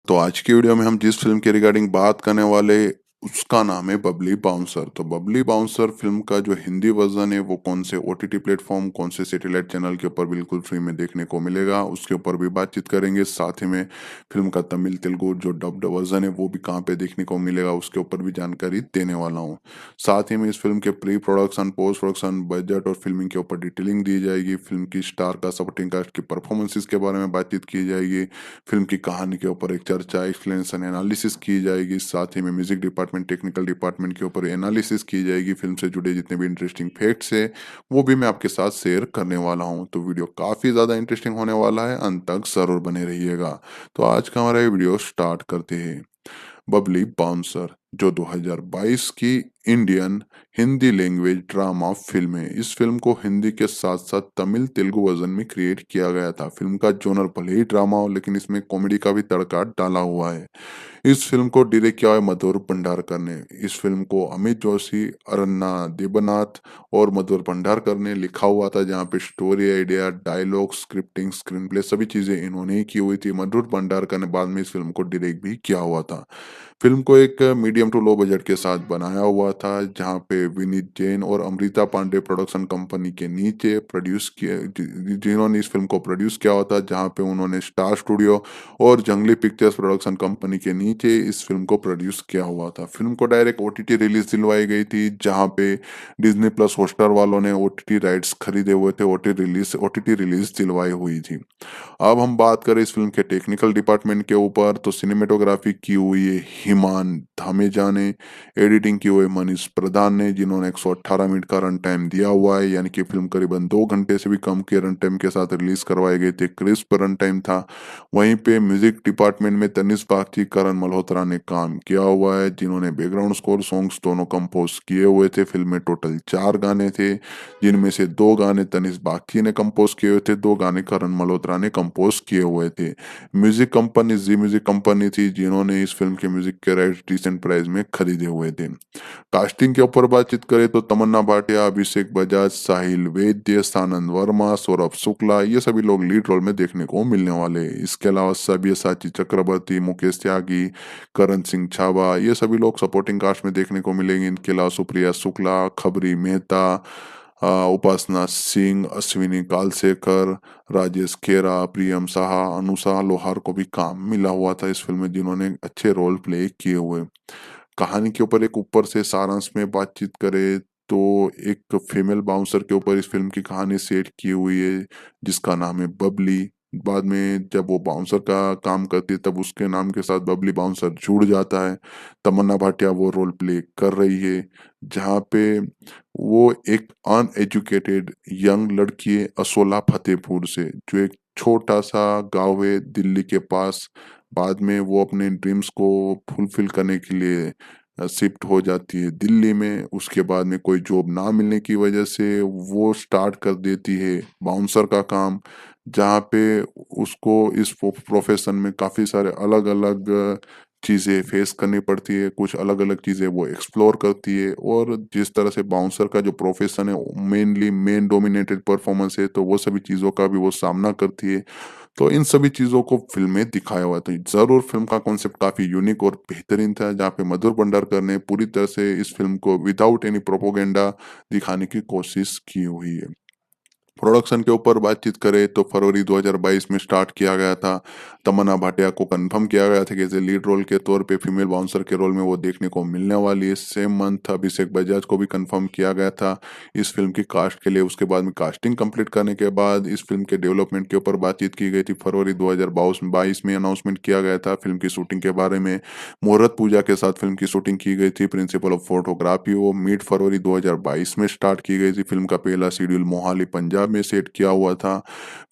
तो आज की वीडियो में हम जिस फ़िल्म के रिगार्डिंग बात करने वाले उसका नाम है बबली बाउंसर। तो बबली बाउंसर फ़िल्म का जो हिंदी वर्ज़न है वो कौन से ओटीटी प्लेटफ़ॉर्म, कौन से सैटेलाइट चैनल के ऊपर बिल्कुल फ्री में देखने को मिलेगा, उसके ऊपर भी बातचीत करेंगे। साथ ही में फ़िल्म का तमिल, तेलुगु जो डब्ड वर्ज़न है वो भी कहाँ पे देखने को मिलेगा, उसके ऊपर भी जानकारी देने वाला हूँ। साथ ही में इस फ़िल्म के pre production, post production, budget और फ़िल्मिंग के ऊपर डिटेलिंग दी जाएगी। फ़िल्म की स्टार का सपोर्टिंग कास्ट की परफॉर्मेंसेज़ के बारे में बातचीत की जाएगी। फिल्म की कहानी के ऊपर एक चर्चा, एक्सप्लेनेशन, एनालिसिस की जाएगी। साथ ही में म्यूजिक डिपार्टमेंट, टेक्निकल डिपार्टमेंट के ऊपर एनालिसिस की जाएगी। फिल्म से जुड़े जितने भी इंटरेस्टिंग फैक्ट्स है वो भी मैं आपके साथ शेयर करने वाला हूँ। तो वीडियो काफ़ी ज़्यादा इंटरेस्टिंग होने वाला है, अंत तक ज़रूर बने रहिएगा। तो आज का हमारा ये वीडियो स्टार्ट करते हैं। बबली बाउंसर जो 2022 की Indian Hindi language drama film है। इस फिल्म को हिंदी के साथ साथ तमिल तेलुगु वर्जन में क्रिएट किया गया था। फिल्म का जोनर भले ही ड्रामा हो लेकिन इसमें कॉमेडी का भी तड़का डाला हुआ है। इस फिल्म को डायरेक्ट किया है मधुर भंडारकर ने। इस फिल्म को अमित जोशी, अरन्ना देबनाथ और मधुर भंडारकर ने लिखा हुआ था, जहाँ पे story idea, dialogue, scripting, screenplay सभी चीजें इन्होंने ही की हुई थी। मधुर भंडारकर ने बाद में इस फिल्म को डायरेक्ट भी किया हुआ था। फिल्म को एक मीडियम टू लो बजट के साथ बनाया हुआ था, जहाँ पे विनीत जैन और अमृता पांडे प्रोडक्शन कंपनी के नीचे प्रोड्यूस किए जिन्होंने इस फिल्म को प्रोड्यूस किया हुआ था, जहाँ पे उन्होंने स्टार स्टूडियो और जंगली पिक्चर्स प्रोडक्शन कंपनी के नीचे इस फिल्म को प्रोड्यूस किया हुआ था। फिल्म को डायरेक्ट ओटीटी रिलीज दिलवाई गई थी, जहाँ पे डिज्नी प्लस हॉटस्टार वालों ने ओटीटी राइट्स खरीदे हुए थे, ओटीटी रिलीज दिलवाई हुई थी। अब हम बात करें इस फिल्म के टेक्निकल डिपार्टमेंट के ऊपर, तो सिनेमेटोग्राफी की हुई है हिमान धामेजा ने, एडिटिंग की हुई है मनीष प्रधान ने, जिन्होंने 118 मिनट का रन टाइम दिया हुआ है, यानी कि फिल्म करीबन 2 घंटे से भी कम के रन टाइम के साथ रिलीज करवाए गए थे। क्रिस्प रन टाइम था। वहीं पे म्यूजिक डिपार्टमेंट में तनिष्क बागची, करण मल्होत्रा ने काम किया हुआ है, जिन्होंने बैकग्राउंड स्कोर सॉन्ग्स दोनों कंपोज किए हुए थे। फिल्म में टोटल 4 गाने थे, जिनमें से 2 गाने तनिष्क बागची ने कंपोज किए हुए थे, 2 गाने करण मल्होत्रा ने कंपोज किए हुए थे। म्यूजिक कंपनी जी म्यूजिक कंपनी थी, जिन्होंने इस फिल्म के म्यूजिक के राइट्स डिसेंट प्राइस में खरीदे हुए थे। कास्टिंग के ऊपर बातचीत करें तो तमन्ना भाटिया, अभिषेक बजाज, साहिल वैद्य, सानंद वर्मा, सौरभ शुक्ला, ये सभी लोग लीड रोल में देखने को मिलने वाले हैं। इसके अलावा सब्यसाची चक्रवर्ती, मुकेश त्यागी, करण सिंह छाबा, ये सभी लोग सपोर्टिंग कास्ट में देखने को मिलेंगे। इनके अलावा सुप्रिया शुक्ला, खबरी मेहता, उपासना सिंह, अश्विनी कालसेकर, राजेश खेरा, प्रियम साहा, अनुषा लोहार को भी काम मिला हुआ था इस फिल्म में, जिन्होंने अच्छे रोल प्ले किए हुए। कहानी के ऊपर एक ऊपर से सारांश में बातचीत करें तो एक फीमेल बाउंसर के ऊपर इस फिल्म की कहानी सेट की हुई है, जिसका नाम है बबली। बाद में जब वो बाउंसर का काम करती है तब उसके नाम के साथ बबली बाउंसर जुड़ जाता है। तमन्ना भाटिया वो रोल प्ले कर रही है, जहाँ पे वो एक अनएजुकेटेड यंग लड़की है असोला फतेहपुर से, जो एक छोटा सा गांव है दिल्ली के पास। बाद में वो अपने ड्रीम्स को फुलफिल करने के लिए शिफ्ट हो जाती है दिल्ली में। उसके बाद में कोई जॉब ना मिलने की वजह से वो स्टार्ट कर देती है बाउंसर का काम, जहाँ पे उसको इस प्रोफेशन में काफ़ी सारे अलग अलग चीज़ें फेस करनी पड़ती है, कुछ अलग अलग चीज़ें वो एक्सप्लोर करती है। और जिस तरह से बाउंसर का जो प्रोफेशन है मेनली मेन डोमिनेटेड परफॉर्मेंस है, तो वो सभी चीज़ों का भी वो सामना करती है। तो इन सभी चीज़ों को फ़िल्म में दिखाया हुआ है। तो ज़रूर फ़िल्म का कॉन्सेप्ट काफ़ी यूनिक और बेहतरीन था, जहाँ पे मधुर भंडारकर ने पूरी तरह से इस फ़िल्म को विदाउट एनी प्रोपेगेंडा दिखाने की कोशिश की हुई है। प्रोडक्शन के ऊपर बातचीत करें तो फरवरी 2022 में स्टार्ट किया गया था। तमन्ना भाटिया को कंफर्म किया गया था कि एज ए लीड रोल के तौर पे फीमेल बाउंसर के रोल में वो देखने को मिलने वाली है। सेम मंथ अभिषेक बजाज को भी कंफर्म किया गया था इस फिल्म की कास्ट के लिए। उसके बाद में कास्टिंग कंप्लीट करने के बाद इस फिल्म के डेवलपमेंट के ऊपर बातचीत की गई थी। फरवरी 2022 में अनाउंसमेंट किया गया था फिल्म की शूटिंग के बारे में। मुहूर्त पूजा के साथ फिल्म की शूटिंग की गई थी। प्रिंसिपल ऑफ फोटोग्राफी वो मिड फरवरी 2022 में स्टार्ट की गई थी। फिल्म का पहला शेड्यूल मोहाली पंजाब में सेट किया हुआ था।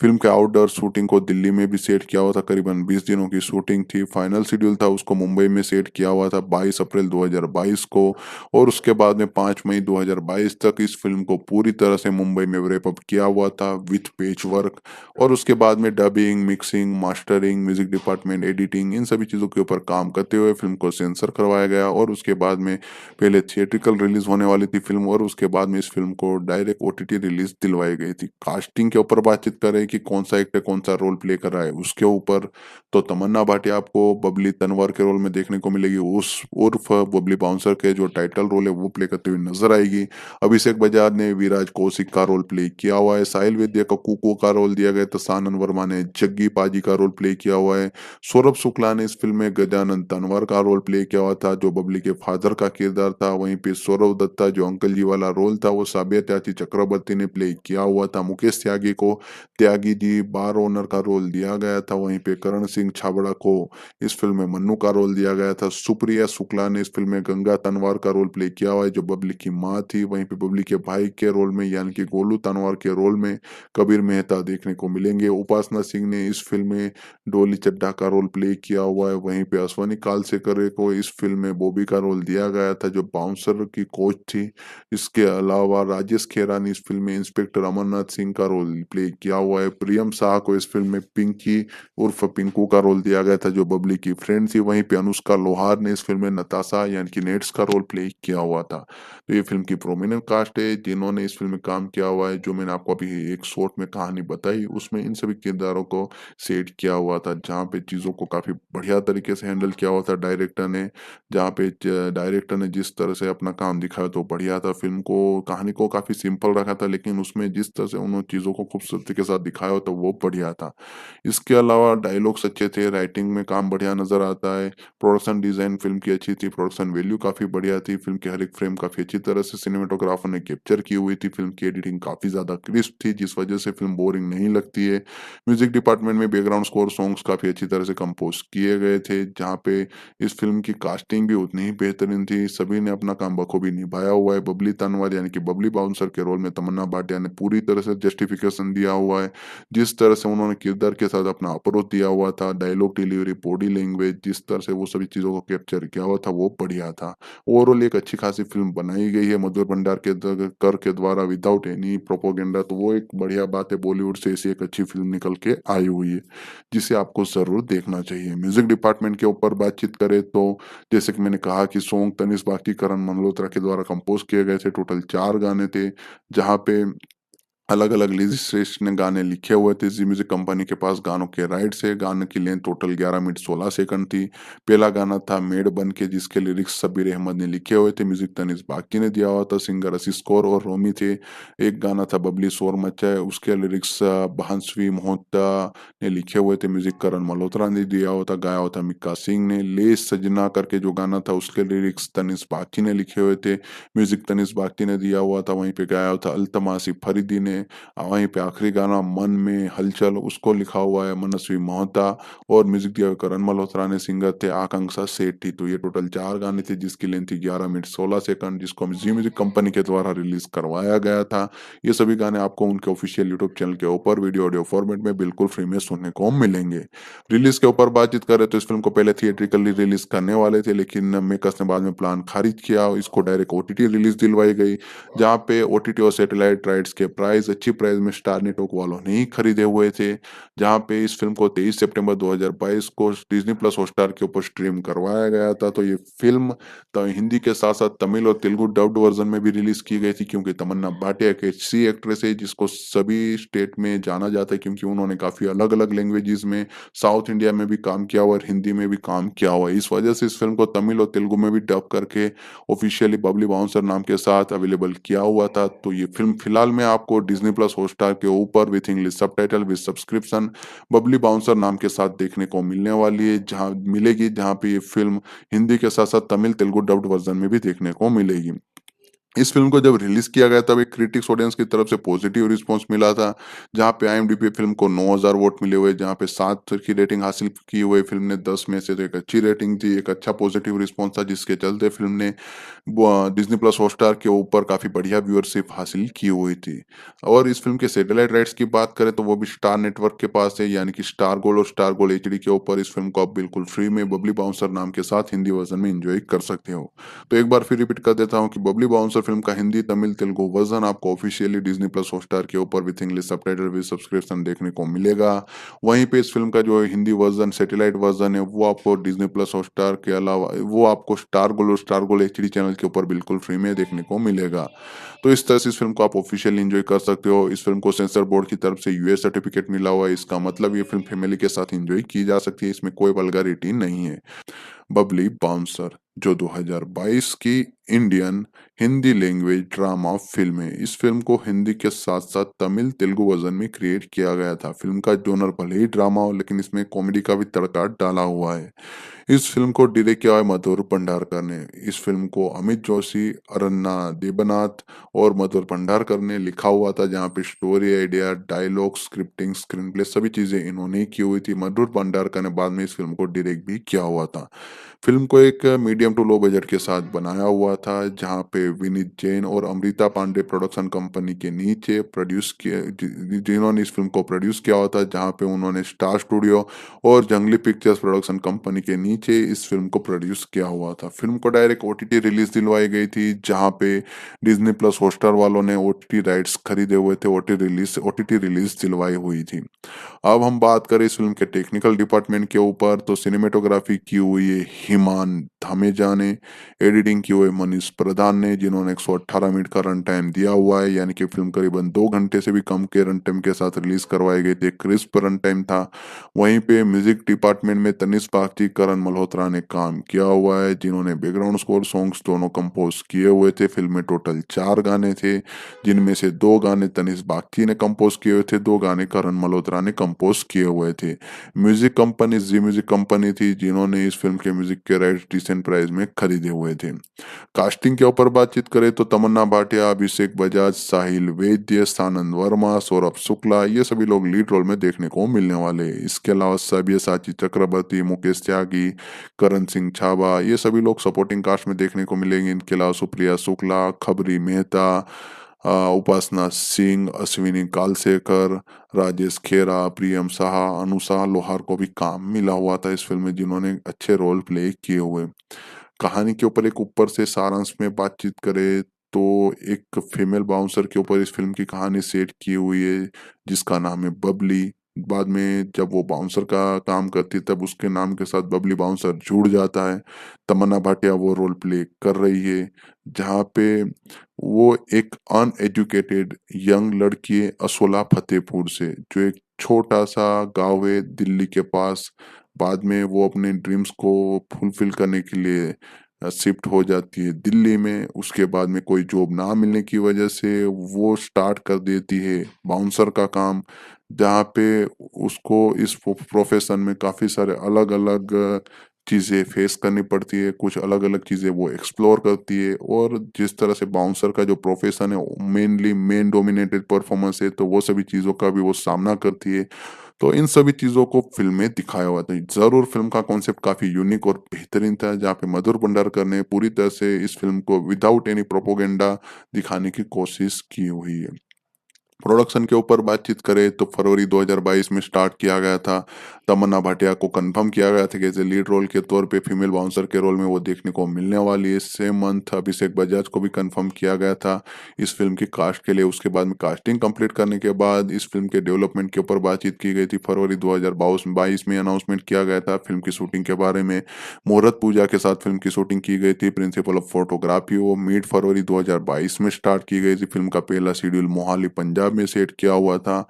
फिल्म के आउटडोर शूटिंग को दिल्ली में भी सेट किया हुआ था, करीबन 20 दिनों की शूटिंग थी। फाइनल शेड्यूल था उसको मुंबई में सेट किया हुआ था 22 अप्रैल 2022 को। और उसके बाद में 5 मई 2022 तक इस फिल्म को पूरी तरह से मुंबई में रैप अप किया हुआ था विथ पेच वर्क। और उसके बाद में dubbing, mixing, mastering, music department, editing, इन सभी चीज़ों के ऊपर काम करते हुए फिल्म को सेंसर करवाया गया। और उसके बाद में पहले थिएट्रिकल रिलीज होने वाली थी फिल्म, और उसके बाद में इस फिल्म को डायरेक्ट ओटीटी रिलीज दिलवाई गई थी। कास्टिंग के ऊपर बातचीत करें कि कौन-सा एक्टर कौन-सा रोल प्ले कर रहा है, उसके ऊपर तो तमन्ना भाटिया आपको बबली तनवर के रोल में देखने को मिलेगी, उस उर्फ बबली बाउंसर के जो टाइटल रोल है वो प्ले करते हुए नज़र आएगी। अभिषेक बजाज ने विराज कौशिक का रोल प्ले किया हुआ है, साहिल वैद्य को कुको का रोल दिया गया, तो सानन वर्मा ने जग्गी पाजी का रोल प्ले किया हुआ है। सौरभ शुक्ला ने इस फ़िल्म में गजानन तनवर का रोल प्ले किया हुआ था, जो बबली के फादर का किरदार था। वहीं पे सौरभ दत्ता जो अंकल जी वाला रोल था, वो साबिया त्यागी चक्रवर्ती ने प्ले किया हुआ था। मुकेश त्यागी को त्यागी जी बार ओनर का रोल दिया गया था। वहीं पे करण सिंह छाबड़ा को इस फ़िल्म में मन्नू का रोल दिया गया था। सुप्रिया शुक्ला ने इस फ़िल्म में गंगा तनवार का रोल प्ले किया हुआ है, जो बबली की माँ थी। वहीं पे बबली के भाई के रोल में यानी कि गोलू तनवार के रोल में कबीर मेहता देखने को मिलेंगे। उपासना सिंह ने इस फ़िल्म में डोली चड्ढा का रोल प्ले किया हुआ है। वहीं पे अश्वनी कालसेकर को इस फ़िल्म में बॉबी का रोल दिया गया था, जो बाउंसर की कोच थी। इसके अलावा राजेश खेरा ने इस फ़िल्म में इंस्पेक्टर अमरनाथ सिंह का रोल प्ले किया हुआ है। प्रियम शाह को इस फ़िल्म में पिंकी उर्फ पिंकू का रोल दिया गया था, जो बबली की फ्रेंड थी। वहीं पे अनुष्का लोहार ने इस फ़िल्म में नताशा यानी कि नेट्स का रोल प्ले किया हुआ था। तो ये फ़िल्म की प्रोमिनेंट कास्ट है जिन्होंने इस फ़िल्म में काम किया हुआ है। जो मैंने आपको अभी एक शॉर्ट में कहानी बताई, उसमें इन सभी किरदारों को सेट किया हुआ था, जहाँ पे चीज़ों को काफ़ी बढ़िया तरीके से हैंडल किया हुआ था डायरेक्टर ने। जहाँ पे डायरेक्टर ने जिस तरह से अपना काम दिखाया तो बढ़िया था। फ़िल्म को कहानी को काफ़ी सिंपल रखा था, लेकिन उसमें जिस तरह से उन्होंने चीज़ों को खूबसूरती के साथ दिखाया हो तो वो बढ़िया था। इसके अलावा डायलॉग्स अच्छे थे, राइटिंग में काम बढ़िया नज़र आता है, प्रोडक्शन डिज़ाइन फ़िल्म की अच्छी थी, प्रोडक्शन वैल्यू काफ़ी बढ़िया थी, फ़िल्म की हर एक फ्रेम काफ़ी अच्छी तरह से सिनेमेटोग्राफर ने कैप्चर की हुई थी, फ़िल्म की एडिटिंग काफ़ी ज़्यादा क्रिस्प थी, जिस वजह से फ़िल्म बोरिंग नहीं लगती है। म्यूज़िक डिपार्टमेंट में बैकग्राउंड स्कोर सॉन्ग्स काफ़ी अच्छी तरह से कंपोज़ किए गए थे, जहाँ पे इस फ़िल्म की कास्टिंग भी उतनी ही बेहतरीन थी, सभी ने अपना काम बखूबी निभाया हुआ है। बबली तनवर यानी कि बबली बाउंसर के रोल में तमन्ना भाटिया ने पूरी तरह से जस्टिफिकेशन दिया हुआ है। जिस तरह से उन्होंने किरदार के साथ अपना अप्रोच दिया हुआ था, डायलॉग डिलीवरी, बॉडी लैंग्वेज, जिस तरह से वो सभी चीज़ों को कैप्चर किया हुआ था, वो बढ़िया था। ओवरऑल एक अच्छी खासी फ़िल्म बनाई गई है मधुर भंडार के कर के द्वारा विदाउट एनी प्रोपेगेंडा, तो वो एक बढ़िया बात है। बॉलीवुड से ऐसी एक अच्छी फ़िल्म निकल के आई हुई है, जिसे आपको ज़रूर देखना चाहिए। म्यूज़िक डिपार्टमेंट के ऊपर बातचीत करें तो जैसे कि मैंने कहा कि सॉन्ग तनिष्क बाकी, करण मल्होत्रा के द्वारा कंपोज़ किए गए थे। टोटल 4 गाने थे, जहाँ पे अलग-अलग लिरिसिस्ट ने गाने लिखे हुए थे। ज़ी म्यूज़िक कंपनी के पास गानों के राइट्स है। गाने की लेंथ टोटल 11 मिनट 16 सेकंड थी। पहला गाना था मेड बन के, जिसके लिरिक्स शब्बीर अहमद ने लिखे हुए थे। म्यूज़िक तनिष्क बाकी ने दिया हुआ था। सिंगर आशीष कौर और रोमी थे। एक गाना था बबली शोर मचाए, उसके लिरिक्स भांसवी मोहता ने लिखे हुए थे। म्यूज़िक करण मल्होत्रा ने दिया हुआ था, गाया हुआ था मिक्का सिंह ने। ले सजना करके जो गाना था, उसके लिरिक्स तनिष्क बाकी ने लिखे हुए थे। म्यूज़िक तनिष्क बाकी ने दिया हुआ था। वहीं पे गाया हुआ था अल्तमासी फरीदी ने। वहीं पे आखिरी गाना मन में हलचल, उसको लिखा हुआ है मनस्वी मोहता, और म्यूजिक दिया हुआ करण मल्होत्रा ने। सिंगर थे आकांक्षा सेठी। तो ये टोटल 4 गाने थे, जिसकी लेंथ थी 11 मिनट 16 सेकंड, जिसको जी म्यूजिक कंपनी के द्वारा रिलीज करवाया गया था। ये सभी गाने आपको उनके ऑफिशियल यूट्यूब चैनल के ऊपर वीडियो ऑडियो फॉर्मेट में बिल्कुल फ्री में सुनने को मिलेंगे। रिलीज के ऊपर बातचीत करें तो इस फिल्म को पहले थिएट्रिकली रिलीज करने वाले थे, लेकिन मेकर्स ने बाद में प्लान खारिज किया। इसको डायरेक्ट ओटीटी रिलीज दिलवाई गई, जहाँ पे ओटीटी और सैटेलाइट राइट्स के प्राइस अच्छी प्राइस में स्टार नेटवर्क वालों ने ही खरीदे हुए थे। जहाँ पे इस फिल्म को 23 सितंबर 2022 को डिज्नी प्लस हॉटस्टार के ऊपर स्ट्रीम करवाया गया था। तो ये फिल्म तो हिंदी के साथ-साथ तमिल और तेलुगु डब्ड वर्जन में भी रिलीज की गई थी, क्योंकि तमन्ना भाटिया एक ऐसी एक्ट्रेस है जिसको सभी स्टेट में जाना जाता है, क्योंकि उन्होंने काफ़ी अलग-अलग लैंग्वेजेज़ में साउथ इंडिया में भी काम किया हुआ है और हिंदी में भी काम किया हुआ है। इस वजह से इस फिल्म को तमिल और तेलुगु में भी डब करके ऑफिशियली बबली बाउंसर नाम के साथ अवेलेबल किया हुआ था। तो ये फ़िल्म फिलहाल में आपको डिज़नी प्लस हॉटस्टार के ऊपर with English subtitle with subscription Babli bouncer नाम के साथ देखने को मिलने वाली है, जहाँ पे ये फ़िल्म हिंदी के साथ-साथ तमिल, तेलुगु डब्ड वर्ज़न में भी देखने को मिलेगी। इस फ़िल्म को जब रिलीज़ किया गया तब एक क्रिटिक्स ऑडियंस की तरफ से पॉजिटिव रिस्पॉन्स मिला था, जहाँ पे आईएमडीबी फ़िल्म को 9000 वोट मिले हुए, जहाँ पे 7 की रेटिंग हासिल की हुई फ़िल्म ने 10 में से, तो एक अच्छी रेटिंग थी, एक अच्छा पॉजिटिव रिस्पॉन्स था, जिसके चलते फ़िल्म ने डिज़नी प्लस हॉटस्टार के ऊपर काफ़ी बढ़िया व्यूअरशिप हासिल की हुई थी। और इस फ़िल्म के सैटेलाइट राइट्स की बात करें तो वो भी स्टार नेटवर्क के पास है, यानी कि स्टार गोल्ड और स्टार गोल्ड एचडी के ऊपर इस फ़िल्म को आप बिल्कुल फ्री में बबली बाउंसर नाम के साथ हिंदी वर्ज़न में एन्जॉय कर सकते हो। तो एक बार फिर रिपीट कर देता हूँ कि बबली बाउंसर फिल्म का हिंदी, तमिल, तेलुगु वर्जन आपको ऑफिशियली डिज्नी प्लस हॉटस्टार के ऊपर with English subtitle with subscription देखने को मिलेगा। वहीं पे इस फिल्म का जो हिंदी वर्जन, सैटेलाइट वर्जन है, वो आपको डिज्नी प्लस हॉटस्टार के अलावा वो आपको स्टार गोल्ड एचडी चैनल के ऊपर बिल्कुल फ्री में देखने को मिलेगा। तो इस तरह से इस फिल्म को आप ऑफिशियली एंजॉय कर सकते हो। इस फिल्म को सेंसर बोर्ड की तरफ से यूएस सर्टिफिकेट मिला हुआ है। इसका मतलब ये फिल्म फैमिली के साथ एंजॉय की जा सकती है। इसमें कोई वल्गैरिटी नहीं है। बबली बाउंसर जो 2022 की Indian Hindi language drama film है। इस फिल्म को हिंदी के साथ साथ तमिल तेलुगु वर्जन में क्रिएट किया गया था। फिल्म का जोनर भले ही ड्रामा हो, लेकिन इसमें कॉमेडी का भी तड़का डाला हुआ है। इस फिल्म को डायरेक्ट किया है मधुर भंडारकर ने। इस फिल्म को अमित जोशी, अरन्ना देबनाथ और मधुर भंडारकर ने लिखा हुआ था, जहाँ पे story idea, dialogue, scripting, screenplay सभी चीजें इन्होंने ही की हुई थी। मधुर भंडारकर ने बाद में इस फिल्म को डायरेक्ट भी किया हुआ था। फिल्म को एक मीडियम टू लो बजट के साथ बनाया हुआ था, जहाँ पे विनीत जैन और अमृता पांडे प्रोडक्शन कंपनी के नीचे प्रोड्यूस किया जिन्होंने इस फिल्म को प्रोड्यूस किया हुआ था, जहाँ पे उन्होंने स्टार स्टूडियो और जंगली पिक्चर्स प्रोडक्शन कंपनी के नीचे इस फिल्म को प्रोड्यूस किया हुआ था। फिल्म को डायरेक्ट ओटीटी रिलीज दिलवाई गई थी, जहाँ पे डिज्नी प्लस हॉटस्टार वालों ने ओटीटी राइट्स खरीदे हुए थे। ओटीटी रिलीज दिलवाई हुई थी। अब हम बात करें इस फिल्म के टेक्निकल डिपार्टमेंट के ऊपर, तो सिनेमेटोग्राफी की हुई है हिमान धामेजा ने, एडिटिंग की हुई है मनीष प्रधान ने, जिन्होंने 118 मिनट का रन टाइम दिया हुआ है, यानी कि फिल्म करीबन 2 घंटे से भी कम के रन टाइम के साथ रिलीज करवाई गई थी। क्रिस्प रन टाइम था। वहीं पे म्यूजिक डिपार्टमेंट में तनिष्क बागची, करण मल्होत्रा ने काम किया हुआ है, जिन्होंने बैकग्राउंड स्कोर सॉन्ग्स दोनों कंपोज किए हुए थे। फिल्म में टोटल 4 गाने थे, जिनमें से 2 गाने तनिष्क बागची ने कंपोज किए हुए थे, 2 गाने करण मल्होत्रा ने कंपोज किए हुए थे। म्यूजिक कंपनी जी म्यूजिक कंपनी थी, जिन्होंने इस फिल्म के म्यूजिक के राइट्स डिसेंट प्राइस में खरीदे हुए थे। कास्टिंग के ऊपर बातचीत करें तो तमन्ना भाटिया, अभिषेक बजाज, साहिल वैद्य, सानंद वर्मा, सौरभ शुक्ला, ये सभी लोग लीड रोल में देखने को मिलने वाले हैं। इसके अलावा सब्यसाची चक्रवर्ती, मुकेश त्यागी, करण सिंह छाबा, ये सभी लोग सपोर्टिंग कास्ट में देखने को मिलेंगे। इनके अलावा सुप्रिया शुक्ला, खबरी मेहता, उपासना सिंह, अश्विनी कालसेकर, राजेश खेरा, प्रियम साहा, अनुषा लोहार को भी काम मिला हुआ था इस फिल्म में, जिन्होंने अच्छे रोल प्ले किए हुए। कहानी के ऊपर एक ऊपर से सारांश में बातचीत करें तो एक फीमेल बाउंसर के ऊपर इस फिल्म की कहानी सेट की हुई है, जिसका नाम है बबली। बाद में जब वो बाउंसर का काम करती है, तब उसके नाम के साथ बबली बाउंसर जुड़ जाता है। तमन्ना भाटिया वो रोल प्ले कर रही है, जहाँ पे वो एक अनएजुकेटेड यंग लड़की है असोला फतेहपुर से, जो एक छोटा सा गांव है दिल्ली के पास। बाद में वो अपने ड्रीम्स को फुलफिल करने के लिए शिफ्ट हो जाती है दिल्ली में। उसके बाद में कोई जॉब ना मिलने की वजह से वो स्टार्ट कर देती है बाउंसर का काम, जहाँ पे उसको इस प्रोफेशन में काफ़ी सारे अलग अलग चीज़ें फेस करनी पड़ती है। कुछ अलग अलग चीज़ें वो एक्सप्लोर करती है, और जिस तरह से बाउंसर का जो प्रोफेशन है मेनली मेन डोमिनेटेड परफॉर्मेंस है, तो वो सभी चीज़ों का भी वो सामना करती है। तो इन सभी चीज़ों को फ़िल्म में दिखाया हुआ था। ज़रूर फ़िल्म का कॉन्सेप्ट काफ़ी यूनिक और बेहतरीन था, जहाँ पे मधुर भंडारकर ने पूरी तरह से इस फ़िल्म को विदाउट एनी प्रोपेगेंडा दिखाने की कोशिश की हुई है। प्रोडक्शन के ऊपर बातचीत करें तो फरवरी 2022 में स्टार्ट किया गया था। तमन्ना भाटिया को कंफर्म किया गया था कि एज ए लीड रोल के तौर पे फीमेल बाउंसर के रोल में वो देखने को मिलने वाली है। सेम मंथ अभिषेक बजाज को भी कंफर्म किया गया था इस फिल्म की कास्ट के लिए। उसके बाद में कास्टिंग कंप्लीट करने के बाद इस फिल्म के डेवलपमेंट के ऊपर बातचीत की गई थी। फरवरी 2022 में अनाउंसमेंट किया गया था फिल्म की शूटिंग के बारे में। मुहूर्त पूजा के साथ फिल्म की शूटिंग की गई थी। प्रिंसिपल ऑफ फोटोग्राफी वो मिड फरवरी 2022 में स्टार्ट की गई थी। फिल्म का पहला शेड्यूल मोहाली पंजाब में सेट किया हुआ था।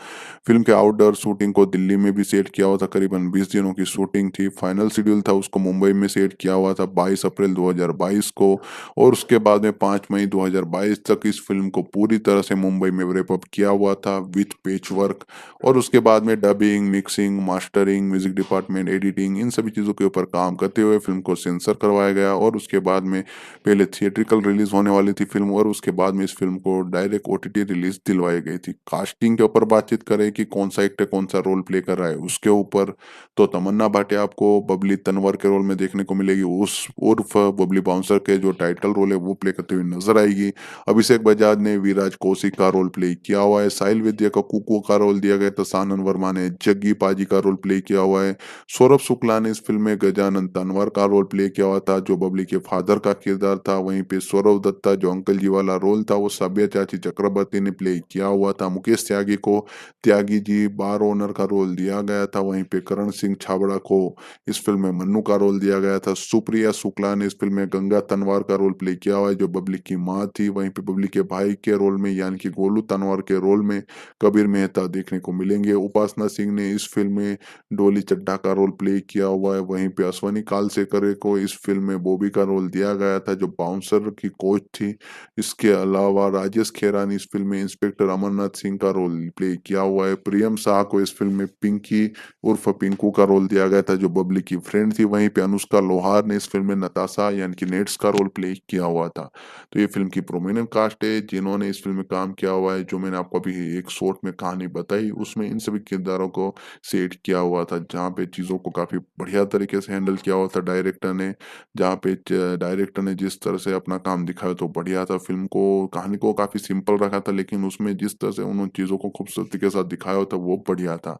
फिल्म के आउटडोर शूटिंग को दिल्ली में भी सेट किया हुआ था। करीबन 20 दिनों की शूटिंग थी। फाइनल शेड्यूल था उसको मुंबई में सेट किया हुआ था 22 अप्रैल 2022 को, और उसके बाद में 5 मई 2022 तक इस फिल्म को पूरी तरह से मुंबई में रैप अप किया हुआ था विथ पेच वर्क। और उसके बाद में dubbing, mixing, mastering, music department, editing, इन सभी चीज़ों के ऊपर काम करते हुए फिल्म को सेंसर करवाया गया। और उसके बाद में पहले थिएट्रिकल रिलीज होने वाली थी फिल्म, और उसके बाद में इस फिल्म को डायरेक्ट ओटीटी रिलीज दिलवाई गई थी। कास्टिंग के ऊपर बातचीत करें कि कौन सा एक्टर कौन सा रोल प्ले कर रहा है उसके ऊपर, तो तमन्ना भाटिया आपको बबली तनवर के रोल में देखने को मिलेगी, उस उर्फ बबली बाउंसर के जो टाइटल रोल है वो प्ले करते हुए नजर आएगी। अभिषेक बजाज ने विराज कौशिक का रोल प्ले किया हुआ है, साहिल विद्या का कुकू का रोल दिया गया था, सानन वर्मा ने जग्गी पाजी का रोल प्ले किया हुआ है, सौरभ शुक्ला ने इस फिल्म में गजानन तनवर का रोल प्ले किया हुआ था जो बबली के फादर का किरदार था। वहीं पे सौरभ दत्ता जो अंकल जी वाला रोल था वो सभ्य चाची चक्रवर्ती ने प्ले किया हुआ था। मुकेश त्यागी को त्यागी जी बार ओनर का रोल दिया गया था। वहीं पे करण सिंह छाबड़ा को इस फिल्म में मन्नू का रोल दिया गया था। सुप्रिया शुक्ला ने इस फिल्म में गंगा तनवार का रोल प्ले किया हुआ है जो बबली की माँ थी। वहीं पे बबली के भाई के रोल में यानी कि गोलू तनवार के रोल में कबीर मेहता देखने को मिलेंगे। उपासना सिंह ने इस फिल्म में डोली चड्ढा का रोल प्ले किया हुआ है। वहीं पे अश्वनी कालसेकर को इस फिल्म में बॉबी का रोल दिया गया था जो बाउंसर की कोच थी। इसके अलावा राजेश खेरा ने इस फिल्म में इंस्पेक्टर अमरनाथ सिंह का रोल प्ले किया हुआ है। प्रियम शाह को इस फिल्म में पिंकी उर्फ पिंकू का रोल दिया गया था जो बबली की फ्रेंड थी। वहीं पे अनुष्का लोहार ने इस फिल्म में नताशा यानी कि नेट्स का रोल प्ले किया हुआ था। तो ये फिल्म की प्रोमिनेंट कास्ट है जिन्होंने इस फिल्म में काम किया हुआ है। जो मैंने आपको अभी एक शॉर्ट में कहानी बताई उसमें इन सभी किरदारों को सेट किया हुआ था, जहाँ पे चीज़ों को काफ़ी बढ़िया तरीके से हैंडल किया हुआ था डायरेक्टर ने। जहाँ पे डायरेक्टर ने जिस तरह से अपना काम दिखाया तो बढ़िया था। फिल्म को कहानी को काफ़ी सिंपल रखा था लेकिन उसमें जिस तरह से उन्होंने चीज़ों को खूबसूरती के साथ दिखाया था वो बढ़िया था।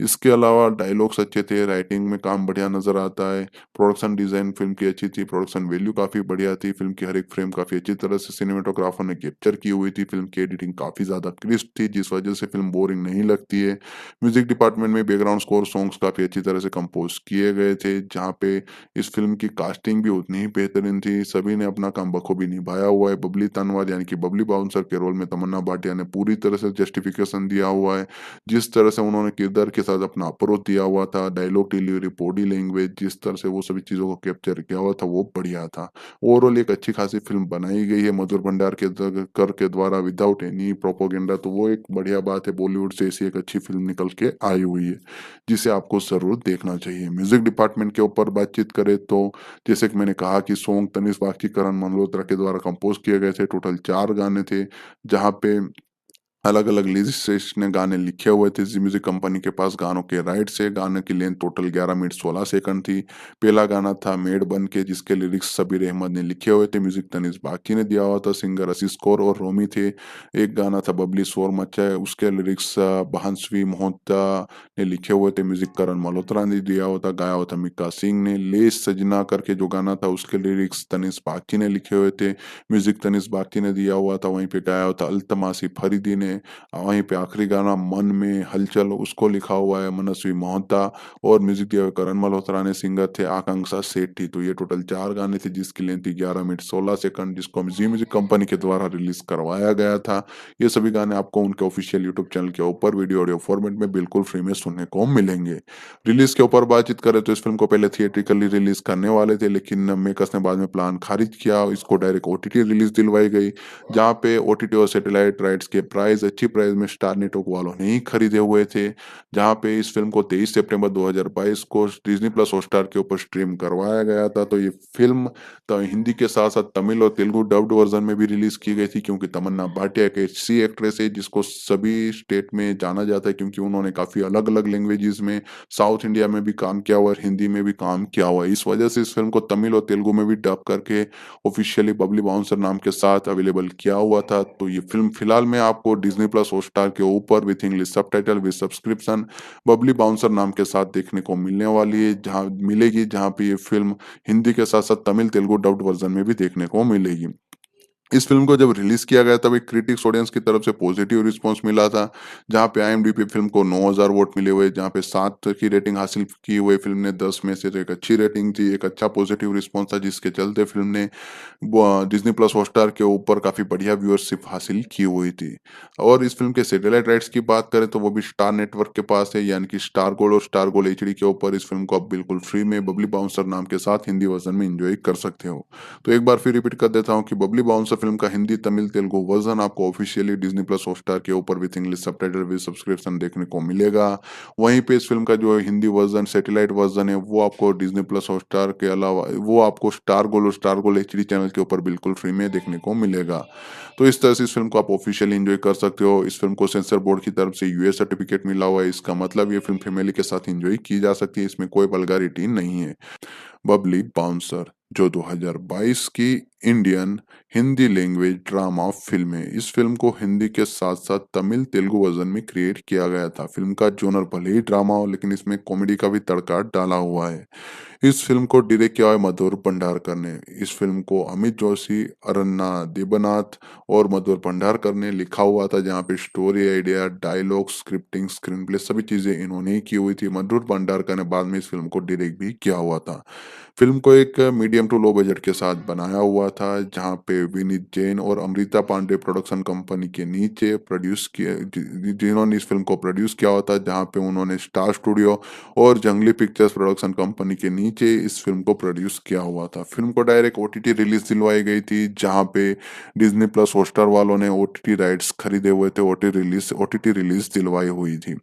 इसके अलावा डायलॉग्स अच्छे थे, राइटिंग में काम बढ़िया नज़र आता है, प्रोडक्शन डिज़ाइन फ़िल्म की अच्छी थी, प्रोडक्शन वैल्यू काफ़ी बढ़िया थी, फ़िल्म की हर एक फ्रेम काफ़ी अच्छी तरह से सिनेमेटोग्राफर ने कैप्चर की हुई थी, फ़िल्म की एडिटिंग काफ़ी ज़्यादा क्रिस्प थी जिस वजह से फ़िल्म बोरिंग नहीं लगती है। म्यूज़िक डिपार्टमेंट में बैकग्राउंड स्कोर सॉन्ग्स काफ़ी अच्छी तरह से कंपोज़ किए गए थे, जहाँ पे इस फ़िल्म की कास्टिंग भी उतनी ही बेहतरीन थी, सभी ने अपना काम बखूबी निभाया हुआ है। बबली तनवार यानी कि बबली बाउंसर के रोल में तमन्ना भाटिया ने पूरी तरह से जस्टिफिकेशन दिया हुआ है। जिस तरह से उन्होंने किरदार के साथ अपना अप्रोच दिया हुआ था, डायलॉग डिलीवरी, बॉडी लैंग्वेज, जिस तरह से वो सभी चीज़ों को कैप्चर किया हुआ था, वो बढ़िया था। ओवरऑल एक अच्छी खासी फ़िल्म बनाई गई है मधुर भंडार के कर के द्वारा विदाउट एनी प्रोपेगेंडा, तो वो एक बढ़िया बात है। बॉलीवुड से ऐसी एक अच्छी फ़िल्म निकल के आई हुई है, जिसे आपको ज़रूर देखना चाहिए। म्यूज़िक डिपार्टमेंट के ऊपर बातचीत करें तो जैसे कि मैंने कहा कि सॉन्ग तनिष्क बागची, करण मल्होत्रा के द्वारा कंपोज़ किए गए थे। टोटल 4 गाने थे, जहाँ पे अलग-अलग लिरिसिस्ट ने गाने लिखे हुए थे। ज़ी म्यूज़िक कंपनी के पास गानों के राइट्स है। गाने की लेंथ टोटल 11 मिनट 16 सेकंड थी। पहला गाना था मेड बन के जिसके लिरिक्स सबीर अहमद ने लिखे हुए थे। म्यूज़िक तनिष्क बागची ने दिया हुआ था। सिंगर आशीष कौर और रोमी थे। एक गाना था बबली शोर मचाए, उसके लिरिक्स बहानस्वी मोहता ने लिखे हुए थे। म्यूज़िक करण मल्होत्रा ने दिया हुआ था। गाया हुआ था मिक्का सिंह ने। ले सजना करके जो गाना था उसके लिरिक्स तनिष्क बागची ने लिखे हुए थे। म्यूज़िक तनिष्क बागची ने दिया हुआ था। वहीं पे गाया हुआ था अल्तमासी फरीदी ने। वहीं पे आखिरी गाना मन में हलचल उसको लिखा हुआ है मनस्वी मोहता और म्यूजिक दिया हुआ करण मल्होत्रा ने। सिंगर थे आकांक्षा सेठी। तो ये टोटल 4 गाने थे जिसकी लेंथ थी 11 मिनट 16 सेकंड, जिसको जी म्यूजिक कंपनी के द्वारा रिलीज करवाया गया था। ये सभी गाने आपको उनके ऑफिशियल यूट्यूब चैनल के ऊपर वीडियो ऑडियो फॉर्मेट में बिल्कुल फ्री में सुनने को मिलेंगे। रिलीज के ऊपर बातचीत करें तो इस फिल्म को पहले थिएट्रिकली रिलीज करने वाले थे लेकिन मेकर्स ने बाद में प्लान खारिज किया। इसको डायरेक्ट ओटीटी रिलीज दिलवाई गई, जहाँ पे ओटीटी और सैटेलाइट राइट्स के प्राइस अच्छी प्राइस में स्टार नेटवर्क वालों ने ही खरीदे हुए थे। जहाँ पे इस फिल्म को 23 सितंबर 2022 को डिज्नी प्लस हॉटस्टार के ऊपर स्ट्रीम करवाया गया था। तो ये फिल्म तो हिंदी के साथ साथ तमिल और तेलुगु डब्ड वर्जन में भी रिलीज की गई थी, क्योंकि तमन्ना भाटिया एक ऐसी एक्ट्रेस है जिसको सभी स्टेट में जाना जाता है, क्योंकि उन्होंने काफी अलग अलग लैंग्वेजेस में साउथ इंडिया में भी काम किया हुआ है और हिंदी में भी काम किया हुआ है। इस वजह से इस फिल्म को तमिल और तेलुगु में भी डब करके ऑफिशियली बबली बाउंसर नाम के साथ अवेलेबल किया हुआ था। तो ये फिल्म फिलहाल में आपको डिज्नी प्लस हॉटस्टार के ऊपर with English subtitle with subscription Babli bouncer नाम के साथ देखने को मिलने वाली है, जहाँ पे ये फिल्म हिंदी के साथ साथ तमिल तेलुगु डब्ड वर्जन में भी देखने को मिलेगी। इस फ़िल्म को जब रिलीज़ किया गया तब एक क्रिटिक्स ऑडियंस की तरफ से पॉजिटिव रिस्पॉन्स मिला था, जहाँ पे आईएमडीबी फ़िल्म को 9000 वोट मिले हुए, जहाँ पे 7 की रेटिंग हासिल की हुई फ़िल्म ने 10 में से। तो एक अच्छी रेटिंग थी, एक अच्छा पॉजिटिव रिस्पॉन्स था, जिसके चलते फ़िल्म ने डिज़नी प्लस हॉटस्टार के ऊपर काफ़ी बढ़िया व्यूअरशिप हासिल की हुई थी। और इस फ़िल्म के सैटेलाइट राइट्स की बात करें तो वो भी स्टार नेटवर्क के पास है, यानी कि स्टार गोल्ड और स्टार गोल्ड एचडी के ऊपर इस फ़िल्म को आप बिल्कुल फ्री में बबली बाउंसर नाम के साथ हिंदी वर्ज़न में एन्जॉय कर सकते हो। तो एक बार फिर रिपीट कर देता हूँ कि बबली बाउंसर फिल्म का हिंदी, तमिल, तेलुगु वर्जन आपको ऑफिशियली डिज्नी प्लस हॉटस्टार के ऊपर with English subtitle with subscription देखने को मिलेगा। वहीं पे इस फिल्म का जो हिंदी वर्जन, सैटेलाइट वर्जन है, वो आपको डिज्नी प्लस हॉटस्टार के अलावा वो आपको स्टार गोल्ड और स्टार गोल्ड एचडी चैनल के ऊपर बिल्कुल फ्री में देखने को मिलेगा। तो इस तरह से इस फिल्म को आप ऑफिशियली एंजॉय कर सकते हो। इस फिल्म को सेंसर बोर्ड की तरफ से यूएस सर्टिफिकेट मिला हुआ है। इसका मतलब ये फिल्म फैमिली के साथ एंजॉय की जा सकती है। इसमें कोई वल्गैरिटी नहीं है। बबली बाउंसर जो 2022 की Indian Hindi language drama film है। इस फिल्म को हिंदी के साथ साथ तमिल, तेलुगु वर्जन में क्रिएट किया गया था। फिल्म का जोनर भले ही ड्रामा हो, लेकिन इसमें कॉमेडी का भी तड़का डाला हुआ है। इस फिल्म को डायरेक्ट किया है मधुर भंडारकर ने। इस फिल्म को अमित जोशी, अरन्ना देबनाथ और मधुर भंडारकर ने लिखा हुआ था, जहाँ पे story idea, dialogue, scripting, screenplay सभी चीजें इन्होंने ही की हुई थी। मधुर भंडारकर ने बाद में इस फिल्म को डायरेक्ट भी किया हुआ था। फिल्म को एक मीडियम टू लो बजट के साथ बनाया हुआ था, जहाँ पे विनीत जैन और अमृता पांडे प्रोडक्शन कंपनी के नीचे प्रोड्यूस किए जिन्होंने इस फिल्म को प्रोड्यूस किया हुआ था, जहाँ पे उन्होंने स्टार स्टूडियो और जंगली पिक्चर्स प्रोडक्शन कंपनी के नीचे इस फिल्म को प्रोड्यूस किया हुआ था। फिल्म को डायरेक्ट ओटीटी रिलीज दिलवाई गई थी, जहाँ पे डिज्नी प्लस हॉटस्टार वालों ने ओटीटी राइट्स खरीदे हुए थे, ओटीटी रिलीज दिलवाई हुई थी।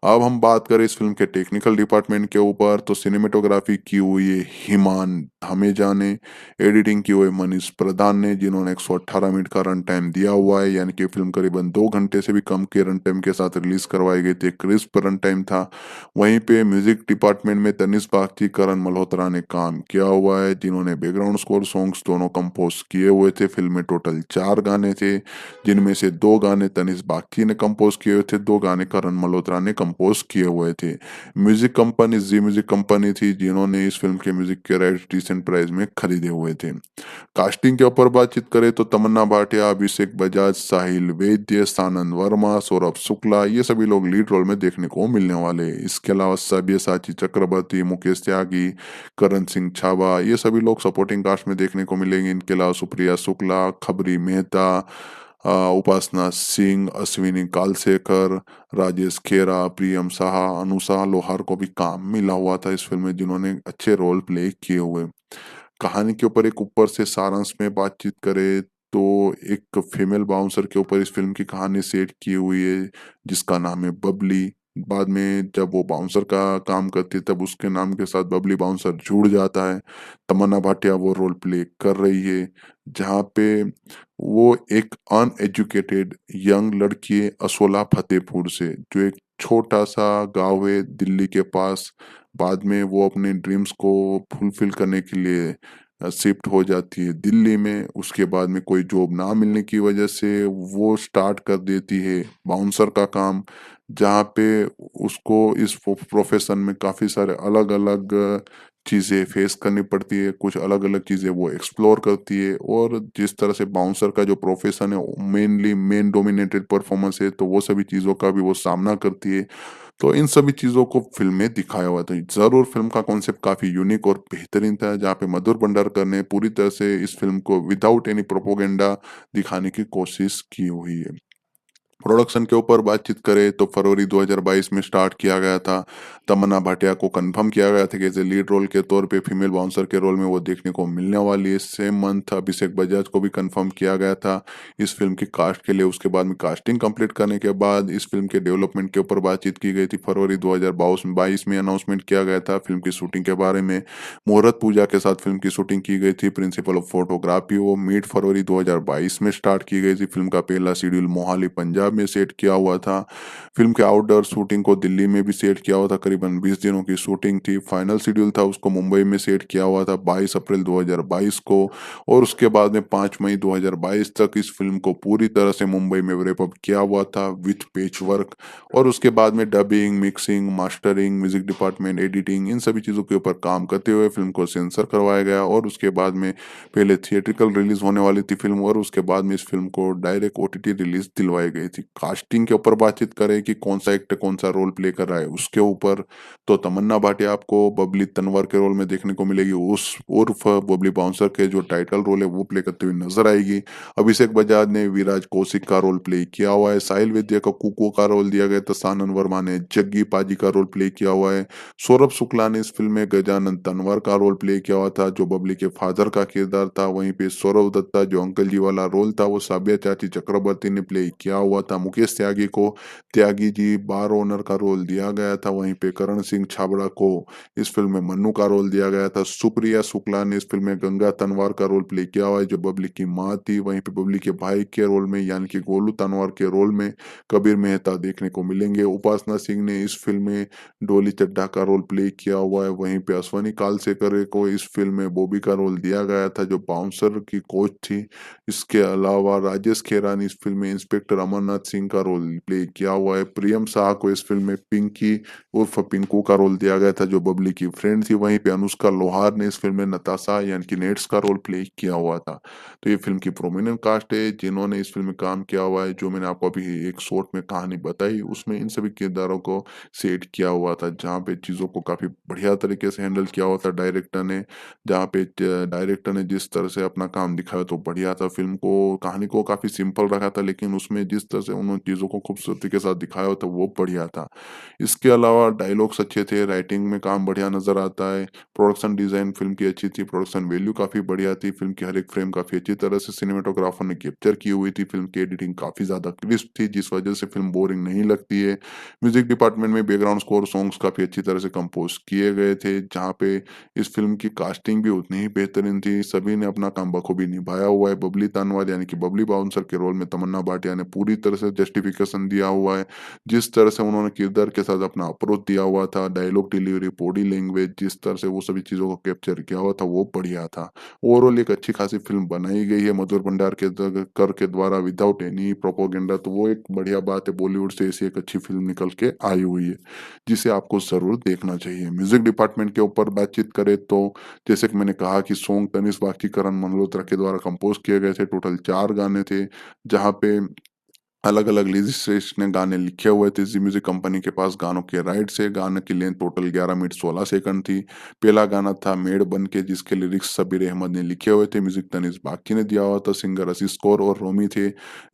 अब हम बात करें इस फिल्म के टेक्निकल डिपार्टमेंट के ऊपर, तो सिनेमेटोग्राफी की हुई है हिमान हमेजा ने, एडिटिंग की हुई है मनीष प्रधान ने, जिन्होंने 118 मिनट का रन टाइम दिया हुआ है, यानी कि फिल्म करीबन 2 घंटे से भी कम के रन टाइम के साथ रिलीज करवाई गई थी। क्रिस्प रन टाइम था। वहीं पे म्यूजिक डिपार्टमेंट में तनिष बागची, करण मल्होत्रा ने काम किया हुआ है, जिन्होंने बैकग्राउंड स्कोर सॉन्ग्स दोनों कंपोज किए हुए थे। फिल्म में टोटल 4 गाने थे, जिनमें से 2 गाने तनिष बागची ने कंपोज किए हुए थे, 2 गाने करण मल्होत्रा ने कंपोज किए हुए थे। म्यूजिक कंपनी जी म्यूजिक कंपनी थी, जिन्होंने इस फिल्म के म्यूजिक के राइट्स डिसेंट प्राइस में खरीदे हुए थे। कास्टिंग के ऊपर बातचीत करें तो तमन्ना भाटिया, अभिषेक बजाज, साहिल वैद्य, सानंद वर्मा, सौरभ शुक्ला, ये सभी लोग लीड रोल में देखने को मिलने वाले हैं। इसके अलावा सब्यसाची चक्रवर्ती, मुकेश त्यागी, करण सिंह छाबा, ये सभी लोग सपोर्टिंग कास्ट में देखने को मिलेंगे। इनके अलावा सुप्रिया शुक्ला, खबरी मेहता, उपासना सिंह, अश्विनी कालसेकर, राजेश खेरा, प्रियम साहा, अनुषा लोहार को भी काम मिला हुआ था इस फिल्म में, जिन्होंने अच्छे रोल प्ले किए हुए। कहानी के ऊपर एक ऊपर से सारांश में बातचीत करें तो एक फीमेल बाउंसर के ऊपर इस फिल्म की कहानी सेट की हुई है, जिसका नाम है बबली। बाद में जब वो बाउंसर का काम करती है, तब उसके नाम के साथ बबली बाउंसर जुड़ जाता है। तमन्ना भाटिया वो रोल प्ले कर रही है, जहाँ पे वो एक अनएजुकेटेड यंग लड़की है असोला फतेहपुर से, जो एक छोटा सा गांव है दिल्ली के पास। बाद में वो अपने ड्रीम्स को फुलफिल करने के लिए शिफ्ट हो जाती है दिल्ली में। उसके बाद में कोई जॉब ना मिलने की वजह से वो स्टार्ट कर देती है बाउंसर का काम, जहाँ पे उसको इस प्रोफेशन में काफ़ी सारे अलग अलग चीज़ें फेस करनी पड़ती है। कुछ अलग अलग चीज़ें वो एक्सप्लोर करती है, और जिस तरह से बाउंसर का जो प्रोफेशन है मेनली मेन डोमिनेटेड परफॉर्मेंस है, तो वो सभी चीज़ों का भी वो सामना करती है। तो इन सभी चीज़ों को फ़िल्म में दिखाया हुआ था। ज़रूर फ़िल्म का कॉन्सेप्ट काफ़ी यूनिक और बेहतरीन था, जहाँ पे मधुर भंडारकर ने पूरी तरह से इस फ़िल्म को विदाउट एनी प्रोपेगेंडा दिखाने की कोशिश की हुई है। प्रोडक्शन के ऊपर बातचीत करें तो फरवरी 2022 में स्टार्ट किया गया था। तमन्ना भाटिया को कंफर्म किया गया था कि एज ए लीड रोल के तौर पे फीमेल बाउंसर के रोल में वो देखने को मिलने वाली है। सेम मंथ अभिषेक बजाज को भी कंफर्म किया गया था इस फिल्म की कास्ट के लिए। उसके बाद में कास्टिंग कंप्लीट करने के बाद इस फिल्म के डेवलपमेंट के ऊपर बातचीत की गई थी। फरवरी 2022 में अनाउंसमेंट किया गया था फिल्म की शूटिंग के बारे में। मुहूर्त पूजा के साथ फिल्म की शूटिंग की गई थी। प्रिंसिपल ऑफ फोटोग्राफी वो मिड फरवरी 2022 में स्टार्ट की गई थी। फिल्म का पहला शेड्यूल मोहाली पंजाब में सेट किया हुआ था। फिल्म के आउटडोर शूटिंग को दिल्ली में भी सेट किया हुआ था। करीबन 20 दिनों की शूटिंग थी। फाइनल शेड्यूल था उसको मुंबई में सेट किया हुआ था 22 अप्रैल 2022 को, और उसके बाद में 5 मई 2022 तक इस फिल्म को पूरी तरह से मुंबई में रैप अप किया हुआ था विथ पेच वर्क। और उसके बाद में dubbing, mixing, mastering, music department, editing, इन सभी चीज़ों के ऊपर काम करते हुए फिल्म को सेंसर करवाया गया। और उसके बाद में पहले थिएट्रिकल रिलीज होने वाली थी फिल्म, और उसके बाद में इस फिल्म को डायरेक्ट ओटीटी रिलीज दिलवाई गई थी। कास्टिंग के ऊपर बातचीत करें कि कौन-सा एक्टर कौन-सा रोल प्ले कर रहा है उसके ऊपर, तो तमन्ना भाटिया आपको बबली तनवर के रोल में देखने को मिलेगी, उस उर्फ बबली बाउंसर के जो टाइटल रोल है वो प्ले करते हुए नज़र आएगी। अभिषेक बजाज ने विराज कौशिक का रोल प्ले किया हुआ है, साहिल वैद्य को कुको का रोल दिया गया था, सानन वर्मा ने जग्गी पाजी का रोल प्ले किया हुआ है, सौरभ शुक्ला ने इस फ़िल्म में गजानन तनवर का रोल प्ले किया हुआ था, जो बबली के फादर का किरदार था। वहीं पे सौरभ दत्ता जो अंकल जी वाला रोल था, वो साबिया चाची चक्रवर्ती ने प्ले किया हुआ था। मुकेश त्यागी को त्यागी जी बार ओनर का रोल दिया गया था। वहीं पे करण सिंह छाबड़ा को इस फ़िल्म में मन्नू का रोल दिया गया था। सुप्रिया शुक्ला ने इस फ़िल्म में गंगा तनवार का रोल प्ले किया हुआ है, जो बबली की माँ थी। वहीं पे बबली के भाई के रोल में यानी कि गोलू तनवार के रोल में कबीर मेहता देखने को मिलेंगे। उपासना सिंह ने इस फ़िल्म में डोली चड्ढा का रोल प्ले किया हुआ है। वहीं पे अश्वनी कालसेकर को इस फ़िल्म में बॉबी का रोल दिया गया था, जो बाउंसर की कोच थी। इसके अलावा राजेश खेरा ने इस फ़िल्म में इंस्पेक्टर अमरनाथ सिंह का रोल प्ले किया हुआ है। प्रियम शाह को इस फ़िल्म में पिंकी उर्फ पिंकू का रोल दिया गया था, जो बबली की फ्रेंड थी। वहीं पे अनुष्का लोहार ने इस फ़िल्म में नताशा यानी कि नेट्स का रोल प्ले किया हुआ था। तो ये फ़िल्म की प्रोमिनेंट कास्ट है जिन्होंने इस फ़िल्म में काम किया हुआ है। जो मैंने आपको अभी एक शॉर्ट में कहानी बताई, उसमें इन सभी किरदारों को सेट किया हुआ था, जहाँ पे चीज़ों को काफ़ी बढ़िया तरीके से हैंडल किया हुआ था डायरेक्टर ने। जहाँ पे डायरेक्टर ने जिस तरह से अपना काम दिखाया तो बढ़िया था। फ़िल्म को कहानी को काफ़ी सिंपल रखा था, लेकिन उसमें जिस तरह से उन्होंने चीज़ों को खूबसूरती के साथ दिखाया हो तो वो बढ़िया था। इसके अलावा डायलॉग्स अच्छे थे, राइटिंग में काम बढ़िया नज़र आता है, प्रोडक्शन डिज़ाइन फ़िल्म की अच्छी थी, प्रोडक्शन वैल्यू काफ़ी बढ़िया थी, फ़िल्म की हर एक फ्रेम काफ़ी अच्छी तरह से सिनेमेटोग्राफर ने कैप्चर की हुई थी, फ़िल्म की एडिटिंग काफ़ी ज़्यादा क्रिस्प थी, जिस वजह से फ़िल्म बोरिंग नहीं लगती है। म्यूज़िक डिपार्टमेंट में बैकग्राउंड स्कोर सॉन्ग्स काफ़ी अच्छी तरह से कंपोज़ किए गए थे, जहाँ पे इस फ़िल्म की कास्टिंग भी उतनी ही बेहतरीन थी, सभी ने अपना काम बखूबी निभाया हुआ है। बबली तानवाल यानी कि बबली बाउंसर के रोल में तमन्ना भाटिया ने पूरी तरह से जस्टिफिकेशन दिया हुआ है। जिस तरह से उन्होंने किरदार के साथ अपना अप्रोच दिया हुआ था, डायलॉग डिलीवरी, बॉडी लैंग्वेज, जिस तरह से वो सभी चीज़ों को कैप्चर किया हुआ था, वो बढ़िया था। ओवरऑल एक अच्छी खासी फ़िल्म बनाई गई है मधुर भंडार के कर के द्वारा विदाउट एनी प्रोपेगेंडा, तो वो एक बढ़िया बात है। बॉलीवुड से ऐसी एक अच्छी फ़िल्म निकल के आई हुई है, जिसे आपको ज़रूर देखना चाहिए। म्यूज़िक डिपार्टमेंट के ऊपर बातचीत करें तो जैसे कि मैंने कहा कि सॉन्ग तनिष्क बागची, करण मल्होत्रा के द्वारा कंपोज़ किए गए थे। टोटल 4 गाने थे, जहाँ पे अलग-अलग लिरिसिस्ट ने गाने लिखे हुए थे। ज़ी म्यूज़िक कंपनी के पास गानों के राइट्स है। गाने की लेंथ टोटल 11 मिनट 16 सेकंड थी। पहला गाना था मेड बन के, जिसके लिरिक्स सबीर अहमद ने लिखे हुए थे। म्यूज़िक तनिष्क बागची ने दिया हुआ था। सिंगर आशीष कौर और रोमी थे।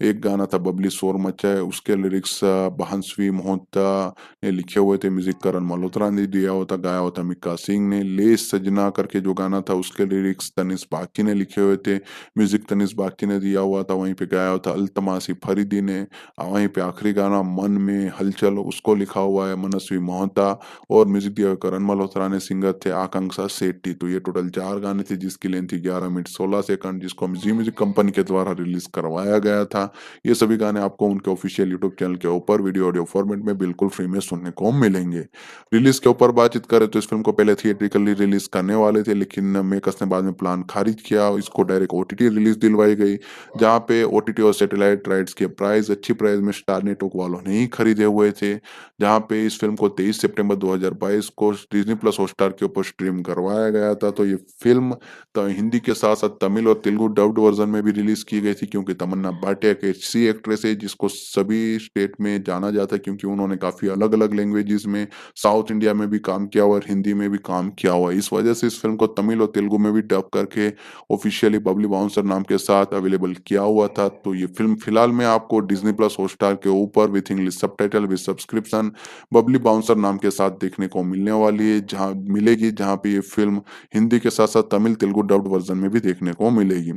एक गाना था बबली शोर मचाए, उसके लिरिक्स बहनस्वी मोहता ने लिखे हुए थे। म्यूज़िक करण मल्होत्रा ने दिया हुआ था, गाया हुआ था मिक्का सिंह ने। ले सजना करके जो गाना था, उसके लिरिक्स तनिष्क बागची ने लिखे हुए थे। म्यूज़िक तनिष्क बागची ने दिया हुआ था। वहीं पे गाया हुआ था अल्तमासी फरीदी ने। वहीं पे आखिरी गाना मन में हलचल, उसको लिखा हुआ है मनस्वी मोहता, और म्यूजिक दिया हुआ करण मल्होत्रा ने। सिंगर थे आकांक्षा सेठी। तो ये टोटल 4 गाने थे, जिसकी लेंथ थी 11 मिनट 16 सेकंड, जिसको जी म्यूजिक कंपनी के द्वारा रिलीज करवाया गया था। ये सभी गाने आपको उनके ऑफिशियल यूट्यूब चैनल के ऊपर वीडियो ऑडियो फॉर्मेट में बिल्कुल फ्री में सुनने को मिलेंगे। रिलीज के ऊपर बातचीत करें तो इस फिल्म को पहले थिएट्रिकली रिलीज करने वाले थे, लेकिन मेकर्स ने बाद में प्लान खारिज किया। इसको डायरेक्ट ओटीटी रिलीज दिलवाई गई, जहाँ पे ओटीटी और सैटेलाइट राइट्स के प्राइस अच्छी प्राइस में स्टार नेटवर्क वालों ने ही खरीदे हुए थे। जहाँ पे इस फिल्म को 23 सितंबर 2022 को डिज्नी प्लस हॉटस्टार के ऊपर स्ट्रीम करवाया गया था। तो ये फिल्म तो हिंदी के साथ-साथ तमिल और तेलुगु डब्ड वर्जन में भी रिलीज की गई थी, क्योंकि तमन्ना भाटिया एक ऐसी एक्ट्रेस है जिसको सभी स्टेट में जाना जाता है, क्योंकि उन्होंने काफ़ी अलग-अलग लैंग्वेजेस में साउथ इंडिया में भी काम किया हुआ है और हिंदी में भी काम किया हुआ है। इस वजह से इस फिल्म को तमिल और तेलुगु में भी डब करके ऑफिशियली बबली बाउंसर नाम के साथ अवेलेबल किया हुआ था। तो ये फ़िल्म फिलहाल में आपको डिज़नी प्लस हॉटस्टार के ऊपर with English subtitle with subscription Babli bouncer नाम के साथ देखने को मिलने वाली है, जहाँ पे ये फ़िल्म हिंदी के साथ-साथ तमिल, तेलुगु डब्ड वर्ज़न में भी देखने को मिलेगी।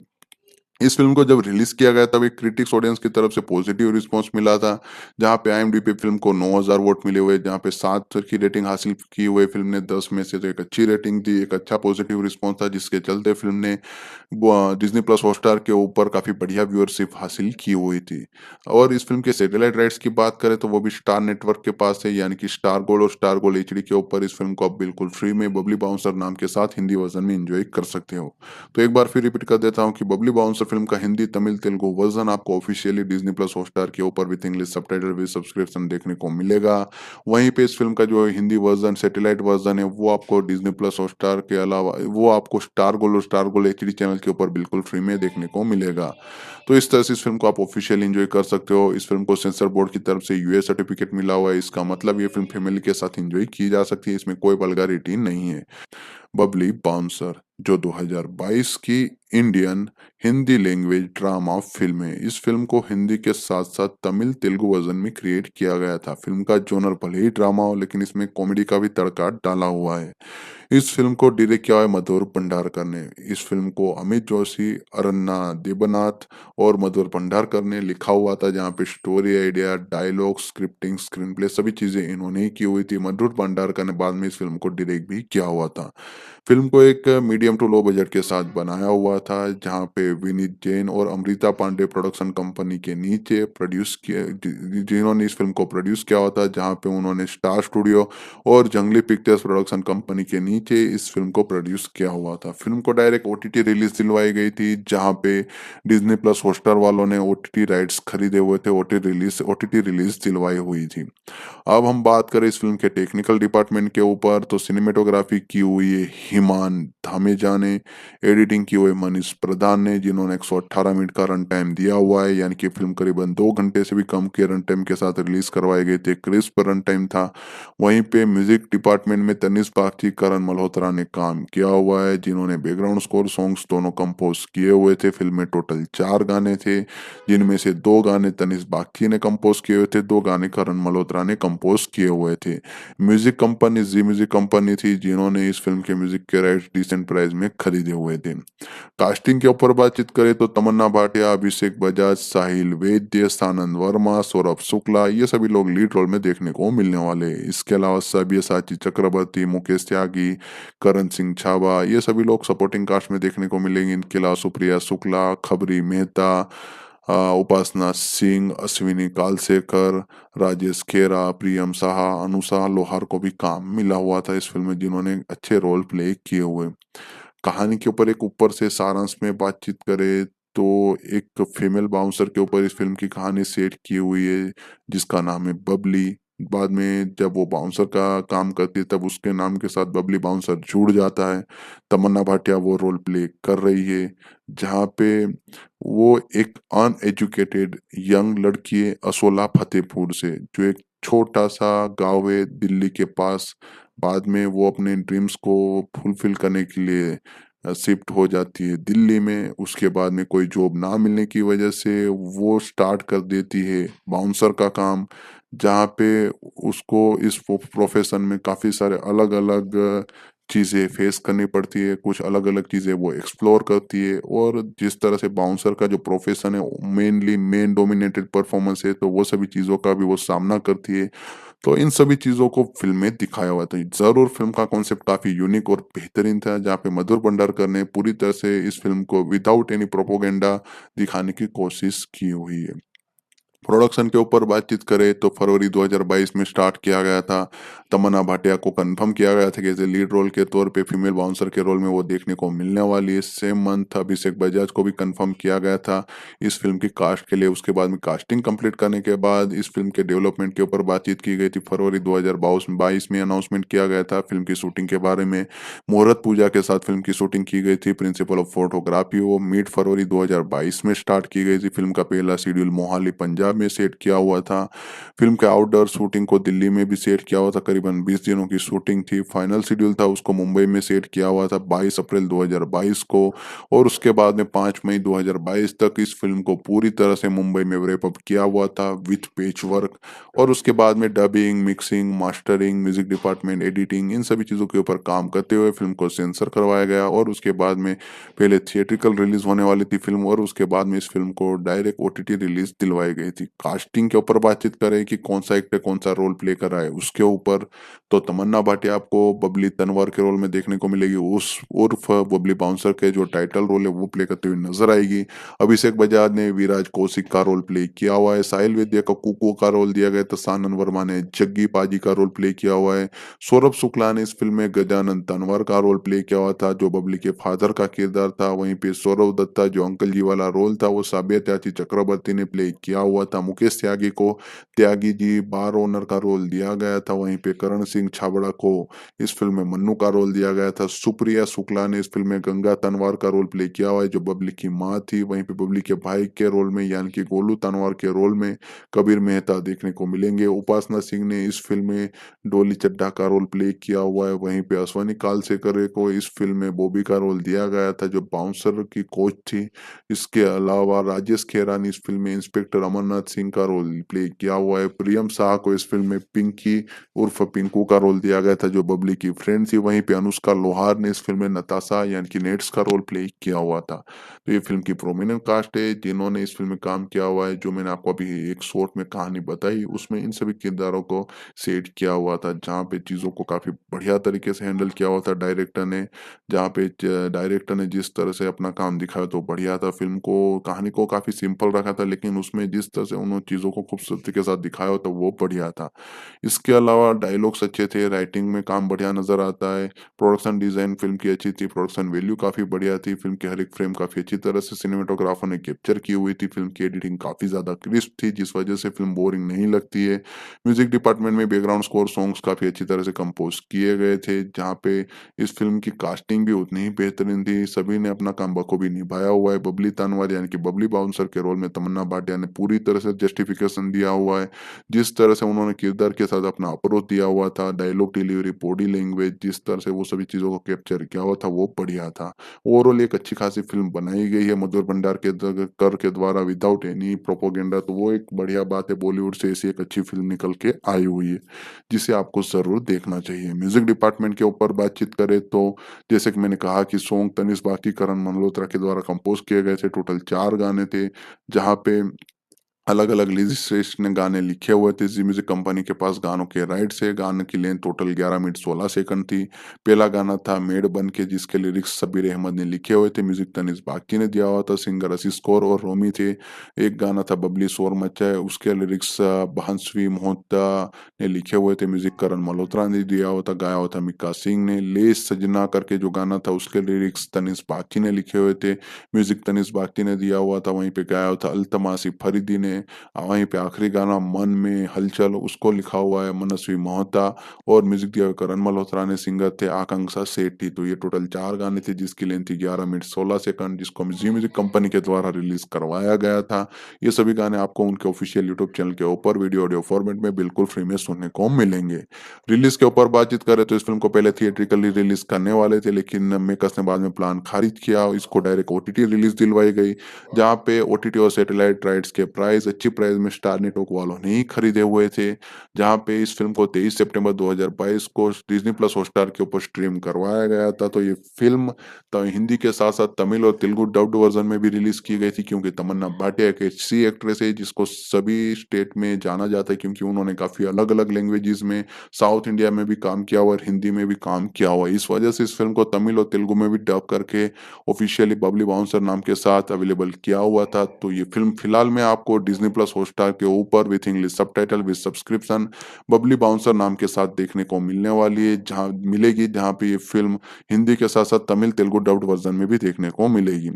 इस फ़िल्म को जब रिलीज़ किया गया तब एक क्रिटिक्स ऑडियंस की तरफ से पॉजिटिव रिस्पॉन्स मिला था, जहाँ पे आईएमडीबी फ़िल्म को 9000 वोट मिले हुए, जहाँ पे 7 की रेटिंग हासिल की हुई फ़िल्म ने 10 में से, तो एक अच्छी रेटिंग थी, एक अच्छा पॉजिटिव रिस्पॉन्स था, जिसके चलते फ़िल्म ने डिज़नी प्लस हॉटस्टार के ऊपर काफ़ी बढ़िया व्यूअरशिप हासिल की हुई थी। और इस फ़िल्म के सैटेलाइट राइट्स की बात करें तो वो भी स्टार नेटवर्क के पास है, यानी कि स्टार गोल्ड और स्टार गोल्ड एचडी के ऊपर इस फ़िल्म को आप बिल्कुल फ्री में बबली बाउंसर नाम के साथ हिंदी वर्ज़न में एन्जॉय कर सकते हो। तो एक बार फिर रिपीट कर देता हूँ कि बबली बाउंसर फिल्म का हिंदी, तमिल, तेलुगु वर्ज़न आपको ऑफ़िशियली डिज़नी प्लस हॉटस्टार के ऊपर with English subtitle with subscription देखने को मिलेगा। वहीं पे इस फ़िल्म का जो हिंदी वर्ज़न, सैटेलाइट वर्ज़न है, वो आपको डिज़नी प्लस हॉटस्टार के अलावा वो आपको स्टार गोल्ड एचडी चैनल के ऊपर बिल्कुल फ्री में देखने को मिलेगा। तो इस तरह से इस फ़िल्म को आप ऑफ़िशियली एन्जॉय कर सकते हो। इस फ़िल्म को सेंसर बोर्ड की तरफ से यूए सर्टिफ़िकेट मिला हुआ है। इसका मतलब ये फ़िल्म फैमिली के साथ एन्जॉय की जा सकती है। इसमें कोई वल्गैरिटी नहीं है। बबली बाउंसर जो 2022 की Indian Hindi language drama film है। इस फिल्म को हिंदी के साथ-साथ तमिल, तेलुगु वर्ज़न में क्रिएट किया गया था। फिल्म का जॉनर भले ही ड्रामा हो लेकिन इसमें कॉमेडी का भी तड़का डाला हुआ है। इस फिल्म को डायरेक्ट किया है मधुर भंडारकर ने। इस फिल्म को अमित जोशी, अरन्ना देबनाथ और मधुर भंडारकर ने लिखा हुआ था, जहाँ पे story idea, dialogue, scripting, screenplay सभी चीज़ें इन्होंने ही की हुई थी। मधुर भंडारकर ने बाद में इस फिल्म को डायरेक्ट भी किया हुआ था। फिल्म को एक मीडियम टू लो बजट के साथ बनाया हुआ था, जहाँ पे विनीत जैन और अमृता पांडे प्रोडक्शन कंपनी के नीचे प्रोड्यूस किया जिन्होंने इस फिल्म को प्रोड्यूस किया हुआ था, जहाँ पे उन्होंने स्टार स्टूडियो और जंगली पिक्चर्स प्रोडक्शन कंपनी के नीचे इस फिल्म को प्रोड्यूस किया हुआ था। फिल्म को डायरेक्ट ओटीटी रिलीज दिलवाई गई थी, जहाँ पे डिज्नी प्लस हॉटस्टार वालों ने ओटीटी राइट्स खरीदे हुए थे, ओटीटी रिलीज दिलवाई हुई थी। अब हम बात करें इस फ़िल्म के टेक्निकल डिपार्टमेंट के ऊपर, तो सिनेमेटोग्राफी की हुई है हिमान धामेजा ने, एडिटिंग की हुई है मनीष प्रधान ने, जिन्होंने 118 मिनट का रन टाइम दिया हुआ है, यानी कि फ़िल्म करीबन 2 घंटे से भी कम के रन टाइम के साथ रिलीज़ करवाए गए थे, क्रिस्प रन टाइम था। वहीं पे म्यूज़िक डिपार्टमेंट में तनिष्क बागची, करण मल्होत्रा ने काम किया हुआ है, जिन्होंने बैकग्राउंड स्कोर सॉन्ग्स दोनों कंपोज़ किए हुए थे। फ़िल्म में टोटल 4 गाने थे, जिनमें से 2 गाने तनिष्क बागची ने कंपोज़ किए हुए थे, 2 गाने करण मल्होत्रा ने कंपोज़ किए हुए थे। म्यूज़िक कंपनी ज़ी म्यूज़िक कंपनी थी, जिन्होंने इस फ़िल्म के म्यूज़िक के राइट्स डिसेंट प्राइस में खरीदे हुए थे। कास्टिंग के ऊपर बातचीत करें तो तमन्ना भाटिया, अभिषेक बजाज, साहिल वैद्य, सानंद वर्मा, सौरभ शुक्ला, ये सभी लोग लीड रोल में देखने को मिलने वाले हैं। इसके अलावा सब्यसाची चक्रवर्ती, मुकेश त्यागी, करण सिंह छाबा, ये सभी लोग सपोर्टिंग कास्ट में देखने को मिलेंगे। इनके अलावा सुप्रिया शुक्ला, खबरी मेहता, उपासना सिंह, अश्विनी कालसेकर, राजेश खेरा, प्रियम साहा, अनुषा लोहार को भी काम मिला हुआ था इस फिल्म में, जिन्होंने अच्छे रोल प्ले किए हुए। कहानी के ऊपर एक ऊपर से सारांश में बातचीत करें तो एक फीमेल बाउंसर के ऊपर इस फिल्म की कहानी सेट की हुई है, जिसका नाम है बबली। बाद में जब वो बाउंसर का काम करती है तब उसके नाम के साथ बबली बाउंसर जुड़ जाता है। तमन्ना भाटिया वो रोल प्ले कर रही है, जहाँ पे वो एक अनएजुकेटेड यंग लड़की है असोला फतेहपुर से, जो एक छोटा सा गांव है दिल्ली के पास। बाद में वो अपने ड्रीम्स को फुलफिल करने के लिए शिफ्ट हो जाती है दिल्ली में। उसके बाद में कोई जॉब ना मिलने की वजह से वो स्टार्ट कर देती है बाउंसर का काम, जहाँ पे उसको इस प्रोफेशन में काफ़ी सारे अलग-अलग चीज़ें फेस करनी पड़ती है, कुछ अलग-अलग चीज़ें वो एक्सप्लोर करती है। और जिस तरह से बाउंसर का जो प्रोफेशन है मेनली मेन डोमिनेटेड परफॉर्मेंस है, तो वो सभी चीज़ों का भी वो सामना करती है। तो इन सभी चीज़ों को फ़िल्म में दिखाया हुआ था। ज़रूर फ़िल्म का कॉन्सेप्ट काफ़ी यूनिक और बेहतरीन था, जहाँ पे मधुर भंडारकर ने पूरी तरह से इस फ़िल्म को विदाउट एनी प्रोपेगेंडा दिखाने की कोशिश की हुई है। प्रोडक्शन के ऊपर बातचीत करें तो फरवरी 2022 में स्टार्ट किया गया था। तमन्ना भाटिया को कंफर्म किया गया था कि एज ए लीड रोल के तौर पे फीमेल बाउंसर के रोल में वो देखने को मिलने वाली है। सेम मंथ अभिषेक बजाज को भी कंफर्म किया गया था इस फिल्म की कास्ट के लिए। उसके बाद में कास्टिंग कंप्लीट करने के बाद इस फिल्म के डेवलपमेंट के ऊपर बातचीत की गई थी। फरवरी 2022 में अनाउंसमेंट किया गया था फिल्म की शूटिंग के बारे में। मुहूर्त पूजा के साथ फिल्म की शूटिंग की गई थी। प्रिंसिपल ऑफ फोटोग्राफी वो मिड फरवरी 2022 में स्टार्ट की गई थी। फिल्म का पहला शेड्यूल मोहाली पंजाब में सेट किया हुआ था। फिल्म के आउटडोर शूटिंग को दिल्ली में भी सेट किया हुआ था, करीबन 20 दिनों की शूटिंग थी। फाइनल शेड्यूल था उसको मुंबई में सेट किया हुआ था 22 अप्रैल 2022 को। और उसके बाद में 5 मई 2022 तक इस फिल्म को पूरी तरह से मुंबई में रैप अप किया हुआ था विथ पेच वर्क। और उसके बाद में dubbing, mixing, mastering, music department, editing, इन सभी चीज़ों के ऊपर काम करते हुए फिल्म को सेंसर करवाया गया। और उसके बाद में पहले थिएट्रिकल रिलीज होने वाली थी फिल्म, और उसके बाद में इस फिल्म को डायरेक्ट ओटीटी रिलीज दिलवाई गई थी। कास्टिंग के ऊपर बातचीत करें कि कौन-सा एक्टर कौन-सा रोल प्ले कर रहा है, उसके ऊपर तो तमन्ना भाटिया आपको बबली तनवर के रोल में देखने को मिलेगी, उस उर्फ बबली बाउंसर के जो टाइटल रोल है वो प्ले करते हुए नज़र आएगी। अभिषेक बजाज ने विराज कौशिक का रोल प्ले किया हुआ है, साहिल विद्या को कुकू का रोल दिया गया है, तो सानन वर्मा ने जग्गी पाजी का रोल प्ले किया हुआ है। सौरभ शुक्ला ने इस फ़िल्म में गजानन तनवर का रोल प्ले किया हुआ था, जो बबली के फादर का किरदार था। वहीं पे सौरभ दत्ता जो अंकल जी वाला रोल था, वो साबिया त्यागी चक्रवर्ती ने प्ले किया हुआ था। मुकेश त्यागी को त्यागी जी बार ओनर का रोल दिया गया था। वहीं पे करण सिंह छाबड़ा को इस फ़िल्म में मन्नू का रोल दिया गया था। सुप्रिया शुक्ला ने इस फ़िल्म में गंगा तनवार का रोल प्ले किया हुआ है, जो बबली की माँ थी। वहीं पे बबली के भाई के रोल में यानी कि गोलू तनवार के रोल में कबीर मेहता देखने को मिलेंगे। उपासना सिंह ने इस फ़िल्म में डोली चड्ढा का रोल प्ले किया हुआ है। वहीं पे अश्वनी कालसेकर को इस फ़िल्म में बॉबी का रोल दिया गया था, जो बाउंसर की कोच थी। इसके अलावा राजेश खेरा ने इस फ़िल्म में इंस्पेक्टर अमरनाथ सिंह का रोल प्ले किया हुआ है। प्रियम शाह को इस फ़िल्म में पिंकी उर्फ पिंकू का रोल दिया गया था, जो बबली की फ्रेंड थी। वहीं पे अनुष्का लोहार ने इस फ़िल्म में नताशा यानी कि नेट्स का रोल प्ले किया हुआ था। तो ये फ़िल्म की प्रोमिनेंट कास्ट है जिन्होंने इस फ़िल्म में काम किया हुआ है। जो मैंने आपको अभी एक शॉर्ट में कहानी बताई, उसमें इन सभी किरदारों को सेट किया हुआ था, जहाँ पे चीज़ों को काफ़ी बढ़िया तरीके से हैंडल किया हुआ था डायरेक्टर ने। जहाँ पे डायरेक्टर ने जिस तरह से अपना काम दिखाया तो बढ़िया था। फ़िल्म को कहानी को काफ़ी सिंपल रखा था, लेकिन उसमें जिस तरह से उन्होंने चीज़ों को खूबसूरती के साथ दिखाया हो तो वो बढ़िया था। इसके अलावा डायलॉग्स अच्छे थे, राइटिंग में काम बढ़िया नज़र आता है, प्रोडक्शन डिज़ाइन फ़िल्म की अच्छी थी, प्रोडक्शन वैल्यू काफ़ी बढ़िया थी, फ़िल्म की हर एक फ्रेम काफ़ी अच्छी तरह से सिनेमेटोग्राफर ने कैप्चर की हुई थी, फ़िल्म की एडिटिंग काफ़ी ज़्यादा क्रिस्प थी, जिस वजह से फ़िल्म बोरिंग नहीं लगती है। म्यूज़िक डिपार्टमेंट में बैकग्राउंड स्कोर सॉन्ग्स काफ़ी अच्छी तरह से कंपोज़ किए गए थे, जहाँ पे इस फ़िल्म की कास्टिंग भी उतनी ही बेहतरीन थी, सभी ने अपना काम बखूबी निभाया हुआ है। बबली तनवर यानी कि बबली बाउंसर के रोल में तमन्ना भाटिया ने पूरी तरह से जस्टिफिकेशन दिया हुआ है। जिस तरह से उन्होंने किरदार के साथ अपना अप्रोच दिया हुआ था, डायलॉग डिलीवरी, बॉडी लैंग्वेज, जिस तरह से वो सभी चीज़ों को कैप्चर किया हुआ था, वो बढ़िया था। ओवरऑल एक अच्छी खासी फ़िल्म बनाई गई है मधुर भंडार के कर के द्वारा विदाउट एनी प्रोपेगेंडा, तो वो एक बढ़िया बात है। बॉलीवुड से ऐसी एक अच्छी फ़िल्म निकल के आई हुई है, जिसे आपको ज़रूर देखना चाहिए। म्यूज़िक डिपार्टमेंट के ऊपर बातचीत करें तो जैसे कि मैंने कहा कि सॉन्ग तनिष्क बाकी, करण मल्होत्रा के द्वारा कंपोज़ किए गए थे। टोटल 4 गाने थे, जहाँ पे अलग-अलग लिरिसिस्ट ने गाने लिखे हुए थे। ज़ी म्यूज़िक कंपनी के पास गानों के राइट्स है। गाने की लेंथ टोटल 11 मिनट 16 सेकंड थी। पहला गाना था मेड बन के, जिसके लिरिक्स शब्बीर अहमद ने लिखे हुए थे। म्यूज़िक तनिष्क बागची ने दिया हुआ था। सिंगर आशीष कौर और रोमी थे। एक गाना था बबली शोर मचाए, उसके लिरिक्स भांसवी मोहता ने लिखे हुए थे। म्यूज़िक करण मल्होत्रा ने दिया हुआ था, गाया हुआ था मिक्का सिंह ने। ले सजना करके जो गाना था, उसके लिरिक्स तनिष्क बागची ने लिखे हुए थे। म्यूज़िक तनिष्क बागची ने दिया हुआ था। वहीं पे गाया हुआ था अल्तमासी फरीदी ने। वहीं पे आखिरी गाना मन में हलचल, उसको लिखा हुआ है मनस्वी मोहता, और म्यूजिक दिया हुआ करण मल्होत्रा ने। सिंगर थे आकांक्षा सेठी। तो ये टोटल 4 गाने थे, जिसकी लेंथ थी 11 मिनट 16 सेकंड, जिसको जी म्यूजिक कंपनी के द्वारा रिलीज करवाया गया था। ये सभी गाने आपको उनके ऑफिशियल यूट्यूब चैनल के ऊपर वीडियो ऑडियो फॉर्मेट में बिल्कुल फ्री में सुनने को मिलेंगे। रिलीज के ऊपर बातचीत करें तो इस फिल्म को पहले थिएट्रिकली रिलीज करने वाले थे, लेकिन मेकर्स ने बाद में प्लान खारिज किया। इसको डायरेक्ट ओटीटी रिलीज दिलवाई गई, जहाँ पे ओटीटी और सैटेलाइट राइट्स के प्राइस अच्छी प्राइस में स्टार नेटवर्क वालों ने ही खरीदे हुए थे। जहाँ पे इस फ़िल्म को 23 सितंबर 2022 को डिज़नी प्लस हॉटस्टार के ऊपर स्ट्रीम करवाया गया था। तो ये फ़िल्म तो हिंदी के साथ-साथ तमिल और तेलुगु डब्ड वर्ज़न में भी रिलीज़ की गई थी, क्योंकि तमन्ना भाटिया एक ऐसी एक्ट्रेस है जिसको सभी स्टेट में जाना जाता है, क्योंकि उन्होंने काफ़ी अलग-अलग लैंग्वेजेज़ में साउथ इंडिया में भी काम किया हुआ है और हिंदी में भी काम किया हुआ है। इस वजह से इस फ़िल्म को तमिल और तेलुगु में भी डब करके ऑफिशियली बबली बाउंसर नाम के साथ अवेलेबल किया हुआ था। तो ये फ़िल्म फिलहाल में आपको डिज़नी प्लस हॉटस्टार के ऊपर with English subtitle with subscription Babli bouncer नाम के साथ देखने को मिलने वाली है, जहाँ पे ये फ़िल्म हिंदी के साथ-साथ तमिल, तेलुगु डब्ड वर्ज़न में भी देखने को मिलेगी।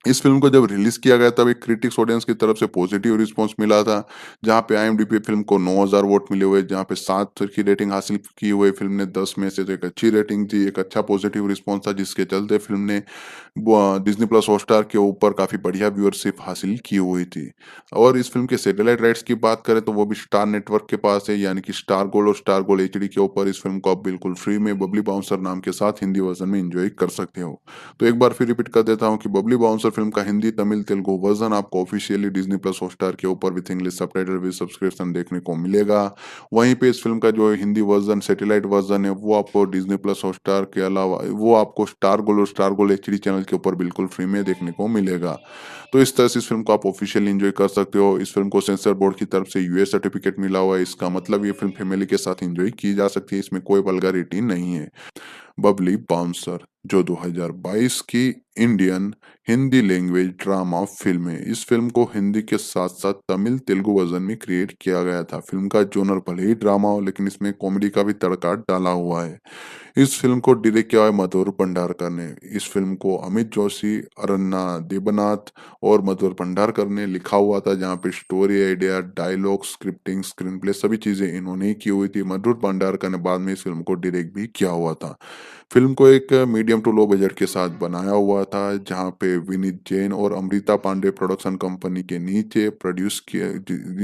इस फ़िल्म को जब रिलीज़ किया गया तब एक क्रिटिक्स ऑडियंस की तरफ से पॉजिटिव रिस्पॉन्स मिला था, जहाँ पे आईएमडीबी फ़िल्म को 9000 वोट मिले हुए, जहाँ पे 7 की रेटिंग हासिल की हुई फ़िल्म ने 10 में से, तो एक अच्छी रेटिंग थी, एक अच्छा पॉजिटिव रिस्पॉन्स था, जिसके चलते फ़िल्म ने डिज़नी प्लस हॉटस्टार के ऊपर काफ़ी बढ़िया व्यूअरशिप हासिल की हुई थी। और इस फ़िल्म के सैटेलाइट राइट्स की बात करें तो वो भी स्टार नेटवर्क के पास है, यानी कि स्टार गोल्ड और स्टार गोल्ड एचडी के ऊपर इस फ़िल्म को आप बिल्कुल फ्री में बबली बाउंसर नाम के साथ हिंदी वर्ज़न में एन्जॉय कर सकते हो। तो एक बार फिर रिपीट कर देता हूँ कि बबली बाउंसर फिल्म का हिंदी, तमिल, तेलुगु वर्जन आपको ऑफिशियली डिज्नी प्लस हॉटस्टार के ऊपर with English subtitle with subscription देखने को मिलेगा। वहीं पे इस फिल्म का जो हिंदी वर्जन, सैटेलाइट वर्जन है, वो आपको डिज्नी प्लस हॉटस्टार के अलावा वो आपको स्टार गोल्ड एचडी चैनल के ऊपर बिल्कुल फ्री में देखने को मिलेगा। तो इस तरह से इस फ़िल्म को आप ऑफ़िशियली एन्जॉय कर सकते हो। इस फ़िल्म को सेंसर बोर्ड की तरफ से यूएस सर्टिफ़िकेट मिला हुआ है। इसका मतलब ये फ़िल्म फैमिली के साथ एन्जॉय की जा सकती है, इसमें कोई वल्गैरिटी नहीं है। बबली बाउंसर जो 2022 की Indian Hindi language drama film है। इस फ़िल्म को हिंदी के साथ-साथ तमिल, तेलुगु वर्ज़न में क्रिएट किया गया था। फ़िल्म का जॉनर भले ही ड्रामा हो लेकिन इसमें कॉमेडी का भी तड़का डाला हुआ है। इस फ़िल्म को डायरेक्ट किया है मधुर भंडारकर ने। इस फ़िल्म को अमित जोशी, अरन्ना देबनाथ और मधुर भंडारकर ने लिखा हुआ था, जहाँ पे story idea, dialogue, scripting, screenplay सभी चीज़ें इन्होंने ही की हुई थी। मधुर भंडारकर ने बाद में इस फ़िल्म को डायरेक्ट भी किया हुआ था। फ़िल्म को एक मीडियम टू लो बजट के साथ बनाया हुआ था, जहाँ पे विनीत जैन और अमृता पांडे प्रोडक्शन कंपनी के नीचे प्रोड्यूस किया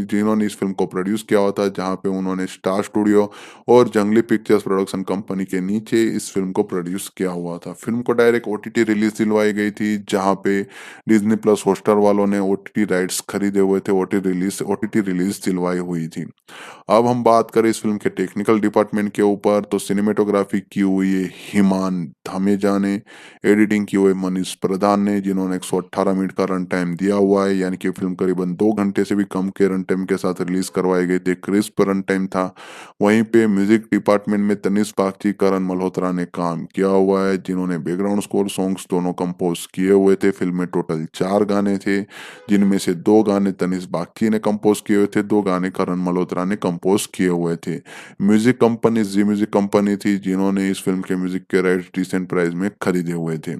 जिन्होंने इस फ़िल्म को प्रोड्यूस किया हुआ था, जहाँ पे उन्होंने स्टार स्टूडियो और जंगली पिक्चर्स प्रोडक्शन कंपनी के नीचे इस फ़िल्म को प्रोड्यूस किया हुआ था। फ़िल्म को डायरेक्ट ओटीटी रिलीज़ दिलवाई गई थी, जहाँ पे डिज़नी प्लस हॉटस्टार वालों ने ओटीटी राइट्स खरीदे हुए थे, ओटीटी रिलीज़ दिलवाई हुई थी। अब हम बात करें इस फ़िल्म के टेक्निकल डिपार्टमेंट के ऊपर, तो सिनेमेटोग्राफी की हुई है हिमान धामेजा ने, एडिटिंग की हुई है मनीष प्रधान ने, जिन्होंने 118 मिनट का रन टाइम दिया हुआ है, यानी कि फ़िल्म करीबन 2 घंटे से भी कम के रन टाइम के साथ रिलीज़ करवाई गई थी, क्रिस्प रन टाइम था। वहीं पे म्यूज़िक डिपार्टमेंट में तनिष्क बागची, करण मल्होत्रा ने काम किया हुआ है, जिन्होंने बैकग्राउंड स्कोर सॉन्ग्स दोनों कंपोज़ किए हुए थे। फ़िल्म में टोटल 4 गाने थे, जिनमें से 2 गाने तनिष्क बागची ने कंपोज़ किए हुए थे, 2 गाने करण मल्होत्रा ने कंपोज़ किए हुए थे। म्यूज़िक कंपनी ज़ी म्यूज़िक कंपनी थी, जिन्होंने इस फ़िल्म के म्यूज़िक के राइट्स डिसेंट प्राइस में खरीदे हुए थे।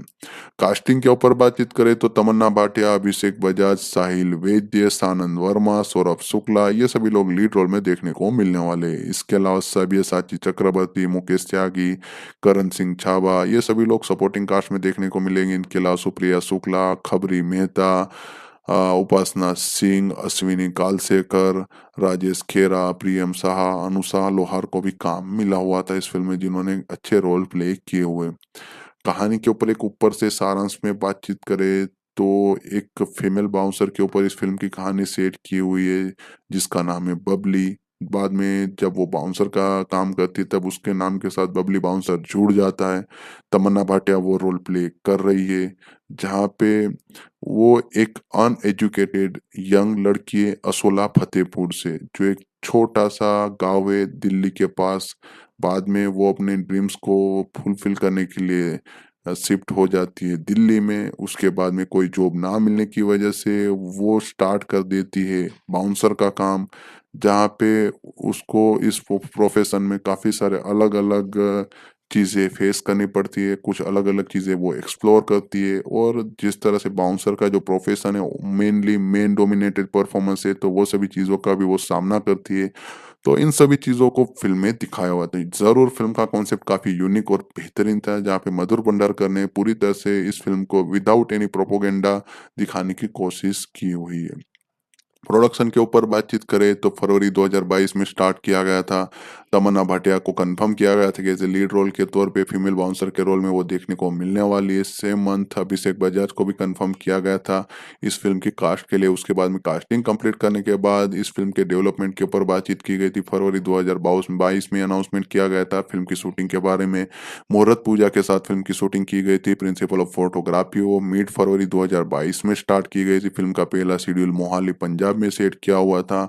कास्टिंग के ऊपर बातचीत करें तो तमन्ना भाटिया, अभिषेक बजाज, साहिल वैद्य, सानंद वर्मा, सौरभ शुक्ला ये सभी लोग लीड रोल में देखने को मिलने वाले हैं। इसके अलावा सब्यसाची चक्रवर्ती, मुकेश त्यागी, करण सिंह छाबा ये सभी लोग सपोर्टिंग कास्ट में देखने को मिलेंगे। इनके अलावा सुप्रिया शुक्ला, खबरी मेहता, उपासना सिंह, अश्विनी कालसेकर, राजेश खेरा, प्रियम साहा, अनुषा लोहार को भी काम मिला हुआ था इस फ़िल्म में, जिन्होंने अच्छे रोल प्ले किए हुए। कहानी के ऊपर एक ऊपर से सारांश में बातचीत करें तो एक फीमेल बाउंसर के ऊपर इस फ़िल्म की कहानी सेट की हुई है, जिसका नाम है बबली। बाद में जब वो बाउंसर का काम करती है तब उसके नाम के साथ बबली बाउंसर जुड़ जाता है। तमन्ना भाटिया वो रोल प्ले कर रही है, जहाँ पे वो एक अनएजुकेटेड यंग लड़की है असोला फतेहपुर से, जो एक छोटा-सा गाँव है दिल्ली के पास। बाद में वो अपने ड्रीम्स को फुलफ़िल करने के लिए शिफ्ट हो जाती है दिल्ली में। उसके बाद में कोई जॉब ना मिलने की वजह से वो स्टार्ट कर देती है बाउंसर का काम, जहाँ पे उसको इस प्रोफ़ेशन में काफ़ी सारे अलग-अलग चीज़ें फेस करनी पड़ती है, कुछ अलग-अलग चीज़ें वो एक्सप्लोर करती है, और जिस तरह से बाउंसर का जो प्रोफ़ेशन है मेनली मेन डोमिनेटेड परफ़ॉर्मेंस है, तो वो सभी चीज़ों का भी वो सामना करती है। तो इन सभी चीज़ों को फ़िल्म में दिखाया हुआ था। ज़रूर फ़िल्म का कॉन्सेप्ट काफ़ी यूनिक और बेहतरीन था, जहाँ पे मधुर भंडारकर ने पूरी तरह से इस फ़िल्म को विदाउट एनी प्रोपेगेंडा दिखाने की कोशिश की हुई है। प्रोडक्शन के ऊपर बातचीत करें तो फरवरी 2022 में स्टार्ट किया गया था। तमन्ना भाटिया को कंफर्म किया गया था कि एज ए लीड रोल के तौर पे फीमेल बाउंसर के रोल में वो देखने को मिलने वाली है। सेम मंथ अभिषेक बजाज को भी कंफर्म किया गया था इस फिल्म की कास्ट के लिए। उसके बाद में कास्टिंग कंप्लीट करने के बाद इस फिल्म के डेवलपमेंट के ऊपर बातचीत की गई थी। फरवरी 2022 में अनाउंसमेंट किया गया था फिल्म की शूटिंग के बारे में। मुहूर्त पूजा के साथ फिल्म की शूटिंग की गई थी। प्रिंसिपल ऑफ फोटोग्राफी वो मिड फरवरी 2022 में स्टार्ट की गई थी। फिल्म का पहला शेड्यूल मोहाली पंजाब में सेट किया हुआ था।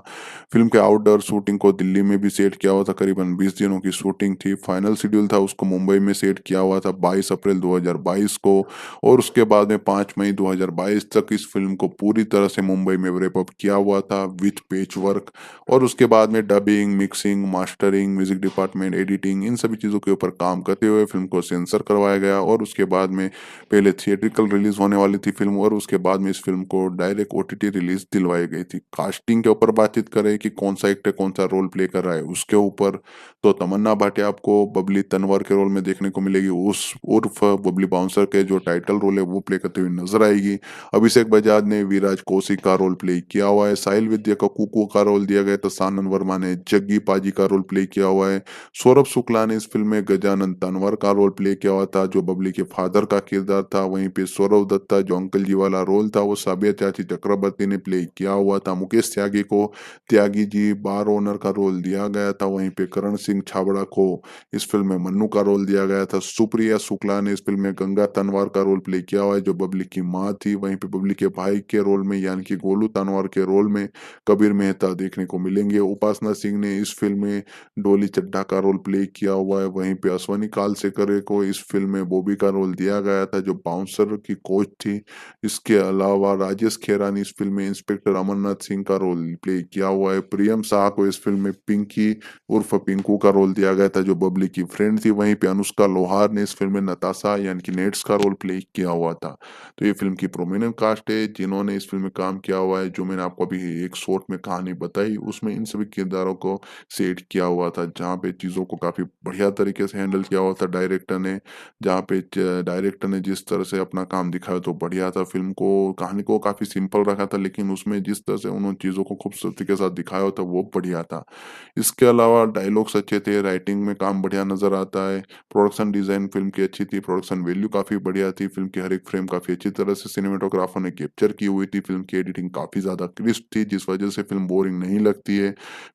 फिल्म के आउटडोर शूटिंग को दिल्ली में भी सेट किया हुआ था। करीबन 20 दिनों की शूटिंग थी। फाइनल शेड्यूल था उसको मुंबई में सेट किया हुआ था 22 अप्रैल 2022 को, और उसके बाद में 5 मई 2022 तक इस फिल्म को पूरी तरह से मुंबई में रैप अप किया हुआ था विथ पेच वर्क। और उसके बाद में dubbing, mixing, mastering, music department, editing इन सभी चीज़ों के ऊपर काम करते हुए फिल्म को सेंसर करवाया गया। और उसके बाद में पहले थिएट्रिकल रिलीज होने वाली थी फिल्म, और उसके बाद में इस फिल्म को डायरेक्ट ओटीटी रिलीज दिलवाई गई थी। कास्टिंग के ऊपर बातचीत करें कि कौन सा एक्टर कौन सा रोल प्ले कर रहा है उसके ऊपर, बाउंसर। तो तमन्ना भाटिया आपको बबली तनवर के रोल में देखने को मिलेगी, उस उर्फ बबली बाउंसर के जो टाइटल रोल है वो प्ले करते हुए नजर आएगी। अभिषेक बजाज ने विराज कौशिक का रोल प्ले किया हुआ है, साहिल विद्या का कुकू का रोल दिया गया, तो सानन वर्मा ने जग्गी पाजी का रोल प्ले किया हुआ है। सौरभ शुक्ला ने इस फिल्म में गजानन तनवर का रोल प्ले किया हुआ था जो बबली के फादर का किरदार था। वहीं पे सौरभ दत्ता जो अंकल जी वाला रोल था वो साबिया चाची चक्रवर्ती ने प्ले किया हुआ था। मुकेश त्यागी को त्यागी जी बार ओनर का रोल दिया गया था। वहीं पे करण सिंह छाबड़ा को इस फिल्म में मन्नू का रोल दिया गया था। सुप्रिया शुक्ला ने इस फिल्म में गंगा तनवार का रोल प्ले किया हुआ है जो बबली की माँ थी। वहीं पे बबली के भाई के रोल में यानी कि गोलू तनवार के रोल में कबीर मेहता देखने को मिलेंगे। उपासना सिंह ने इस फिल्म में डोली चड्ढा का रोल प्ले किया हुआ है। वहीं पे अश्वनी कालसेकरे को इस फिल्म में बॉबी का रोल दिया गया था जो बाउंसर की कोच थी। इसके अलावा राजेश खेरा ने इस फिल्म में इंस्पेक्टर अमरनाथ सिंह का रोल प्ले किया हुआ है। प्रियम शाह को इस फिल्म में पिंकी उर्फ पिंकू का रोल दिया गया था जो बबली की फ्रेंड थी। वहीं पे अनुष्का लोहार ने इस फिल्म में नताशा यानी कि नेट्स का रोल प्ले किया हुआ था। तो ये फिल्म की प्रोमिनेंट कास्ट है जिन्होंने इस फिल्म में काम किया हुआ है। जो मैंने आपको अभी एक शॉर्ट में कहानी बताई उसमें इन सभी किरदारों को सेट किया हुआ था, जहाँ पे चीज़ों को काफ़ी बढ़िया तरीके से हैंडल किया हुआ था डायरेक्टर ने। जहाँ पे डायरेक्टर ने जिस तरह से अपना काम दिखाया तो बढ़िया था। फिल्म को कहानी को काफ़ी सिंपल रखा था लेकिन उसमें जिस तरह से उन्होंने चीज़ों को खूबसूरती के साथ दिखाया था वो बढ़िया था। इसके अलावा डायलॉग्स अच्छे थे, राइटिंग में काम बढ़िया नज़र आता है, प्रोडक्शन डिज़ाइन फ़िल्म की अच्छी थी, प्रोडक्शन वैल्यू काफ़ी बढ़िया थी, फ़िल्म की हर एक फ्रेम काफ़ी अच्छी तरह से सिनेमेटोग्राफर ने कैप्चर की हुई थी, फ़िल्म की एडिटिंग काफ़ी ज़्यादा क्रिस्प थी जिस वजह से फ़िल्म बोरिंग नहीं लगती है।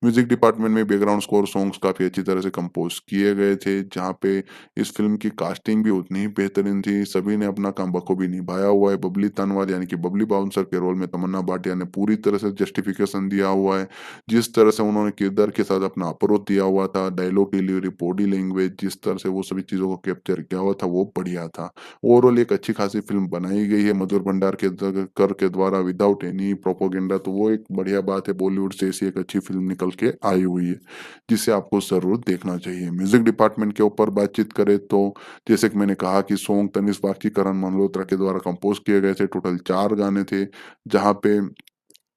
म्यूज़िक डिपार्टमेंट में बैकग्राउंड स्कोर सॉन्ग्स काफ़ी अच्छी तरह से कंपोज़ किए गए थे, जहाँ पे इस फ़िल्म की कास्टिंग भी उतनी ही बेहतरीन थी, सभी ने अपना काम बखूबी निभाया हुआ है। बबली तनवार यानी कि बबली बाउंसर के रोल में तमन्ना भाटिया ने पूरी तरह से जस्टिफिकेशन दिया हुआ है। जिस तरह से उन्होंने किरदार के साथ अपना अप्रोच दिया हुआ था, डायलॉग डिलीवरी, बॉडी लैंग्वेज, जिस तरह से वो सभी चीज़ों को कैप्चर किया हुआ था, वो बढ़िया था। ओवरऑल एक अच्छी खासी फ़िल्म बनाई गई है मधुर भंडार के कर के द्वारा विदाउट एनी प्रोपेगेंडा, तो वो एक बढ़िया बात है। बॉलीवुड से ऐसी एक अच्छी फ़िल्म निकल के आई हुई है, जिसे आपको ज़रूर देखना चाहिए। म्यूज़िक डिपार्टमेंट के ऊपर बातचीत करें तो जैसे कि मैंने कहा कि सॉन्ग तनिष्क बागची, करण मल्होत्रा के द्वारा कंपोज़ किए गए थे। टोटल 4 गाने थे, जहाँ पे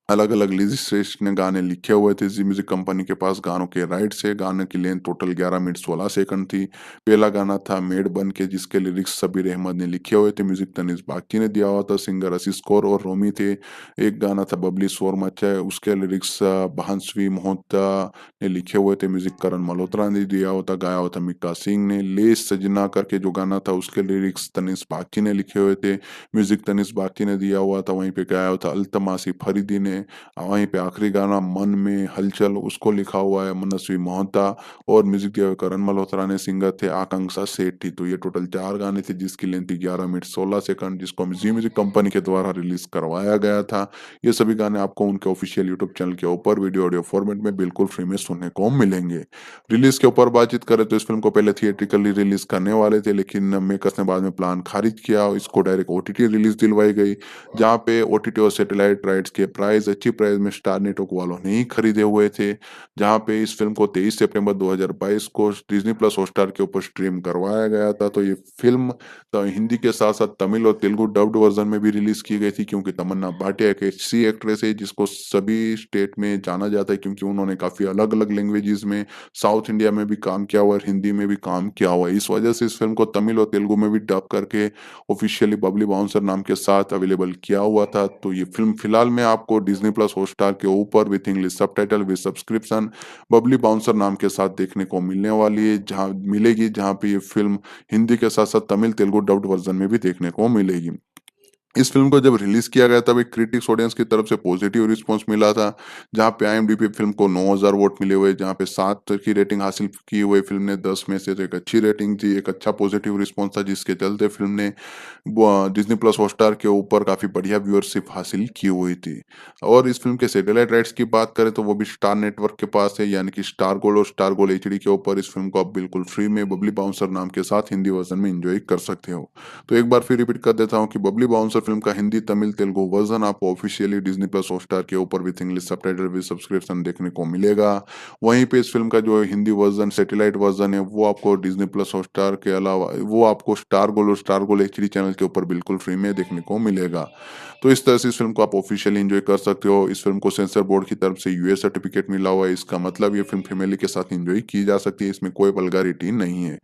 अलग-अलग लिरिसिस्ट ने गाने लिखे हुए थे। ज़ी म्यूज़िक कंपनी के पास गानों के राइट्स है। गाने की लेंथ टोटल 11 मिनट 16 सेकंड थी। पहला गाना था मेड बन के जिसके लिरिक्स सबीर अहमद ने लिखे हुए थे। म्यूज़िक तनिष्क बागची ने दिया हुआ था। सिंगर आशीष कौर और रोमी थे। एक गाना था बबली शोर मचाए उसके लिरिक्स भांसवी मोहता ने लिखे हुए थे। म्यूज़िक करण मल्होत्रा ने दिया हुआ था। गाया हुआ था मिक्का सिंह ने। ले सजना करके जो गाना था उसके लिरिक्स तनिष्क बागची ने लिखे हुए थे। म्यूज़िक तनिष्क बागची ने दिया हुआ था। वहीं पे गाया हुआ था अल्तमासी फरीदी ने। वहीं पे आखिरी गाना मन में हलचल उसको लिखा हुआ है मनस्वी मोहता। और म्यूजिक दिया हुआ करण मल्होत्रा ने। सिंगर थे आकांक्षा सेठी। तो ये टोटल 4 गाने थे जिसकी लेंथ थी 11 मिनट 16 सेकंड, जिसको जी म्यूजिक कंपनी के द्वारा रिलीज करवाया गया था। ये सभी गाने आपको उनके ऑफिशियल यूट्यूब चैनल के ऊपर वीडियो ऑडियो फॉर्मेट में बिल्कुल फ्री में सुनने को मिलेंगे। रिलीज के ऊपर बातचीत करें तो इस फिल्म को पहले थिएट्रिकली रिलीज करने वाले थे लेकिन मेकर्स ने बाद में प्लान खारिज किया। इसको डायरेक्ट ओटीटी रिलीज दिलवाई गई, जहाँ पे ओटीटी और सैटेलाइट राइट्स के प्राइस अच्छी प्राइस में स्टार नेटवर्क वालों ने ही खरीदे हुए थे। जहाँ पे इस फिल्म को 23 सितंबर 2022 को डिज्नी प्लस हॉटस्टार के ऊपर स्ट्रीम करवाया गया था। तो ये फिल्म तो हिंदी के साथ साथ तमिल और तेलुगु डब्ड वर्जन में भी रिलीज की गई थी, क्योंकि तमन्ना भाटिया एक ऐसी एक्ट्रेस है जिसको सभी स्टेट में जाना जाता है, क्योंकि उन्होंने काफी अलग अलग लैंग्वेजेस में साउथ इंडिया में भी काम किया हुआ है और हिंदी में भी काम किया हुआ है। इस वजह से इस फिल्म को तमिल और तेलुगु में भी डब करके ऑफिशियली बबली बाउंसर नाम के साथ अवेलेबल किया हुआ था। तो ये फिल्म फिलहाल में आपको डिज्नी प्लस हॉटस्टार के ऊपर with English subtitle with subscription Babli bouncer नाम के साथ देखने को मिलने वाली है, जहाँ पे ये फिल्म हिंदी के साथ साथ तमिल तेलुगु डब्ड वर्जन में भी देखने को मिलेगी। इस फ़िल्म को जब रिलीज़ किया गया तब एक क्रिटिक्स ऑडियंस की तरफ से पॉजिटिव रिस्पॉन्स मिला था, जहाँ पे आईएमडीबी फ़िल्म को 9000 वोट मिले हुए, जहाँ पे 7 की रेटिंग हासिल की हुई फ़िल्म ने 10 में से, तो एक अच्छी रेटिंग थी, एक अच्छा पॉजिटिव रिस्पॉन्स था, जिसके चलते फ़िल्म ने डिज़नी प्लस हॉटस्टार के ऊपर काफ़ी बढ़िया व्यूअरशिप हासिल की हुई थी। और इस फ़िल्म के सैटेलाइट राइट्स की बात करें तो वो भी स्टार नेटवर्क के पास है, यानी कि स्टार गोल्ड और स्टार गोल्ड एचडी के ऊपर इस फ़िल्म को आप बिल्कुल फ्री में बबली बाउंसर नाम के साथ हिंदी वर्ज़न में एन्जॉय कर सकते हो। तो एक बार फिर रिपीट कर देता हूँ कि बबली बाउंसर फिल्म का हिंदी, तमिल, तेलुगु वर्जन आपको ऑफिशियली डिज्नी प्लस हॉटस्टार के ऊपर with English subtitle with subscription देखने को मिलेगा। वहीं पे इस फिल्म का जो हिंदी वर्जन, सैटेलाइट वर्जन है, वो आपको डिज्नी प्लस हॉटस्टार के अलावा वो आपको स्टार गोल्ड और स्टार गोल्ड एचडी चैनल के ऊपर बिल्कुल फ्री में देखने को मिलेगा। तो इस तरह से इस फ़िल्म को आप ऑफ़िशियली एन्जॉय कर सकते हो। इस फ़िल्म को सेंसर बोर्ड की तरफ से यूएस सर्टिफ़िकेट मिला हुआ है। इसका मतलब ये फ़िल्म फैमिली के साथ एन्जॉय की जा सकती है, इसमें कोई वल्गैरिटी नहीं है।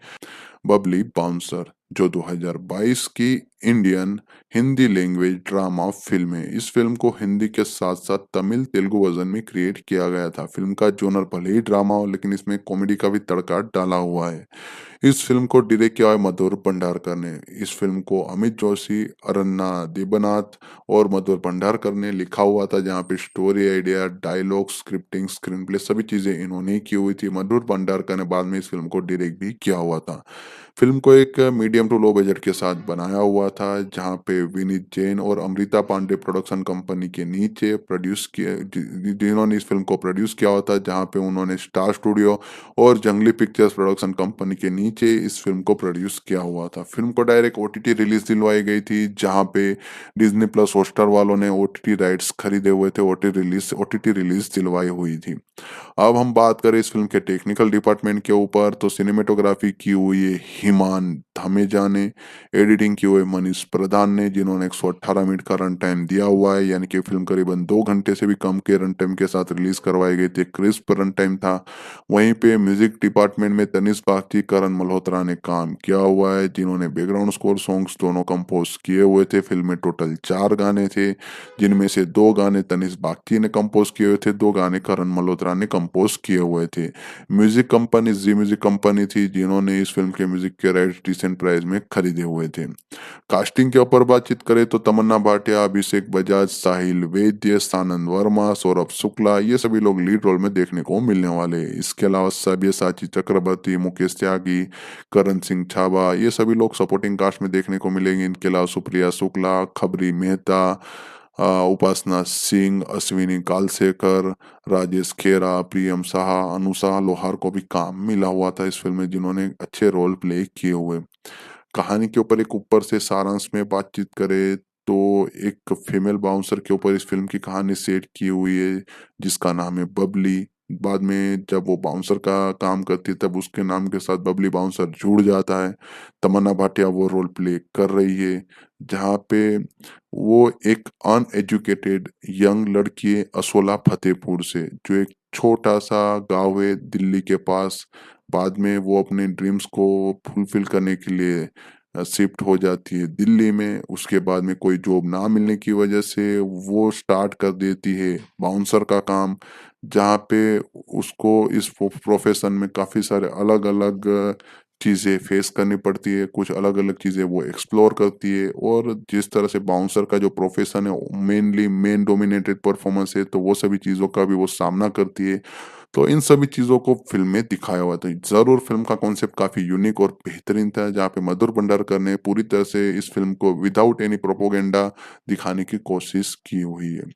बबली बाउंसर जो 2022 की Indian Hindi language drama film है। इस फ़िल्म को हिंदी के साथ-साथ तमिल, तेलुगु वर्ज़न में क्रिएट किया गया था। फ़िल्म का जॉनर भले ही ड्रामा हो, लेकिन इसमें कॉमेडी का भी तड़का डाला हुआ है। इस फ़िल्म को डायरेक्ट किया है मधुर भंडारकर ने। इस फ़िल्म को अमित जोशी, अरन्ना देबनाथ और मधुर भंडारकर ने लिखा हुआ था, जहाँ पे story idea, dialogue, scripting, screenplay सभी चीज़ें इन्होंने ही की हुई थी। मधुर भंडारकर ने बाद में इस फ़िल्म को डायरेक्ट भी किया हुआ था। फ़िल्म को एक मीडियम टू लो बजट के साथ बनाया हुआ था, जहाँ पे विनीत जैन और अमृता पांडे प्रोडक्शन कंपनी के नीचे प्रोड्यूस किए जिन्होंने इस फ़िल्म को प्रोड्यूस किया हुआ था, जहाँ पे उन्होंने स्टार स्टूडियो और जंगली पिक्चर्स प्रोडक्शन कंपनी के नीचे इस फ़िल्म को प्रोड्यूस किया हुआ था। फ़िल्म को डायरेक्ट ओटीटी रिलीज़ दिलवाई गई थी, जहाँ पे डिज़नी प्लस हॉटस्टार वालों ने ओटीटी राइट्स खरीदे हुए थे, ओटीटी रिलीज़ दिलवाई हुई थी। अब हम बात करें इस फ़िल्म के टेक्निकल डिपार्टमेंट के ऊपर, तो सिनेमेटोग्राफी की हुई है हिमान धमेजा ने, एडिटिंग की हुई है मनीष प्रधान ने, जिन्होंने 118 मिनट का रन टाइम दिया हुआ है, यानी कि फ़िल्म करीबन 2 घंटे से भी कम के रन टाइम के साथ रिलीज़ करवाई गई थी, क्रिस्प रन टाइम था। वहीं पे म्यूज़िक डिपार्टमेंट में तनिष्क बागची, करण मल्होत्रा ने काम किया हुआ है, जिन्होंने बैकग्राउंड स्कोर सॉन्ग्स दोनों कंपोज़ किए हुए थे। फ़िल्म में टोटल 4 गाने थे, जिनमें से 2 गाने तनिष्क बागची ने कंपोज़ किए हुए थे, 2 गाने करण मल्होत्रा ने कंपोज़ किए हुए थे। म्यूज़िक कंपनी ज़ी म्यूज़िक कंपनी थी, जिन्होंने इस फ़िल्म के म्यूज़िक के राइट्स डिसेंट प्राइस में खरीदे हुए थे। कास्टिंग के ऊपर बातचीत करें तो तमन्ना भाटिया, अभिषेक बजाज, साहिल वैद्य, सानंद वर्मा, सौरभ शुक्ला ये सभी लोग लीड रोल में देखने को मिलने वाले हैं। इसके अलावा सब्यसाची चक्रवर्ती, मुकेश त्यागी, करण सिंह छाबा ये सभी लोग सपोर्टिंग कास्ट में देखने को मिलेंगे। इनके अलावा सुप्रिया शुक्ला, खबरी मेहता, उपासना सिंह, अश्विनी कालसेकर, राजेश खेरा, प्रियम साहा, अनुषा लोहार को भी काम मिला हुआ था इस फ़िल्म में, जिन्होंने अच्छे रोल प्ले किए हुए। कहानी के ऊपर एक ऊपर से सारांश में बातचीत करें तो एक फीमेल बाउंसर के ऊपर इस फ़िल्म की कहानी सेट की हुई है, जिसका नाम है बबली। बाद में जब वो बाउंसर का काम करती है, तब उसके नाम के साथ बबली बाउंसर जुड़ जाता है। तमन्ना भाटिया वो रोल प्ले कर रही है, जहाँ पे वो एक अनएजुकेटेड यंग लड़की है असोला फतेहपुर से, जो एक छोटा-सा गाँव है दिल्ली के पास। बाद में वो अपने ड्रीम्स को फुलफ़िल करने के लिए शिफ्ट हो जाती है दिल्ली में। उसके बाद में कोई जॉब ना मिलने की वजह से वो स्टार्ट कर देती है बाउंसर का काम, जहाँ पे उसको इस प्रोफ़ेशन में काफ़ी सारे अलग-अलग चीज़ें फेस करनी पड़ती है, कुछ अलग-अलग चीज़ें वो एक्सप्लोर करती है, और जिस तरह से बाउंसर का जो प्रोफ़ेशन है मेनली मेन डोमिनेटेड परफ़ॉर्मेंस है, तो वो सभी चीज़ों का भी वो सामना करती है। तो इन सभी चीज़ों को फ़िल्म में दिखाया हुआ था। ज़रूर फ़िल्म का कॉन्सेप्ट काफ़ी यूनिक और बेहतरीन था, जहाँ पे मधुर भंडारकर ने पूरी तरह से इस फ़िल्म को विदाउट एनी प्रोपेगेंडा दिखाने की कोशिश की हुई है।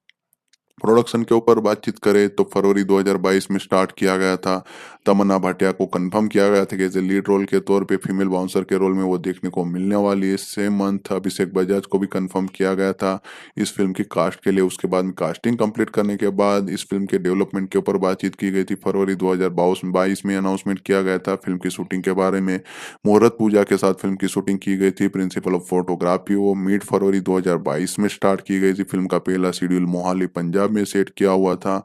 प्रोडक्शन के ऊपर बातचीत करें तो फरवरी 2022 में स्टार्ट किया गया था। तमन्ना भाटिया को कंफर्म किया गया था कि एज ए लीड रोल के तौर पे फीमेल बाउंसर के रोल में वो देखने को मिलने वाली है। सेम मंथ अभिषेक बजाज को भी कंफर्म किया गया था इस फिल्म की कास्ट के लिए। उसके बाद में कास्टिंग कंप्लीट करने के बाद इस फिल्म के डेवलपमेंट के ऊपर बातचीत की गई थी। फरवरी 2022 में अनाउंसमेंट किया गया था फिल्म की शूटिंग के बारे में। मुहूर्त पूजा के साथ फिल्म की शूटिंग की गई थी। प्रिंसिपल ऑफ फोटोग्राफी वो मिड फरवरी 2022 में स्टार्ट की गई थी। फिल्म का पहला शेड्यूल मोहाली पंजाब में सेट किया हुआ था।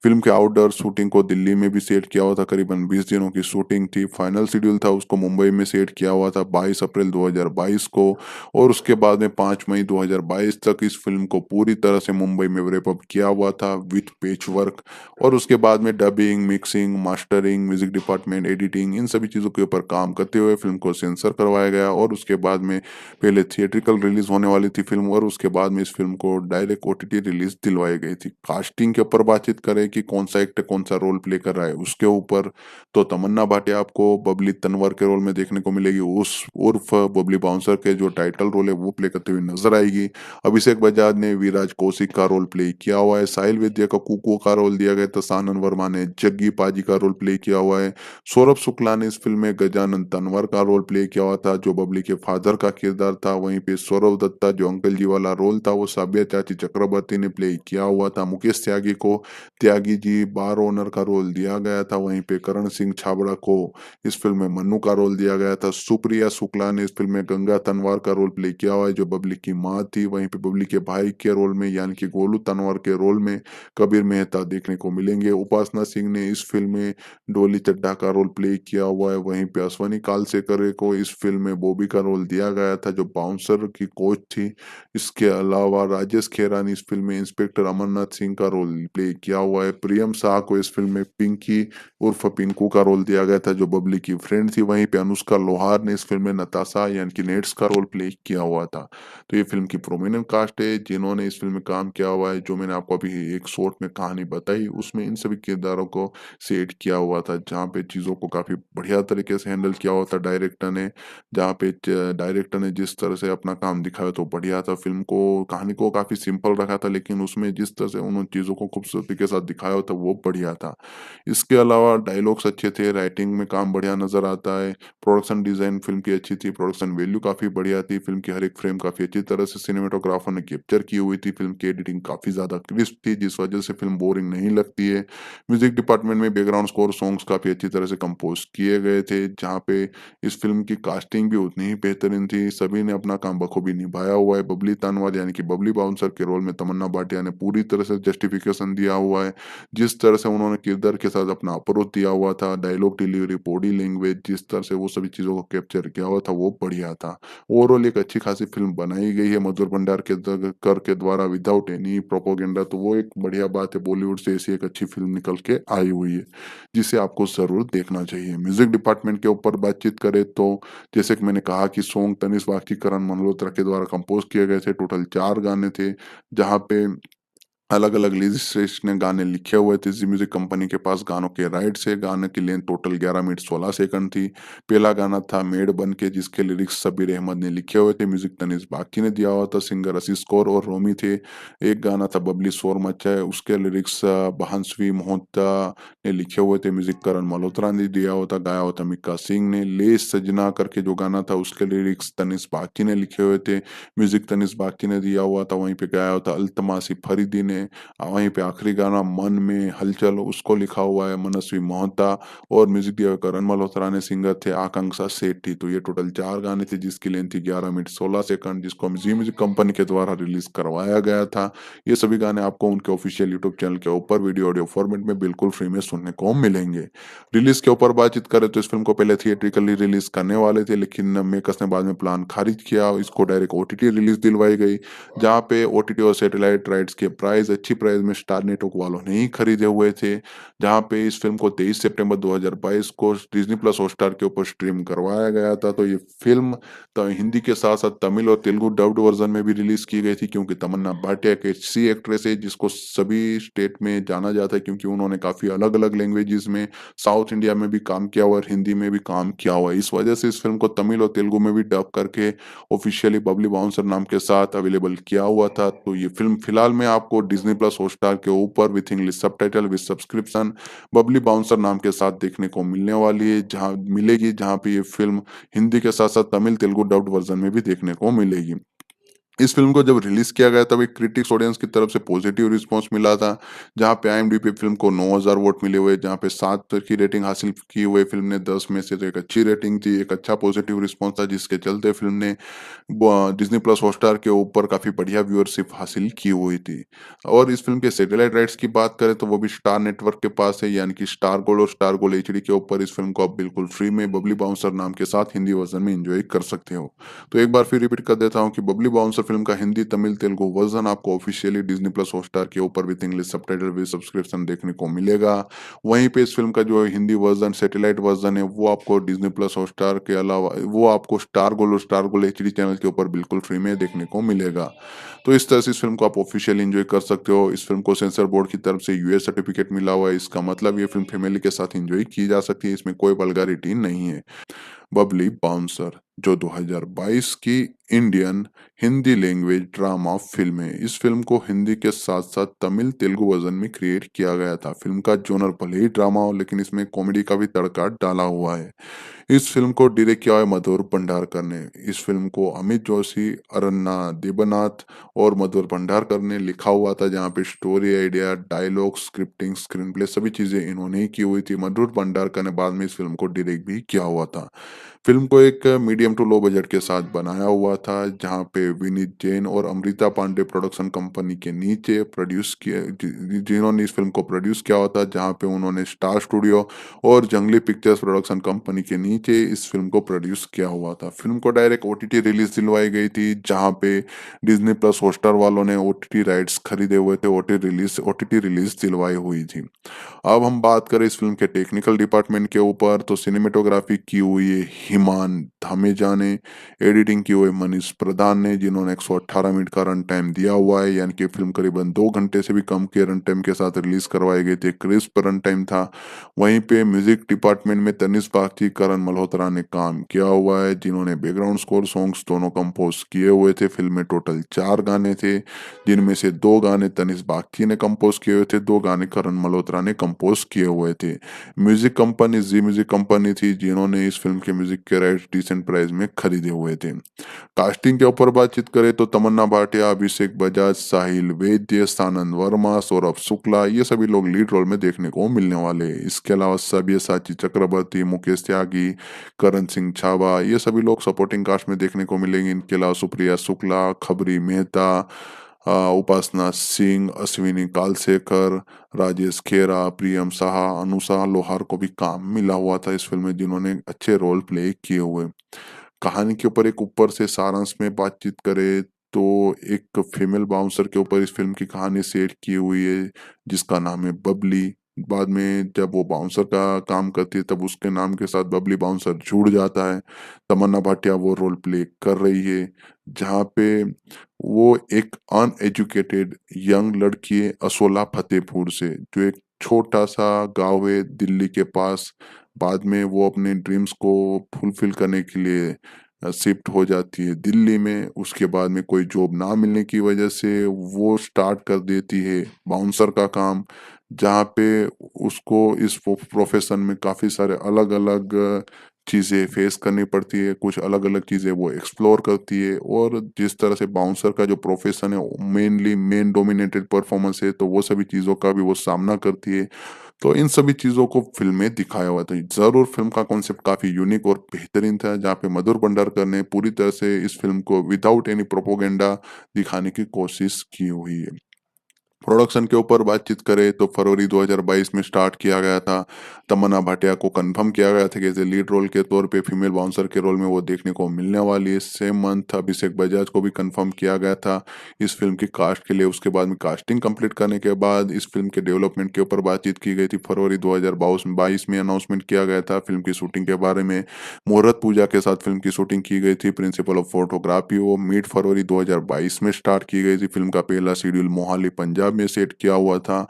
फिल्म के आउटडोर शूटिंग को दिल्ली में भी सेट किया हुआ था। करीबन 20 दिनों की शूटिंग थी। फाइनल शेड्यूल था उसको मुंबई में सेट किया हुआ था 22 अप्रैल 2022 को, और उसके बाद में 5 मई 2022 तक इस फिल्म को पूरी तरह से मुंबई में रैप अप किया हुआ था विथ पैच वर्क। और उसके बाद में dubbing, mixing, mastering, music department, editing इन सभी चीज़ों के ऊपर काम करते हुए फिल्म को सेंसर करवाया गया। और उसके बाद में पहले थिएट्रिकल रिलीज होने वाली थी फिल्म, और उसके बाद में इस फिल्म को डायरेक्ट ओटीटी रिलीज दिलवाई गई थी। कास्टिंग के ऊपर बातचीत करें कि कौन-सा एक्टर कौन-सा रोल प्ले कर रहा है, उसके ऊपर तो तमन्ना भाटिया आपको बबली तनवर के रोल में देखने को मिलेगी, उस उर्फ बबली बाउंसर के जो टाइटल रोल है वो प्ले करते हुए नज़र आएगी। अभिषेक बजाज ने विराज कौशिक का रोल प्ले किया हुआ है, साहिल विद्या को कुकू का रोल दिया गया था, सानन वर्मा ने जग्गी पाजी का रोल प्ले किया हुआ है, सौरभ शुक्ला ने इस फ़िल्म में गजानन तनवर का रोल प्ले किया हुआ था, जो बबली के फादर का किरदार था। वहीं पे सौरभ दत्ता जो अंकल जी वाला रोल था, वो साबिया चाची चक्रवर्ती ने प्ले किया हुआ था। मुकेश त्यागी को त्यागी जी बार ओनर का रोल दिया गया था। वहीं पे करण सिंह छाबड़ा को इस फ़िल्म में मन्नू का रोल दिया गया था। सुप्रिया शुक्ला ने इस फ़िल्म में गंगा तनवार का रोल प्ले किया हुआ है, जो बबली की माँ थी। वहीं पे बबली के भाई के रोल में यानी कि गोलू तनवार के रोल में कबीर मेहता देखने को मिलेंगे। उपासना सिंह ने इस फ़िल्म में डोली चड्ढा का रोल प्ले किया हुआ है। वहीं पे अश्वनी कालसेकर को इस फ़िल्म में बॉबी का रोल दिया गया था, जो बाउंसर की कोच थी। इसके अलावा राजेश खेरा ने इस फ़िल्म में इंस्पेक्टर अमरनाथ सिंह का रोल प्ले किया हुआ है। प्रियम शाह को इस फ़िल्म में पिंकी उर्फ पिंकू का रोल दिया गया था, जो बबली की फ्रेंड थी। वहीं पे अनुष्का लोहार ने इस फ़िल्म में नताशा यानी कि नेट्स का रोल प्ले किया हुआ था। तो ये फ़िल्म की प्रोमिनेंट कास्ट है जिन्होंने इस फ़िल्म में काम किया हुआ है। जो मैंने आपको अभी एक शॉर्ट में कहानी बताई, उसमें इन सभी किरदारों को सेट किया हुआ था, जहाँ पे चीज़ों को काफ़ी बढ़िया तरीके से हैंडल किया हुआ था डायरेक्टर ने। जहाँ पे डायरेक्टर ने जिस तरह से अपना काम दिखाया तो बढ़िया था। फ़िल्म को कहानी को काफ़ी सिंपल रखा था, लेकिन उसमें जिस तरह से उन्होंने चीज़ों को खूबसूरती के साथ दिखाया था वो बढ़िया था। इसके अलावा डायलॉग्स अच्छे थे, राइटिंग में काम बढ़िया नज़र आता है, प्रोडक्शन डिज़ाइन फ़िल्म की अच्छी थी, प्रोडक्शन वैल्यू काफ़ी बढ़िया थी, फ़िल्म की हर एक फ्रेम काफ़ी अच्छी तरह से सिनेमेटोग्राफर ने कैप्चर की हुई थी, फ़िल्म की एडिटिंग काफ़ी ज़्यादा क्रिस्प थी, जिस वजह से फ़िल्म बोरिंग नहीं लगती है। म्यूज़िक डिपार्टमेंट में बैकग्राउंड स्कोर सॉन्ग्स काफ़ी अच्छी तरह से कंपोज़ किए गए थे, जहाँ पे इस फ़िल्म की कास्टिंग भी उतनी ही बेहतरीन थी, सभी ने अपना काम बखूबी निभाया हुआ है। बबली तनवार यानी कि बबली बाउंसर के रोल में तमन्ना भाटिया ने पूरी तरह से जस्टिफिकेशन दिया हुआ है। जिस तरह से उन्होंने किरदार के साथ अपना अप्रोच दिया हुआ था, डायलॉग डिलीवरी, बॉडी लैंग्वेज, जिस तरह से वो सभी चीज़ों को कैप्चर किया हुआ था, वो बढ़िया था। ओवरऑल एक अच्छी खासी फ़िल्म बनाई गई है मधुर भंडार के के द्वारा विदाउट एनी प्रोपेगेंडा, तो वो एक बढ़िया बात है। बॉलीवुड से ऐसी एक अच्छी फ़िल्म निकल के आई हुई है, जिसे आपको ज़रूर देखना चाहिए। म्यूज़िक डिपार्टमेंट के ऊपर बातचीत करें तो जैसे कि मैंने कहा कि सॉन्ग तनिष्क बागची, करण मल्होत्रा के द्वारा कंपोज़ किए गए थे। टोटल 4 गाने थे, जहाँ पे अलग-अलग लिरिसिस्ट ने गाने लिखे हुए थे। ज़ी म्यूज़िक कंपनी के पास गानों के राइट्स है। गाने की लेंथ टोटल 11 मिनट 16 सेकंड थी। पहला गाना था मेड बन के, जिसके लिरिक्स सबीर अहमद ने लिखे हुए थे। म्यूज़िक तनिष्क बागची ने दिया हुआ था। सिंगर आशीष कौर और रोमी थे। एक गाना था बबली शोर मचाए, उसके लिरिक्स भांसवी मोहता ने लिखे हुए थे। म्यूज़िक करण मल्होत्रा ने दिया हुआ था, गाया हुआ था मिक्का सिंह ने। ले सजना करके जो गाना था, उसके लिरिक्स तनिष्क बागची ने लिखे हुए थे। म्यूज़िक तनिष्क बागची ने दिया हुआ था। वहीं पे गाया हुआ था अल्तमासी फरीदी ने। वहीं पे आखिरी गाना मन में हलचल, उसको लिखा हुआ है मनस्वी मोहता, और म्यूजिक दिया हुआ करण मल्होत्रा ने। सिंगर थे आकांक्षा सेठी। तो ये टोटल 4 गाने थे, जिसकी लेंथ थी 11 मिनट 16 सेकंड, जिसको जी म्यूजिक कंपनी के द्वारा रिलीज करवाया गया था। ये सभी गाने आपको उनके ऑफिशियल यूट्यूब चैनल के ऊपर वीडियो ऑडियो फॉर्मेट में बिल्कुल फ्री में सुनने को मिलेंगे। रिलीज के ऊपर बातचीत करें तो इस फिल्म को पहले थिएट्रिकली रिलीज करने वाले थे, लेकिन मेकर्स ने बाद में प्लान खारिज किया। इसको डायरेक्ट ओटीटी रिलीज दिलवाई गई, जहाँ पे ओटीटी और सैटेलाइट राइट्स के प्राइस अच्छी प्राइस में स्टार नेटवर्क वालों ने ही खरीदे हुए थे। जहाँ पे इस फ़िल्म को 23 सितंबर 2022 को डिज़नी प्लस हॉटस्टार के ऊपर स्ट्रीम करवाया गया था। तो ये फ़िल्म तो हिंदी के साथ-साथ तमिल और तेलुगु डब्ड वर्ज़न में भी रिलीज़ की गई थी, क्योंकि तमन्ना भाटिया एक ऐसी एक्ट्रेस है जिसको सभी स्टेट में जाना जाता है, क्योंकि उन्होंने काफ़ी अलग-अलग लैंग्वेजेज़ में साउथ इंडिया में भी काम किया हुआ है और हिंदी में भी काम किया हुआ है। इस वजह से इस फ़िल्म को तमिल और तेलुगु में भी डब करके ऑफिशियली बबली बाउंसर नाम के साथ अवेलेबल किया हुआ था। तो ये फ़िल्म फिलहाल में आपको डिज़नी प्लस हॉटस्टार के ऊपर with English subtitle with subscription Babli bouncer नाम के साथ देखने को मिलने वाली है, जहाँ पे ये फ़िल्म हिंदी के साथ-साथ तमिल, तेलुगु डब्ड वर्ज़न में भी देखने को मिलेगी। इस फ़िल्म को जब रिलीज़ किया गया तब एक क्रिटिक्स ऑडियंस की तरफ से पॉजिटिव रिस्पॉन्स मिला था, जहाँ पे आईएमडीबी फ़िल्म को 9000 वोट मिले हुए, जहाँ पे 7 की रेटिंग हासिल की हुई फ़िल्म ने 10 में से, तो एक अच्छी रेटिंग थी, एक अच्छा पॉजिटिव रिस्पॉन्स था, जिसके चलते फ़िल्म ने डिज्नी प्लस हॉटस्टार के ऊपर काफ़ी बढ़िया व्यूअरशिप हासिल की हुई थी। और इस फ़िल्म के सैटेलाइट राइट्स की बात करें तो वो भी स्टार नेटवर्क के पास है, यानी कि स्टार गोल्ड और स्टार गोल्ड एचडी के ऊपर इस फ़िल्म को आप बिल्कुल फ्री में बबली बाउंसर नाम के साथ हिंदी वर्ज़न में एन्जॉय कर सकते हो। तो एक बार फिर रिपीट कर देता हूँ कि बबली बाउंसर फिल्म का हिंदी, तमिल, तेलुगु वर्जन आपको ऑफिशियली डिज्नी प्लस हॉटस्टार के ऊपर with English subtitle with subscription देखने को मिलेगा। वहीं पे इस फिल्म का जो हिंदी वर्जन, सैटेलाइट वर्जन है, वो आपको डिज्नी प्लस हॉटस्टार के अलावा वो आपको स्टार गोल्ड एचडी चैनल के ऊपर बिल्कुल फ्री में देखने को मिलेगा। तो इस तरह से इस फिल्म को आप ऑफिशियल एंजॉय कर सकते हो। इस फिल्म को सेंसर बोर्ड की तरफ से यूएस सर्टिफिकेट मिला हुआ है। इसका मतलब ये फिल्म फैमिली के साथ एंजॉय की जा सकती है। इसमें कोई वल्गैरिटी नहीं है। बबली बाउंसर जो 2022 की Indian Hindi language drama film है। इस फिल्म को हिंदी के साथ साथ तमिल, तेलुगु वर्जन में क्रिएट किया गया था। फिल्म का जोनर भले ही ड्रामा हो, लेकिन इसमें कॉमेडी का भी तड़का डाला हुआ है। इस फिल्म को डायरेक्ट किया है मधुर भंडारकर ने। इस फिल्म को अमित जोशी, अरन्ना देबनाथ और मधुर भंडारकर ने लिखा हुआ था, जहाँ पे story idea, dialogue, scripting, screenplay सभी चीजें इन्होंने ही की हुई थी। मधुर भंडारकर ने बाद में इस फिल्म को डायरेक्ट भी किया हुआ था। फिल्म को एक मीडियम टू लो बजट के साथ बनाया हुआ था, जहाँ पे विनीत जैन और अमृता पांडे प्रोडक्शन कंपनी के नीचे प्रोड्यूस किया जिन्होंने इस फिल्म को प्रोड्यूस किया हुआ था, जहाँ पे उन्होंने स्टार स्टूडियो और जंगली पिक्चर्स प्रोडक्शन कंपनी के नीचे इस फिल्म को प्रोड्यूस किया हुआ था। फिल्म को डायरेक्ट ओटीटी रिलीज दिलवाई गई थी, जहाँ पे डिज्नी प्लस हॉटस्टार वालों ने ओटीटी राइट्स खरीदे हुए थे, ओटीटी रिलीज दिलवाई हुई थी। अब हम बात करें इस फिल्म के टेक्निकल डिपार्टमेंट के ऊपर, तो सिनेमेटोग्राफी की हुई है हिमान धामेजा ने, एडिटिंग की हुई है मनीष प्रधान ने, जिन्होंने 118 मिनट का रन टाइम दिया हुआ है, यानी कि फिल्म करीबन 2 घंटे से भी कम के रन टाइम के साथ रिलीज करवाई गई थी। क्रिस्प रन टाइम था। वहीं पे म्यूजिक डिपार्टमेंट में तनिष्क बागची, करण मल्होत्रा ने काम किया हुआ है, जिन्होंने बैकग्राउंड स्कोर सॉन्ग्स दोनों कंपोज किए हुए थे। फिल्म में टोटल 4 गाने थे, जिनमें से 2 गाने तनिष्क बागची ने कंपोज किए हुए थे, 2 गाने करण मल्होत्रा ने कंपोज किए हुए थे। म्यूजिक कंपनी जी म्यूजिक कंपनी थी, जिन्होंने इस फिल्म के म्यूजिक के राइट्स डिसेंट प्राइस में खरीदे हुए थे। कास्टिंग के ऊपर बातचीत करें तो तमन्ना भाटिया, अभिषेक बजाज, साहिल वैद्य, सानंद वर्मा, सौरभ शुक्ला, ये सभी लोग लीड रोल में देखने को मिलने वाले हैं। इसके अलावा सब्यसाची चक्रवर्ती, मुकेश त्यागी, करण सिंह छाबा, ये सभी लोग सपोर्टिंग कास्ट में देखने को मिलेंगे। इनके अलावा सुप्रिया शुक्ला, खबरी मेहता, उपासना सिंह, अश्विनी कालसेकर, राजेश खेरा, प्रियम साहा, अनुषा लोहार को भी काम मिला हुआ था इस फिल्म में, जिन्होंने अच्छे रोल प्ले किए हुए। कहानी के ऊपर एक ऊपर से सारांश में बातचीत करें तो एक फीमेल बाउंसर के ऊपर इस फिल्म की कहानी सेट की हुई है, जिसका नाम है बबली। बाद में जब वो बाउंसर का काम करती है, तब उसके नाम के साथ बबली बाउंसर जुड़ जाता है। तमन्ना भाटिया वो रोल प्ले कर रही है, जहाँ पे वो एक अनएजुकेटेड यंग लड़की है असोला फतेहपुर से, जो एक छोटा सा गांव है दिल्ली के पास। बाद में वो अपने ड्रीम्स को फुलफिल करने के लिए शिफ्ट हो जाती है दिल्ली में। उसके बाद में कोई जॉब ना मिलने की वजह से वो स्टार्ट कर देती है बाउंसर का काम, जहाँ पे उसको इस प्रोफेशन में काफ़ी सारे अलग अलग चीज़ें फेस करनी पड़ती है, कुछ अलग अलग चीज़ें वो एक्सप्लोर करती है। और जिस तरह से बाउंसर का जो प्रोफेशन है मेनली मेन डोमिनेटेड परफॉर्मेंस है, तो वो सभी चीज़ों का भी वो सामना करती है। तो इन सभी चीज़ों को फ़िल्म में दिखाया हुआ था। ज़रूर फ़िल्म का कॉन्सेप्ट काफ़ी यूनिक और बेहतरीन था, जहाँ पे मधुर भंडारकर ने पूरी तरह से इस फ़िल्म को विदाउट एनी प्रोपेगेंडा दिखाने की कोशिश की हुई है। प्रोडक्शन के ऊपर बातचीत करें तो फरवरी 2022 में स्टार्ट किया गया था। तमन्ना भाटिया को कंफर्म किया गया था कि एज ए लीड रोल के तौर पे फीमेल बाउंसर के रोल में वो देखने को मिलने वाली है। सेम मंथ अभिषेक बजाज को भी कंफर्म किया गया था इस फिल्म की कास्ट के लिए। उसके बाद में कास्टिंग कंप्लीट करने के बाद इस फिल्म के डेवलपमेंट के ऊपर बातचीत की गई थी। फरवरी 2022 में अनाउंसमेंट किया गया था फिल्म की शूटिंग के बारे में। मुहूर्त पूजा के साथ फिल्म की शूटिंग की गई थी। प्रिंसिपल ऑफ फोटोग्राफी वो मिड फरवरी 2022 में स्टार्ट की गई थी। फिल्म का पहला शेड्यूल मोहाली पंजाब में सेट किया हुआ था।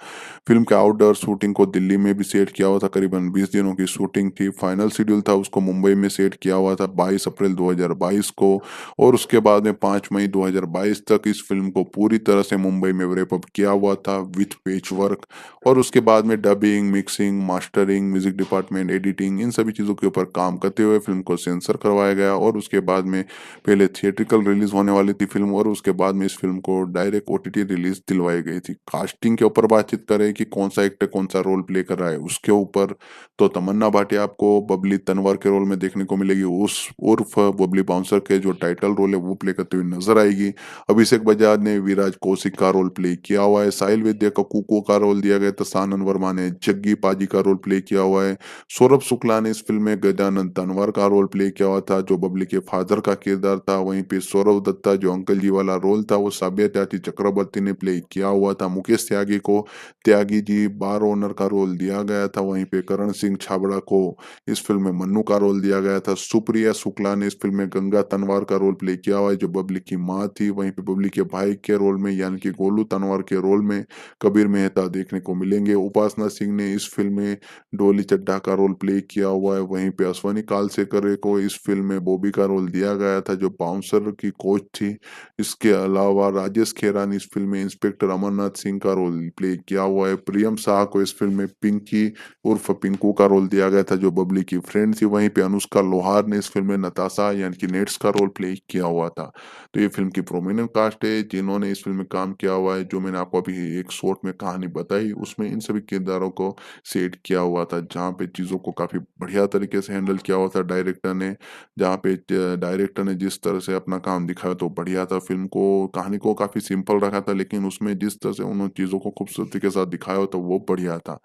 फिल्म के आउटडोर शूटिंग को दिल्ली में भी सेट किया हुआ था। करीबन 20 दिनों की शूटिंग थी। फाइनल शेड्यूल था उसको मुंबई में सेट किया हुआ था 22 अप्रैल 2022 को। और उसके बाद में 5 मई 2022 तक इस फिल्म को पूरी तरह से मुंबई में रैप अप किया हुआ था विथ पेच वर्क। और उसके बाद में dubbing, mixing, mastering, music department, editing, इन सभी चीज़ों के ऊपर काम करते हुए फिल्म को सेंसर करवाया गया। और उसके बाद में पहले थिएट्रिकल रिलीज होने वाली थी फिल्म, और उसके बाद में इस फिल्म को डायरेक्ट ओटीटी रिलीज दिलवाई गई थी। कास्टिंग के ऊपर बातचीत करें कि कौन-सा एक्टर कौन-सा रोल प्ले कर रहा है उसके ऊपर, तो तमन्ना भाटिया आपको बबली तनवर के रोल में देखने को मिलेगी, उस उर्फ बबली बाउंसर के जो टाइटल रोल है वो प्ले करते हुए नज़र आएगी। अभिषेक बजाज ने विराज कौशिक का रोल प्ले किया हुआ है, साहिल विद्या को कुको का रोल दिया गया था, सानन वर्मा ने जग्गी पाजी का रोल प्ले किया हुआ है, सौरभ शुक्ला ने इस फ़िल्म में गजानन तनवर का रोल प्ले किया हुआ था, जो बबली के फादर का किरदार था। वहीं पे सौरभ दत्ता जो अंकल जी वाला रोल था, वो साब्या चक्रवर्ती ने प्ले किया हुआ था। मुकेश त्यागी को त्यागी जी बार ओनर का रोल दिया गया था। वहीं पे करण सिंह छाबड़ा को इस फ़िल्म में मन्नू का रोल दिया गया था। सुप्रिया शुक्ला ने इस फ़िल्म में गंगा तनवार का रोल प्ले किया हुआ है, जो बबली की माँ थी। वहीं पे बबली के भाई के रोल में यानी कि गोलू तनवार के रोल में कबीर मेहता देखने को मिलेंगे। उपासना सिंह ने इस फ़िल्म में डोली चड्ढा का रोल प्ले किया हुआ है। वहीं पे अश्वनी कालसेकर को इस फ़िल्म में बॉबी का रोल दिया गया था, जो बाउंसर की कोच थी। इसके अलावा राजेश खेरा ने इस फ़िल्म में इंस्पेक्टर अमरनाथ सिंह का रोल प्ले किया हुआ है। प्रियम शाह को इस फ़िल्म में पिंकी उर्फ पिंकू का रोल दिया गया था, जो बबली की फ्रेंड थी। वहीं पे अनुष्का लोहार ने इस फ़िल्म में नताशा यानी कि नेट्स का रोल प्ले किया हुआ था। तो ये फ़िल्म की प्रोमिनेंट कास्ट है जिन्होंने इस फ़िल्म में काम किया हुआ है। जो मैंने आपको अभी एक शॉर्ट में कहानी बताई, उसमें इन सभी किरदारों को सेट किया हुआ था, जहाँ पे चीज़ों को काफ़ी बढ़िया तरीके से हैंडल किया हुआ था डायरेक्टर ने। जहाँ पे डायरेक्टर ने जिस तरह से अपना काम दिखाया तो बढ़िया था। फ़िल्म को कहानी को काफ़ी सिंपल रखा था, लेकिन उसमें जिस तरह से उन्होंने चीज़ों को खूबसूरती के साथ दिखाया हो तो वो बढ़िया था।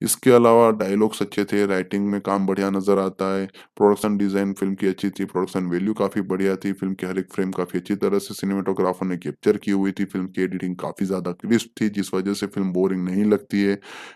इसके अलावा डायलॉग्स अच्छे थे, राइटिंग में काम बढ़िया नज़र आता है, प्रोडक्शन डिज़ाइन फ़िल्म की अच्छी थी, प्रोडक्शन वैल्यू काफ़ी बढ़िया थी, फ़िल्म की हर एक फ्रेम काफ़ी अच्छी तरह से सिनेमेटोग्राफर ने कैप्चर की हुई थी, फ़िल्म की एडिटिंग काफ़ी ज़्यादा क्रिस्प थी, जिस वजह से फ़िल्म बोरिंग नहीं लगती है।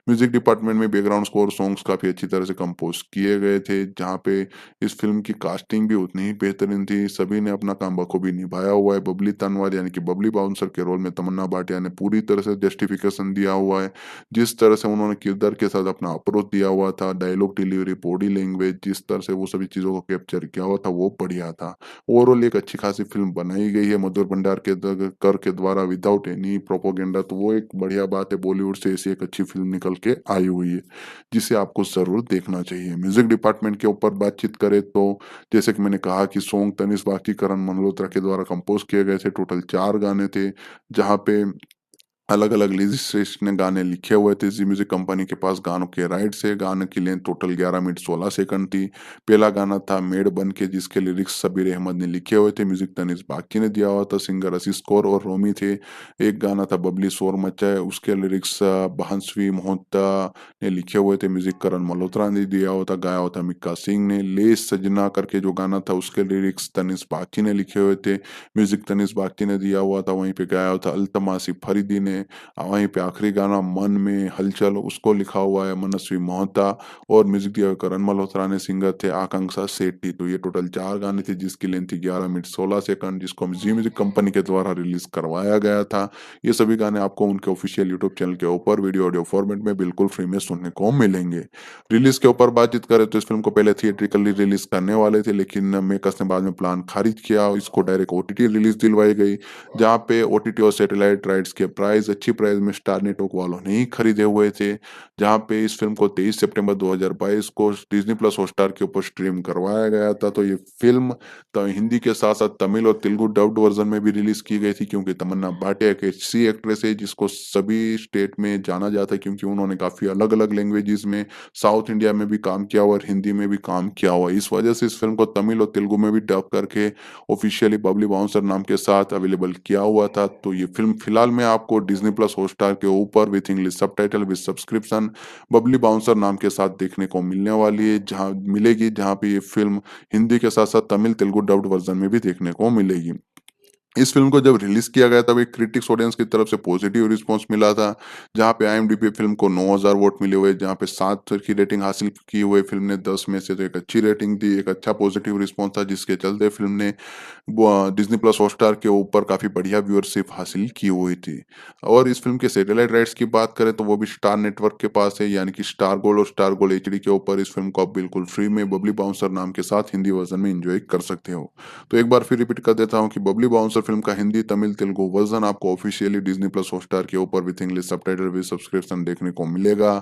म्यूज़िक डिपार्टमेंट में बैकग्राउंड स्कोर सॉन्ग्स काफ़ी अच्छी तरह से कंपोज़ किए गए थे, जहाँ पे इस फ़िल्म की कास्टिंग भी उतनी ही बेहतरीन थी, सभी ने अपना काम बखूबी निभाया हुआ है। बबली तनवार यानी कि बबली बाउंसर के रोल में तमन्ना भाटिया ने पूरी तरह से जस्टिफिकेशन दिया हुआ है। जिस तरह से उन्होंने किरदार के साथ अपना अप्रोच दिया हुआ था, डायलॉग डिलीवरी, बॉडी लैंग्वेज, जिस तरह से वो सभी चीज़ों को कैप्चर किया हुआ था, वो बढ़िया था। ओवरऑल एक अच्छी खासी फ़िल्म बनाई गई है मधुर भंडार के के द्वारा विदाउट एनी प्रोपेगेंडा, तो वो एक बढ़िया बात है। बॉलीवुड से ऐसी एक अच्छी फ़िल्म निकल के आई हुई है, जिसे आपको ज़रूर देखना चाहिए। म्यूज़िक डिपार्टमेंट के ऊपर बातचीत करें तो जैसे कि मैंने कहा कि सॉन्ग तनिष्क बाकी, करण मल्होत्रा के द्वारा कंपोज़ किए गए थे। टोटल 4 गाने थे, जहाँ पे अलग-अलग लिरिसिस्ट ने गाने लिखे हुए थे। ज़ी म्यूज़िक कंपनी के पास गानों के राइट्स है। गाने की लेंथ टोटल 11 मिनट 16 सेकंड थी। पहला गाना था मेड बन के, जिसके लिरिक्स सबीर अहमद ने लिखे हुए थे। म्यूज़िक तनिष्क बाकी ने दिया हुआ था। सिंगर आशीष कौर और रोमी थे। एक गाना था बबली शोर मचाए, उसके लिरिक्स बहनस्वी मोहता ने लिखे हुए थे। म्यूज़िक करण मल्होत्रा ने दिया हुआ था, गाया हुआ था मिक्का सिंह ने। ले सजना करके जो गाना था, उसके लिरिक्स तनिष्क बाकी ने लिखे हुए थे। म्यूज़िक तनिष्क बाकी ने दिया हुआ था। वहीं पे गाया हुआ था अल्तमासी फरीदी ने। वहीं पे आखिरी गाना मन में हलचल, उसको लिखा हुआ है मनस्वी मोहता, और म्यूजिक दिया हुआ करण मल्होत्रा ने। सिंगर थे आकांक्षा सेठी। तो ये टोटल 4 गाने थे, जिसकी लेंथ थी 11 मिनट 16 सेकंड, जिसको जी म्यूजिक कंपनी के द्वारा रिलीज करवाया गया था। ये सभी गाने आपको उनके ऑफिशियल यूट्यूब चैनल के ऊपर वीडियो ऑडियो फॉर्मेट में बिल्कुल फ्री में सुनने को मिलेंगे। रिलीज के ऊपर बातचीत करें तो इस फिल्म को पहले थिएट्रिकली रिलीज करने वाले थे, लेकिन मेकर्स ने बाद में प्लान खारिज किया। इसको डायरेक्ट ओटीटी रिलीज दिलवाई गई, जहाँ पे ओटीटी और सैटेलाइट राइट्स के प्राइस अच्छी प्राइस में स्टार नेटवर्क वालों ने ही खरीदे हुए थे। जहाँ पे इस फिल्म को 23 सितंबर 2022 को डिज्नी प्लस हॉटस्टार के ऊपर स्ट्रीम करवाया गया था। तो ये फिल्म तो हिंदी के साथ साथ तमिल और तेलुगु डब्ड वर्जन में भी रिलीज की गई थी, क्योंकि तमन्ना भाटिया एक ऐसी एक्ट्रेस है जिसको सभी स्टेट में जाना जाता है, क्योंकि उन्होंने काफी अलग अलग लैंग्वेजेस में साउथ इंडिया में भी काम किया हुआ और हिंदी में भी काम किया हुआ। इस वजह से इस फिल्म को तमिल और तेलुगु में भी डब करके ऑफिशियली बबली बाउंसर नाम के साथ अवेलेबल किया हुआ था। तो ये फिल्म फिलहाल में आपको डिज्नी प्लस हॉटस्टार के ऊपर with English subtitle with subscription Babli bouncer नाम के साथ देखने को मिलने वाली है, जहाँ पे ये फिल्म हिंदी के साथ साथ तमिल तेलुगु डब्ड वर्जन में भी देखने को मिलेगी। इस फ़िल्म को जब रिलीज़ किया गया तब एक क्रिटिक्स ऑडियंस की तरफ से पॉजिटिव रिस्पॉन्स मिला था, जहाँ पे आईएमडीबी फ़िल्म को 9000 वोट मिले हुए, जहाँ पे 7 की रेटिंग हासिल की हुई फ़िल्म ने 10 में से, तो एक अच्छी रेटिंग थी, एक अच्छा पॉजिटिव रिस्पॉन्स था, जिसके चलते फ़िल्म ने डिज़नी प्लस हॉटस्टार के ऊपर काफ़ी बढ़िया व्यूअरशिप हासिल की हुई थी। और इस फ़िल्म के सैटेलाइट राइट्स की बात करें तो वो भी स्टार नेटवर्क के पास है, यानी कि स्टार गोल्ड और स्टार गोल्ड एचडी के ऊपर इस फ़िल्म को आप बिल्कुल फ्री में बबली बाउंसर नाम के साथ हिंदी वर्ज़न में एन्जॉय कर सकते हो। तो एक बार फिर रिपीट कर देता हूँ कि बबली बाउंसर फिल्म का हिंदी, तमिल, तेलुगु वर्ज़न आपको ऑफ़िशियली डिज़नी प्लस हॉटस्टार के ऊपर with English subtitle with subscription देखने को मिलेगा।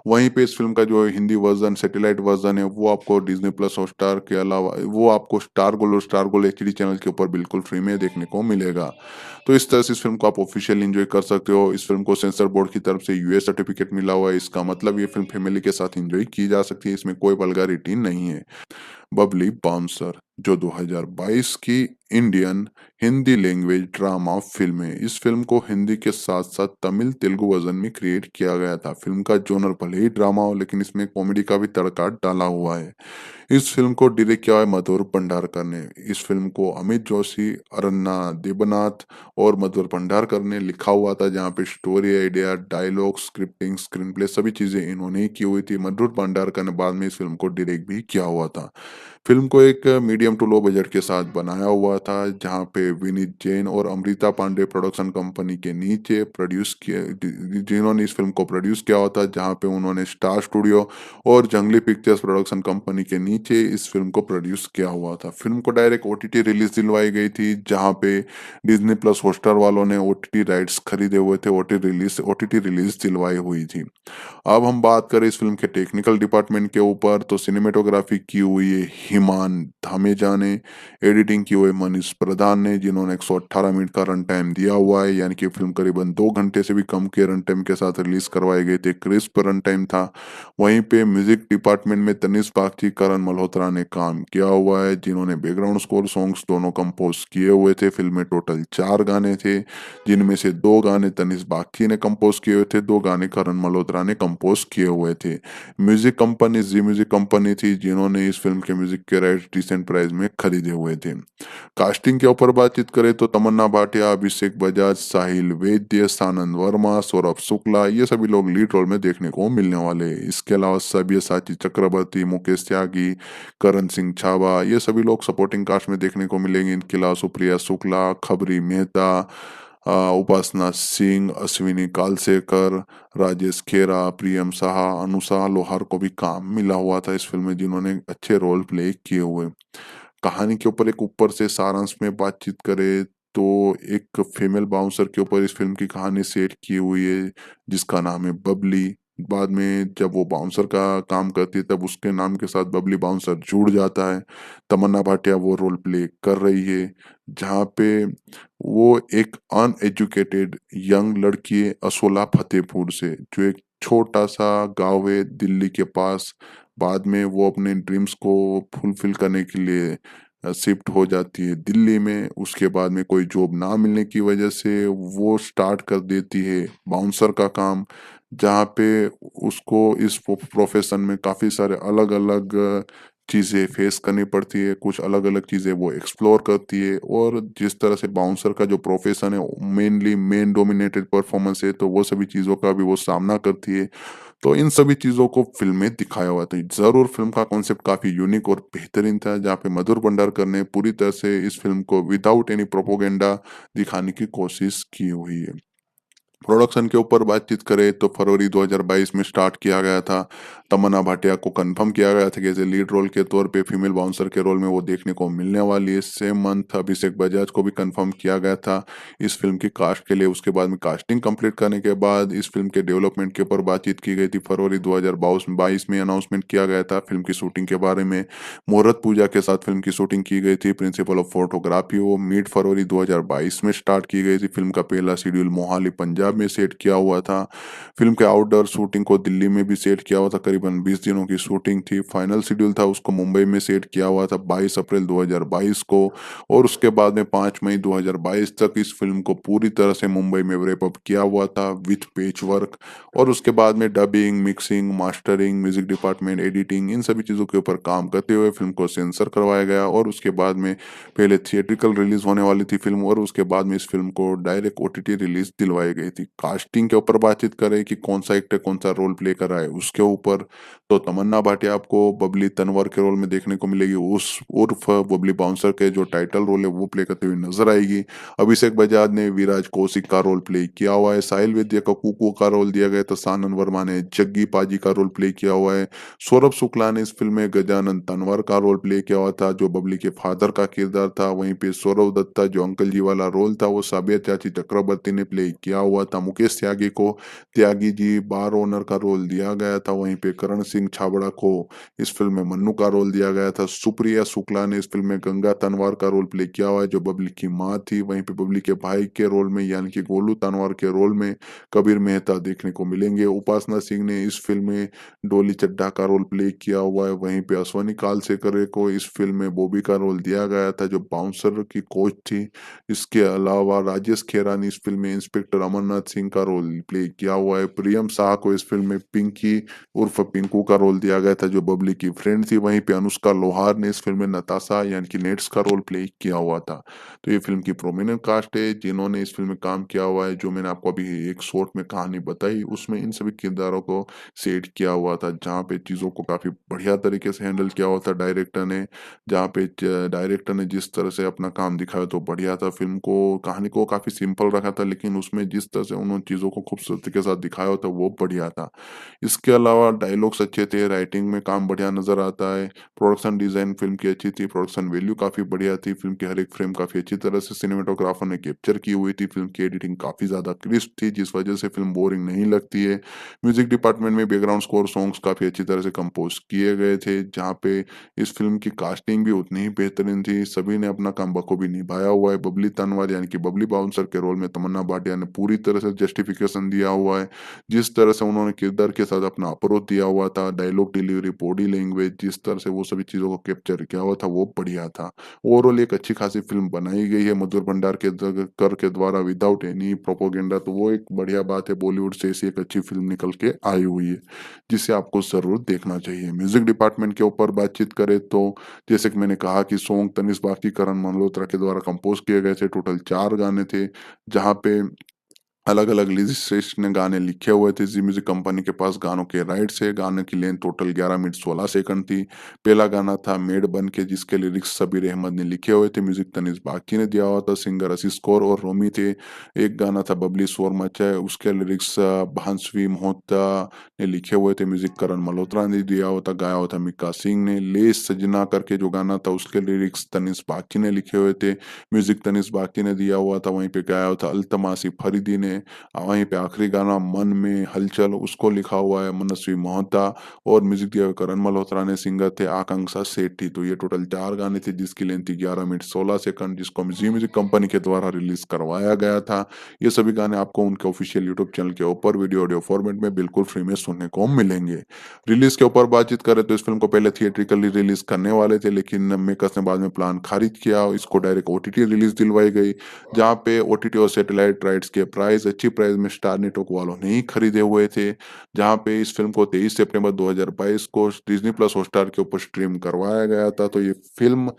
वहीं पे इस फ़िल्म का जो हिंदी वर्ज़न, सैटेलाइट वर्ज़न है, वो आपको डिज़नी प्लस हॉटस्टार के अलावा वो आपको स्टार गोल्ड एचडी चैनल के ऊपर बिल्कुल फ्री में देखने को मिलेगा। तो इस तरह से इस फ़िल्म को आप ऑफ़िशियली एन्जॉय कर सकते हो। इस फ़िल्म को सेंसर बोर्ड की तरफ से यूएस सर्टिफ़िकेट मिला हुआ है। इसका मतलब ये फ़िल्म फैमिली के साथ एन्जॉय की जा सकती है। इसमें कोई वल्गैरिटी नहीं है। बबली बाउंसर जो 2022 की Indian Hindi language drama film है। इस फिल्म को हिंदी के साथ साथ तमिल तेलुगु वर्जन में क्रिएट किया गया था। फिल्म का जोनर भले ही ड्रामा हो लेकिन इसमें कॉमेडी का भी तड़का डाला हुआ है। इस फिल्म को डायरेक्ट किया है मधुर भंडारकर ने। इस फिल्म को अमित जोशी, अरन्ना देबनाथ और मधुर भंडारकर ने लिखा हुआ था, जहाँ पे story idea, dialogue, scripting, screenplay सभी चीजें इन्होंने ही की हुई थी। मधुर भंडारकर ने बाद में इस फिल्म को डायरेक्ट भी किया हुआ था। फिल्म को एक मीडियम टू लो बजट के साथ बनाया हुआ था, जहाँ पे विनीत जैन और अमृता पांडे प्रोडक्शन कंपनी के नीचे प्रोड्यूस किए जिन्होंने इस फिल्म को प्रोड्यूस किया हुआ था, जहाँ पे उन्होंने स्टार स्टूडियो और जंगली पिक्चर्स प्रोडक्शन कंपनी के नीचे इस फिल्म को प्रोड्यूस किया हुआ था। फिल्म को डायरेक्ट ओटीटी रिलीज दिलवाई गई थी, जहाँ पे डिज्नी प्लस हॉटस्टार वालों ने ओटीटी राइट्स खरीदे हुए थे, ओटीटी रिलीज दिलवाई हुई थी। अब हम बात करें इस फिल्म के टेक्निकल डिपार्टमेंट के ऊपर, तो सिनेमेटोग्राफी की हुई है हिमान धामेजा ने, एडिटिंग की हुई है मनीष प्रधान ने, जिन्होंने 118 मिनट का रन टाइम दिया हुआ है, यानी कि फिल्म करीबन 2 घंटे से भी कम के रन टाइम के साथ रिलीज करवाए गए थे। क्रिस्प रन टाइम था। वहीं पे म्यूजिक डिपार्टमेंट में तनिष्क बागची, करण मल्होत्रा ने काम किया हुआ है, जिन्होंने बैकग्राउंड स्कोर सॉन्ग्स दोनों कंपोज किए हुए थे। फिल्म में टोटल 4 गाने थे, जिनमें से 2 गाने तनिष्क बागची ने कंपोज किए हुए थे, 2 गाने करण मल्होत्रा ने कंपोज किए हुए थे। म्यूजिक कंपनी जी म्यूजिक कंपनी थी, जिन्होंने इस फिल्म के म्यूजिक के राइट्स डिसेंट प्राइस में खरीदे हुए थे। कास्टिंग के ऊपर बातचीत करें तो तमन्ना भाटिया, अभिषेक बजाज, साहिल वैद्य, सानंद वर्मा, सौरभ शुक्ला, ये सभी लोग लीड रोल में देखने को मिलने वाले हैं। इसके अलावा सब्यसाची चक्रवर्ती, मुकेश त्यागी, करण सिंह छाबा, ये सभी लोग सपोर्टिंग कास्ट में देखने को मिलेंगे। इनके अलावा सुप्रिया शुक्ला, खबरी मेहता, उपासना सिंह, अश्विनी कालसेकर, राजेश खेरा, प्रियम साहा, अनुषा लोहार को भी काम मिला हुआ था इस फिल्म में, जिन्होंने अच्छे रोल प्ले किए हुए। कहानी के ऊपर एक ऊपर से सारांश में बातचीत करें तो एक फीमेल बाउंसर के ऊपर इस फिल्म की कहानी सेट की हुई है, जिसका नाम है बबली। बाद में जब वो बाउंसर का काम करती है तब उसके नाम के साथ बबली बाउंसर जुड़ जाता है। तमन्ना भाटिया वो रोल प्ले कर रही है, जहाँ पे वो एक अनएजुकेटेड यंग लड़की है असोला फतेहपुर से, जो एक छोटा सा गांव है दिल्ली के पास। बाद में वो अपने ड्रीम्स को फुलफिल करने के लिए शिफ्ट हो जाती है दिल्ली में। उसके बाद में कोई जॉब ना मिलने की वजह से वो स्टार्ट कर देती है बाउंसर का काम, जहाँ पे उसको इस प्रोफेशन में काफ़ी सारे अलग अलग चीज़ें फेस करनी पड़ती है। कुछ अलग अलग चीज़ें वो एक्सप्लोर करती है, और जिस तरह से बाउंसर का जो प्रोफेशन है मेनली मेन डोमिनेटेड परफॉर्मेंस है, तो वो सभी चीज़ों का भी वो सामना करती है। तो इन सभी चीज़ों को फ़िल्म में दिखाया हुआ था। ज़रूर फ़िल्म का कॉन्सेप्ट काफ़ी यूनिक और बेहतरीन था, जहाँ पे मधुर भंडारकर ने पूरी तरह से इस फ़िल्म को विदाउट एनी प्रोपेगेंडा दिखाने की कोशिश की हुई है। प्रोडक्शन के ऊपर बातचीत करें तो फरवरी 2022 में स्टार्ट किया गया था। तमन्ना भाटिया को कंफर्म किया गया था कि एज ए लीड रोल के तौर पे फीमेल बाउंसर के रोल में वो देखने को मिलने वाली है। सेम मंथ अभिषेक बजाज को भी कंफर्म किया गया था इस फिल्म की कास्ट के लिए। उसके बाद में कास्टिंग कंप्लीट करने के बाद इस फिल्म के डेवलपमेंट के ऊपर बातचीत की गई थी। फरवरी 2022 में अनाउंसमेंट किया गया था फिल्म की शूटिंग के बारे में। मुहूर्त पूजा के साथ फिल्म की शूटिंग की गई थी। प्रिंसिपल ऑफ फोटोग्राफी वो मिड फरवरी 2022 में स्टार्ट की गई थी। फिल्म का पहला शेड्यूल मोहाली पंजाब में सेट किया हुआ था। फिल्म के आउटडोर शूटिंग को दिल्ली में भी सेट किया हुआ था। करीबन 20 दिनों की शूटिंग थी। फाइनल शेड्यूल था उसको मुंबई में सेट किया हुआ था 22 अप्रैल 2022 को, और उसके बाद में 5 मई 2022 तक इस फिल्म को पूरी तरह से मुंबई में रैप अप किया हुआ था विथ पेच वर्क। और उसके बाद में dubbing, mixing, mastering, music department, editing, इन सभी चीज़ों के ऊपर काम करते हुए फिल्म को सेंसर करवाया गया। और उसके बाद में पहले थिएट्रिकल रिलीज होने वाली थी फिल्म, और उसके बाद में इस फिल्म को डायरेक्ट ओटीटी रिलीज दिलवाई गई थी। कास्टिंग के ऊपर बातचीत करें कि कौन-सा एक्टर कौन-सा रोल प्ले कर रहा है, उसके ऊपर तो तमन्ना भाटिया आपको बबली तनवर के रोल में देखने को मिलेगी, उस उर्फ बबली बाउंसर के जो टाइटल रोल है वो प्ले करते हुए नज़र आएगी। अभिषेक बजाज ने विराज कौशिक का रोल प्ले किया हुआ है, साहिल विद्या को कुकू का रोल दिया गया है, तो सानन वर्मा ने जग्गी पाजी का रोल प्ले किया हुआ है। सौरभ शुक्ला ने इस फ़िल्म में गजानन तनवर का रोल प्ले किया हुआ था, जो बबली के फादर का किरदार था। वहीं पे सौरभ दत्ता जो अंकल जी वाला रोल था, वो साबिया चाची चक्रवर्ती ने प्ले किया हुआ था। मुकेश त्यागी को त्यागी जी बार ओनर का रोल दिया गया था। वहीं पे करण सिंह छाबड़ा को इस फ़िल्म में मन्नू का रोल दिया गया था। सुप्रिया शुक्ला ने इस फ़िल्म में गंगा तनवार का रोल प्ले किया हुआ है, जो बबली की माँ थी। वहीं पे बबली के भाई के रोल में यानी कि गोलू तनवार के रोल में कबीर मेहता देखने को मिलेंगे। उपासना सिंह ने इस फ़िल्म में डोली चड्ढा का रोल प्ले किया हुआ है। वहीं पे अश्वनी कालसेकर को इस फ़िल्म में बॉबी का रोल दिया गया था, जो बाउंसर की कोच थी। इसके अलावा राजेश खेरा ने इस फ़िल्म में इंस्पेक्टर अमरनाथ सिंह का रोल प्ले किया हुआ है। प्रियम शाह को इस फ़िल्म में पिंकी उर्फ पिंकू का रोल दिया गया था, जो बबली की फ्रेंड थी। वहीं पे अनुष्का लोहार ने इस फ़िल्म में नताशा यानी कि नेट्स का रोल प्ले किया हुआ था। तो ये फ़िल्म की प्रोमिनेंट कास्ट है जिन्होंने इस फ़िल्म में काम किया हुआ है। जो मैंने आपको अभी एक शॉर्ट में कहानी बताई, उसमें इन सभी किरदारों को सेट किया हुआ था, जहाँ पे चीज़ों को काफ़ी बढ़िया तरीके से हैंडल किया हुआ था डायरेक्टर ने। जहाँ पे डायरेक्टर ने जिस तरह से अपना काम दिखाया तो बढ़िया था। फ़िल्म को कहानी को काफ़ी सिंपल रखा था, लेकिन उसमें जिस तरह से उन्होंने चीज़ों को खूबसूरती के साथ दिखाया होता वो बढ़िया था। इसके अलावा डायलॉग्स अच्छे थे, राइटिंग में काम बढ़िया नज़र आता है, प्रोडक्शन डिज़ाइन फ़िल्म की अच्छी थी, प्रोडक्शन वैल्यू काफ़ी बढ़िया थी, फ़िल्म की हर एक फ्रेम काफ़ी अच्छी तरह से सिनेमेटोग्राफर ने कैप्चर की हुई थी, फ़िल्म की एडिटिंग काफ़ी ज़्यादा क्रिस्प थी, जिस वजह से फ़िल्म बोरिंग नहीं लगती है। म्यूज़िक डिपार्टमेंट में बैकग्राउंड स्कोर सॉन्ग्स काफ़ी अच्छी तरह से कंपोज़ किए गए थे, जहाँ पे इस फ़िल्म की कास्टिंग भी उतनी ही बेहतरीन थी, सभी ने अपना काम बखूबी निभाया हुआ है। बबली तनवार यानी कि बबली बाउंसर के रोल में तमन्ना भाटिया ने पूरी तरह से जस्टिफिकेशन दिया हुआ है। जिस तरह से उन्होंने किरदार के साथ अपना अप्रोच दिया हुआ था, डायलॉग डिलीवरी, बॉडी लैंग्वेज, जिस तरह से वो सभी चीज़ों को कैप्चर किया हुआ था, वो बढ़िया था। ओवरऑल एक अच्छी खासी फ़िल्म बनाई गई है मधुर भंडार के कर के द्वारा विदाउट एनी प्रोपेगेंडा, तो वो एक बढ़िया बात है। बॉलीवुड से ऐसी एक अच्छी फ़िल्म निकल के आई हुई है, जिसे आपको ज़रूर देखना चाहिए। म्यूज़िक डिपार्टमेंट के ऊपर बातचीत करें तो जैसे कि मैंने कहा कि सॉन्ग तनिष्क बाकी, करण मल्होत्रा के द्वारा कंपोज़ किए गए थे। टोटल 4 गाने थे, जहाँ पे अलग-अलग लिरिसिस्ट ने गाने लिखे हुए थे। ज़ी म्यूज़िक कंपनी के पास गानों के राइट्स है। गाने की लेंथ टोटल 11 मिनट 16 सेकंड थी। पहला गाना था मेड बन के, जिसके लिरिक्स सबीर अहमद ने लिखे हुए थे। म्यूज़िक तनिष्क बागची ने दिया हुआ था। सिंगर आशीष कौर और रोमी थे। एक गाना था बबली शोर मचाए, उसके लिरिक्स भांसवी मोहता ने लिखे हुए थे। म्यूज़िक करण मल्होत्रा ने दिया हुआ था। गाया हुआ था मिक्का सिंह ने। ले सजना करके जो गाना था, उसके लिरिक्स तनिष्क बागची ने लिखे हुए थे। म्यूज़िक तनिष्क बागची ने दिया हुआ था। वहीं पे गाया हुआ था अल्तमासी फरीदी ने। वहीं पे आखिरी गाना मन में हलचल, उसको लिखा हुआ है मनस्वी मोहता, और म्यूजिक दिया हुआ करण मल्होत्रा ने। सिंगर थे आकांक्षा सेठी। तो ये टोटल 4 गाने थे, जिसकी लेंथ थी 11 मिनट 16 सेकंड, जिसको जी म्यूजिक कंपनी के द्वारा रिलीज करवाया गया था। ये सभी गाने आपको उनके ऑफिशियल यूट्यूब चैनल के ऊपर वीडियो ऑडियो फॉर्मेट में बिल्कुल फ्री में सुनने को मिलेंगे। रिलीज के ऊपर बातचीत करें तो इस फिल्म को पहले थिएट्रिकली रिलीज करने वाले थे, लेकिन मेकर्स ने बाद में प्लान खारिज किया। इसको डायरेक्ट ओटीटी रिलीज दिलवाई गई, जहाँ पे ओटीटी और सैटेलाइट राइट्स के प्राइस अच्छी प्राइस में स्टार नेटवर्क वालों ने ही खरीदे हुए थे। जहाँ पे इस फ़िल्म को 23 सितंबर 2022 को डिज़नी प्लस हॉटस्टार के ऊपर स्ट्रीम करवाया गया था। तो ये फ़िल्म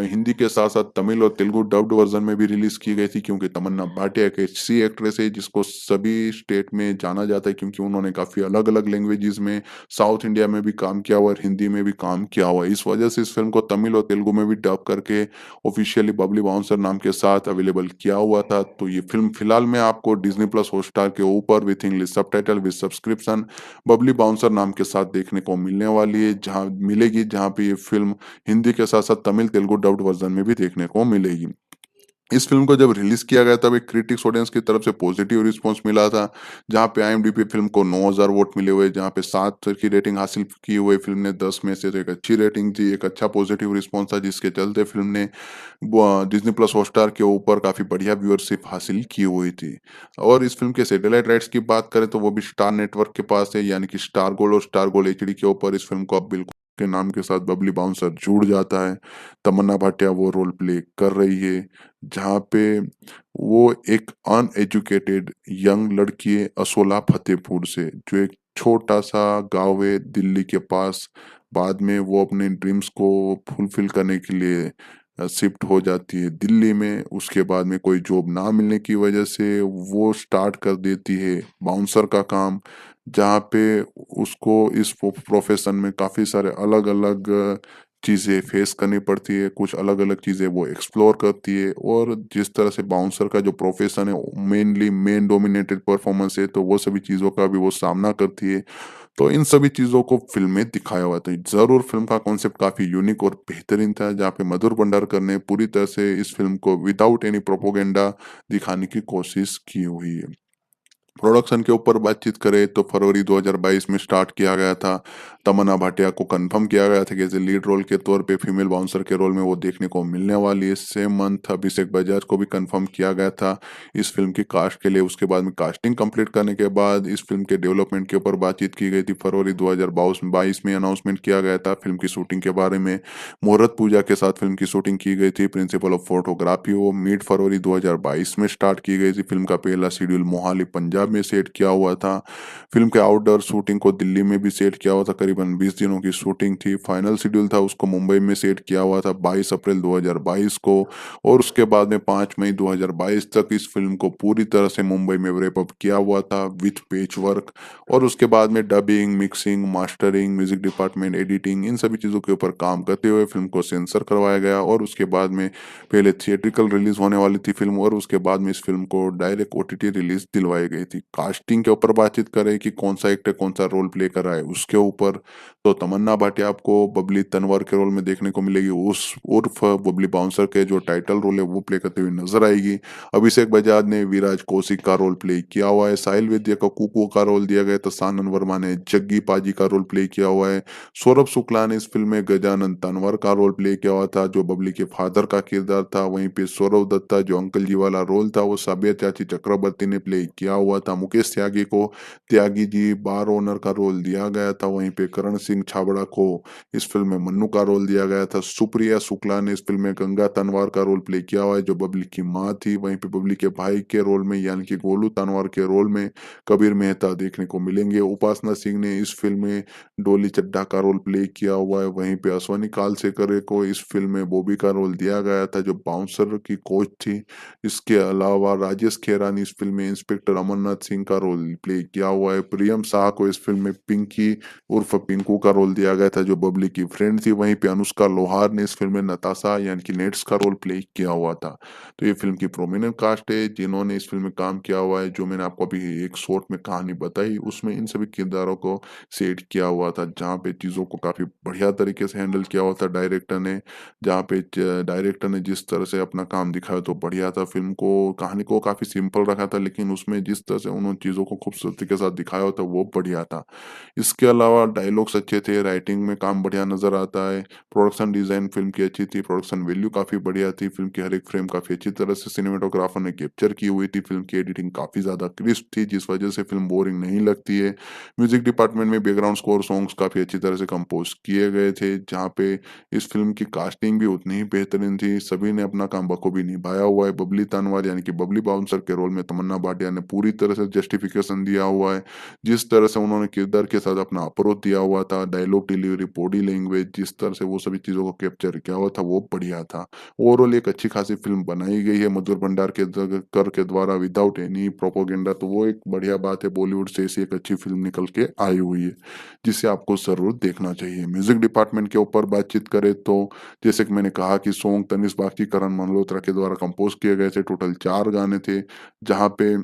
हिंदी के साथ-साथ तमिल और तेलुगु डब्ड वर्ज़न में भी रिलीज़ की गई थी, क्योंकि तमन्ना भाटिया एक ऐसी एक्ट्रेस है जिसको सभी स्टेट में जाना जाता है, क्योंकि उन्होंने काफ़ी अलग-अलग लैंग्वेजेज़ में साउथ इंडिया में भी काम किया हुआ है और हिंदी में भी काम किया हुआ है। इस वजह से इस फ़िल्म को तमिल और तेलुगु में भी डब करके ऑफिशियली बबली बाउंसर नाम के साथ अवेलेबल किया हुआ था। तो ये फ़िल्म फिलहाल में आपको डिज़नी प्लस हॉटस्टार के ऊपर with English subtitle with subscription Babli bouncer नाम के साथ देखने को मिलने वाली है, जहाँ पे ये फ़िल्म हिंदी के साथ-साथ तमिल, तेलुगु डब्ड वर्ज़न में भी देखने को मिलेगी। इस फ़िल्म को जब रिलीज़ किया गया तब एक क्रिटिक्स ऑडियंस की तरफ से पॉजिटिव रिस्पॉन्स मिला था, जहाँ पे आईएमडीबी फ़िल्म को 9000 वोट मिले हुए, जहाँ पे 7 की रेटिंग हासिल की हुई फ़िल्म ने 10 में से, तो एक अच्छी रेटिंग थी, एक अच्छा पॉजिटिव रिस्पॉन्स था, जिसके चलते फ़िल्म ने डिज़नी प्लस हॉटस्टार के ऊपर काफ़ी बढ़िया व्यूअरशिप हासिल की हुई थी। और इस फ़िल्म के सैटेलाइट राइट्स की बात करें तो वो भी स्टार नेटवर्क के पास है, यानी कि स्टार गोल्ड और स्टार गोल्ड एचडी के ऊपर इस फ़िल्म को अब बिल्कुल के नाम के साथ बबली बाउंसर जुड़ जाता है। तमन्ना भाटिया वो रोल प्ले कर रही है, जहाँ पे वो एक अनएजुकेटेड यंग लड़की है असोला फतेहपुर से, जो एक छोटा-सा गाँव है दिल्ली के पास। बाद में वो अपने ड्रीम्स को फुलफ़िल करने के लिए शिफ्ट हो जाती है दिल्ली में। उसके बाद में कोई जॉब ना मिलने की वजह से वो स्टार्ट कर देती है बाउंसर का काम, जहाँ पे उसको इस प्रोफ़ेशन में काफ़ी सारे अलग-अलग चीज़ें फेस करनी पड़ती है, कुछ अलग-अलग चीज़ें वो एक्सप्लोर करती है। और जिस तरह से बाउंसर का जो प्रोफ़ेशन है मेनली मेन डोमिनेटेड परफ़ॉर्मेंस है, तो वो सभी चीज़ों का भी वो सामना करती है। तो इन सभी चीज़ों को फ़िल्म में दिखाया हुआ था। ज़रूर फ़िल्म का कॉन्सेप्ट काफ़ी यूनिक और बेहतरीन था, जहाँ पे मधुर भंडारकर ने पूरी तरह से इस फ़िल्म को विदाउट एनी प्रोपेगेंडा दिखाने की कोशिश की हुई है। प्रोडक्शन के ऊपर बातचीत करें तो फरवरी 2022 में स्टार्ट किया गया था। तमन्ना भाटिया को कंफर्म किया गया था कि एज ए लीड रोल के तौर पे फीमेल बाउंसर के रोल में वो देखने को मिलने वाली है। सेम मंथ अभिषेक बजाज को भी कंफर्म किया गया था इस फिल्म की कास्ट के लिए। उसके बाद में कास्टिंग कंप्लीट करने के बाद इस फिल्म के डेवलपमेंट के ऊपर बातचीत की गई थी। फरवरी 2022 में अनाउंसमेंट किया गया था फिल्म की शूटिंग के बारे में। मुहूर्त पूजा के साथ फिल्म की शूटिंग की गई थी। प्रिंसिपल ऑफ फोटोग्राफी वो मिड फरवरी 2022 में स्टार्ट की गई थी। फिल्म का पहला शेड्यूल मोहाली पंजाब में सेट किया हुआ था। फिल्म के आउटडोर शूटिंग को दिल्ली में भी सेट किया हुआ था। करीबन 20 दिनों की शूटिंग थी। फाइनल शेड्यूल था उसको मुंबई में सेट किया हुआ था 22 अप्रैल 2022 को। और उसके बाद में 5 मई 2022 तक इस फिल्म को पूरी तरह से मुंबई में रैप अप किया हुआ था विथ पेच वर्क। और उसके बाद में dubbing, mixing, mastering, music department, editing, इन सभी चीज़ों के ऊपर काम करते हुए फिल्म को सेंसर करवाया गया। और उसके बाद में पहले थिएट्रिकल रिलीज होने वाली थी फिल्म, और उसके बाद में इस फिल्म को डायरेक्ट ओटीटी रिलीज दिलवाई गई थी। कास्टिंग के ऊपर बातचीत करें कि कौन सा एक्टर कौन सा रोल प्ले कर रहा है उसके ऊपर, तो तमन्ना भाटिया आपको बबली तनवर के रोल में देखने को मिलेगी। उस उर्फ बबली बाउंसर के जो टाइटल रोल है वो प्ले करते हुए नजर आएगी। अभिषेक बजाज ने विराज कौशिक का रोल प्ले किया हुआ है। साहिल वैद्य को कुकू का रोल दिया गया, तो सानन वर्मा ने जग्गी पाजी का रोल प्ले किया हुआ है। सौरभ शुक्ला ने इस फिल्म में गजानन तनवर का रोल प्ले किया हुआ था, जो बबली के फादर का किरदार था। वहीं पे सौरभ दत्ता जो अंकल जी वाला रोल था वो साबिया चाची चक्रवर्ती ने प्ले किया हुआ था। मुकेश त्यागी को त्यागी जी बार ओनर का रोल दिया गया था। वहीं पे करण सिंह छाबड़ा को इस फिल्म में मन्नू का रोल दिया गया था। सुप्रिया शुक्ला ने इस फिल्म में गंगा तनवार का रोल प्ले किया हुआ है, जो बबली की माँ थी। वहीं पे बबली के भाई के रोल में यानी कि गोलू तनवार के रोल में कबीर मेहता देखने को मिलेंगे। उपासना सिंह ने इस फिल्म में डोली चड्ढा का रोल प्ले किया हुआ है। वहीं पे अश्वनी कालसेकर को इस फिल्म में बॉबी का रोल दिया गया था, जो बाउंसर की कोच थी। इसके अलावा राजेश खेरा ने इस फिल्म में इंस्पेक्टर अमरनाथ सिंह का रोल प्ले किया हुआ है। प्रियम शाह को इस फिल्म में पिंकी उर्फ पिंकू का रोल दिया गया था, जो बबली की फ्रेंड थी। वहीं पे अनुष्का लोहार ने इस फिल्म में नताशा यानी कि नेट्स का रोल प्ले किया हुआ था। तो ये फिल्म की प्रोमिनेंट कास्ट है जिन्होंने इस फिल्म में काम किया हुआ है। जो मैंने आपको अभी एक शॉर्ट में कहानी बताई उसमें इन सभी किरदारों को सेट किया हुआ था, जहाँ पे चीज़ों को काफ़ी बढ़िया तरीके से हैंडल किया हुआ था डायरेक्टर ने। जहाँ पे डायरेक्टर ने जिस तरह से अपना काम दिखाया तो बढ़िया था। फिल्म को कहानी को काफ़ी सिंपल रखा था, लेकिन उसमें जिस तरह से उन्होंने चीज़ों को खूबसूरती के साथ दिखाया होता वो बढ़िया था। इसके अलावा डायलॉग्स अच्छे थे, राइटिंग में काम बढ़िया नज़र आता है। प्रोडक्शन डिज़ाइन फ़िल्म की अच्छी थी, प्रोडक्शन वैल्यू काफ़ी बढ़िया थी। फ़िल्म की हर एक फ्रेम काफ़ी अच्छी तरह से सिनेमेटोग्राफर ने कैप्चर की हुई थी। फ़िल्म की एडिटिंग काफ़ी ज़्यादा क्रिस्प थी, जिस वजह से फ़िल्म बोरिंग नहीं लगती है। म्यूजिक डिपार्टमेंट में बैकग्राउंड स्कोर सॉन्ग्स काफ़ी अच्छी तरह से कंपोज किए गए थे, जहाँ पे इस फिल्म की कास्टिंग भी उतनी ही बेहतरीन थी। सभी ने अपना काम बखूबी निभाया हुआ है। बबली तनवार यानी कि बबली बाउंसर के रोल में तमन्ना भाटिया ने पूरी तरह से जस्टिफिकेशन दिया हुआ है। जिस तरह से उन्होंने किरदार के साथ अपना अप्रोच दिया हुआ था, डायलॉग डिलीवरी, बॉडी लैंग्वेज, जिस तरह से वो सभी चीज़ों को कैप्चर किया हुआ था वो बढ़िया था। ओवरऑल एक अच्छी खासी फिल्म बनाई गई है मधुर भंडार के कर के द्वारा विदाउट एनी प्रोपोगेंडा, तो वो एक बढ़िया बात है। बॉलीवुड से ऐसी एक अच्छी फिल्म निकल के आई हुई है, जिसे आपको ज़रूर देखना चाहिए। म्यूज़िक डिपार्टमेंट के ऊपर बातचीत करें तो जैसे कि मैंने कहा कि सॉन्ग तनिष्क बागची, करण मल्होत्रा के द्वारा कंपोज़ किए गए थे। टोटल 4 गाने थे, जहाँ पे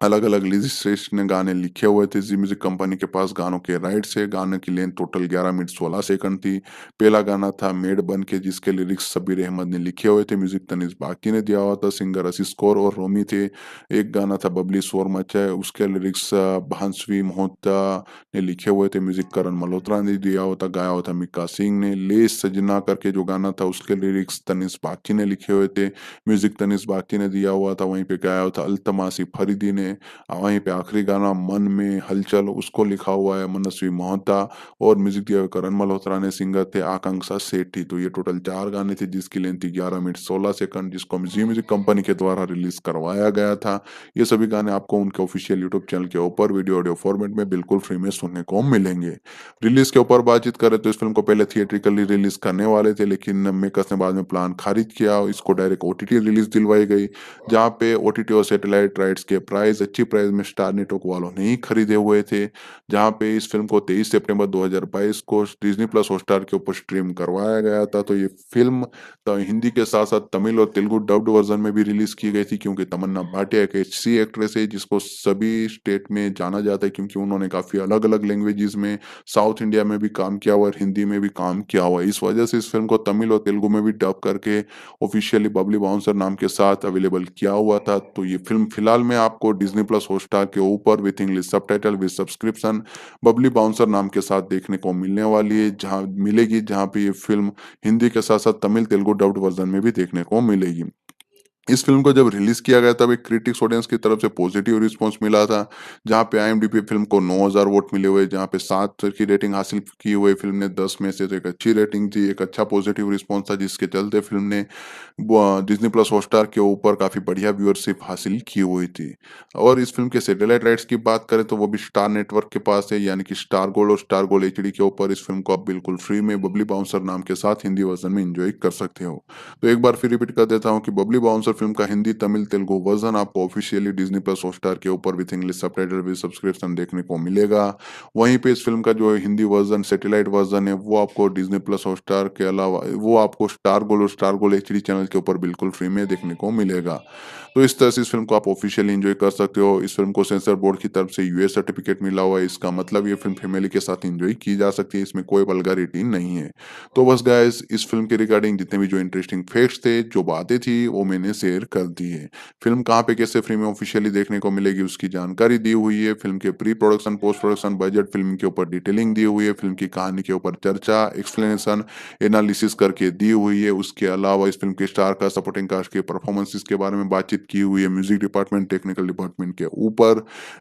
अलग-अलग लिरिसिस्ट ने गाने लिखे हुए थे। ज़ी म्यूज़िक कंपनी के पास गानों के राइट्स है। गाने की लेंथ टोटल 11 मिनट 16 सेकंड थी। पहला गाना था मेड बन के, जिसके लिरिक्स शब्बीर अहमद ने लिखे हुए थे। म्यूज़िक तनिष्क बाकी ने दिया हुआ था। सिंगर आशीष कौर और रोमी थे। एक गाना था बबली शोर मचाए, उसके लिरिक्स भांसवी मोहता ने लिखे हुए थे। म्यूज़िक करण मल्होत्रा ने दिया हुआ था, गाया हुआ था मिक्का सिंह ने। ले सजना करके जो गाना था उसके लिरिक्स तनिष्क बागची ने लिखे हुए थे। म्यूज़िक तनिष्क बागची ने दिया हुआ था। वहीं पे गाया हुआ था अल्तमासी फरीदी ने। है। वहीं पे आखिरी गाना मन में हलचल उसको लिखा हुआ है मनस्वी मोहता और म्यूजिक दिया हुआ करण मल्होत्रा ने, सिंगर थे आकांक्षा सेठी। तो ये टोटल 4 गाने थे जिसकी लेंथ थी 11 मिनट 16 सेकंड, जिसको जी म्यूजिक कंपनी के द्वारा रिलीज करवाया गया था। ये सभी गाने आपको उनके ऑफिशियल यूट्यूब चैनल के ऊपर वीडियो ऑडियो फॉर्मेट में बिल्कुल फ्री में सुनने को मिलेंगे। रिलीज के ऊपर बातचीत करें तो इस फिल्म को पहले थिएट्रिकली रिलीज करने वाले थे, लेकिन मेकर्स ने बाद में प्लान खारिज किया और इसको डायरेक्ट ओटीटी रिलीज दिलवाई गई, जहाँ पे ओटीटी और सैटेलाइट राइट्स के प्राइस अच्छी प्राइस में स्टार नेटवर्क वालों ने ही खरीदे हुए थे। जहाँ पे इस फिल्म को 23 सितंबर 2022 को डिज्नी प्लस हॉटस्टार के ऊपर स्ट्रीम करवाया गया था। तो ये फिल्म तो हिंदी के साथ साथ तमिल और तेलुगु डब्ड वर्जन में भी रिलीज की गई थी, क्योंकि तमन्ना भाटिया एक ऐसी एक्ट्रेस है जिसको सभी स्टेट में जाना जाता है, क्योंकि उन्होंने काफी अलग अलग लैंग्वेजेस में साउथ इंडिया में भी काम किया हुआ है और हिंदी में भी काम किया हुआ है। इस वजह से इस फिल्म को तमिल और तेलुगु में भी डब करके ऑफिशियली बबली बाउंसर नाम के साथ अवेलेबल किया हुआ था। तो ये फिल्म फिलहाल में आपको डिज्नी प्लस हॉटस्टार के ऊपर with English subtitle with subscription Babli bouncer नाम के साथ देखने को मिलने वाली है, जहाँ पे ये फिल्म हिंदी के साथ साथ तमिल तेलुगु डब्ड वर्जन में भी देखने को मिलेगी। इस फ़िल्म को जब रिलीज़ किया गया तब एक क्रिटिक्स ऑडियंस की तरफ से पॉजिटिव रिस्पॉन्स मिला था, जहाँ पे आईएमडीबी फ़िल्म को 9000 वोट मिले हुए, जहाँ पे 7 की रेटिंग हासिल की हुई फ़िल्म ने 10 में से तो एक अच्छी रेटिंग थी, एक अच्छा पॉजिटिव रिस्पॉन्स था, जिसके चलते फ़िल्म ने डिज़नी प्लस हॉटस्टार के ऊपर काफ़ी बढ़िया व्यूअरशिप हासिल की हुई थी। और इस फ़िल्म के सैटेलाइट राइट्स की बात करें तो वो भी स्टार नेटवर्क के पास है, यानी कि स्टार गोल्ड और स्टार गोल्ड एचडी के ऊपर इस फ़िल्म को आप बिल्कुल फ्री में बबली बाउंसर नाम के साथ हिंदी वर्ज़न में एन्जॉय कर सकते हो। तो एक बार फिर रिपीट कर देता हूँ कि बबली बाउंसर फिल्म का हिंदी, तमिल, तेलुगु वर्जन आपको ऑफिशियली डिज्नी प्लस हॉटस्टार के ऊपर with English subtitle with subscription देखने को मिलेगा। वहीं पे इस फिल्म का जो हिंदी वर्जन सैटेलाइट वर्जन है वो आपको डिज्नी प्लस हॉटस्टार के अलावा वो आपको स्टार गोल्ड और स्टार गोल्ड एचडी चैनल के ऊपर बिल्कुल फ्री में देखने को मिलेगा। तो इस तरह से इस फिल्म को आप ऑफिशियली एंजॉय कर सकते हो। इस फिल्म को सेंसर बोर्ड की तरफ से यूएस सर्टिफिकेट मिला हुआ है, इसका मतलब ये फिल्म फैमिली के साथ एंजॉय की जा सकती है, इसमें कोई वल्गैरिटी नहीं है। तो बस गाइस, इस फिल्म के रिगार्डिंग जितने भी जो इंटरेस्टिंग फैक्ट्स थे, जो बातें थी, वो मैंने शेयर कर दी है। फिल्म कहाँ पे कैसे फ्री में ऑफिशियली देखने को मिलेगी उसकी जानकारी दी हुई है। फिल्म के pre production, post production, budget, film के ऊपर डिटेलिंग दी हुई है। फिल्म की कहानी के ऊपर चर्चा, एक्सप्लेनेशन, एनालिसिस करके दी हुई है। उसके अलावा इस फिल्म के स्टार कास्ट, सपोर्टिंग कास्ट के परफॉर्मेंसेस के बारे में बातचीत की हुई है। म्यूजिक डिपार्टमेंट, टेक्निकल डिपार्टमेंट के ऊपर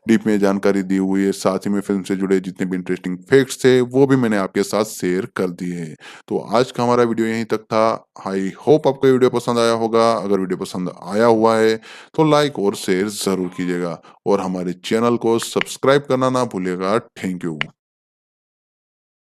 डीप में जानकारी दी हुई है। साथ ही में फिल्म से जुड़े जितने भी इंटरेस्टिंग फैक्ट्स थे वो भी मैंने आपके साथ शेयर कर दिए हैं। तो आज का हमारा वीडियो यहीं तक था। आई होप आपको ये वीडियो पसंद आया होगा। अगर वीडियो पसंद आया हुआ है तो लाइक और शेयर जरूर कीजिएगा और हमारे चैनल को सब्सक्राइब करना ना भूलिएगा। Thank you.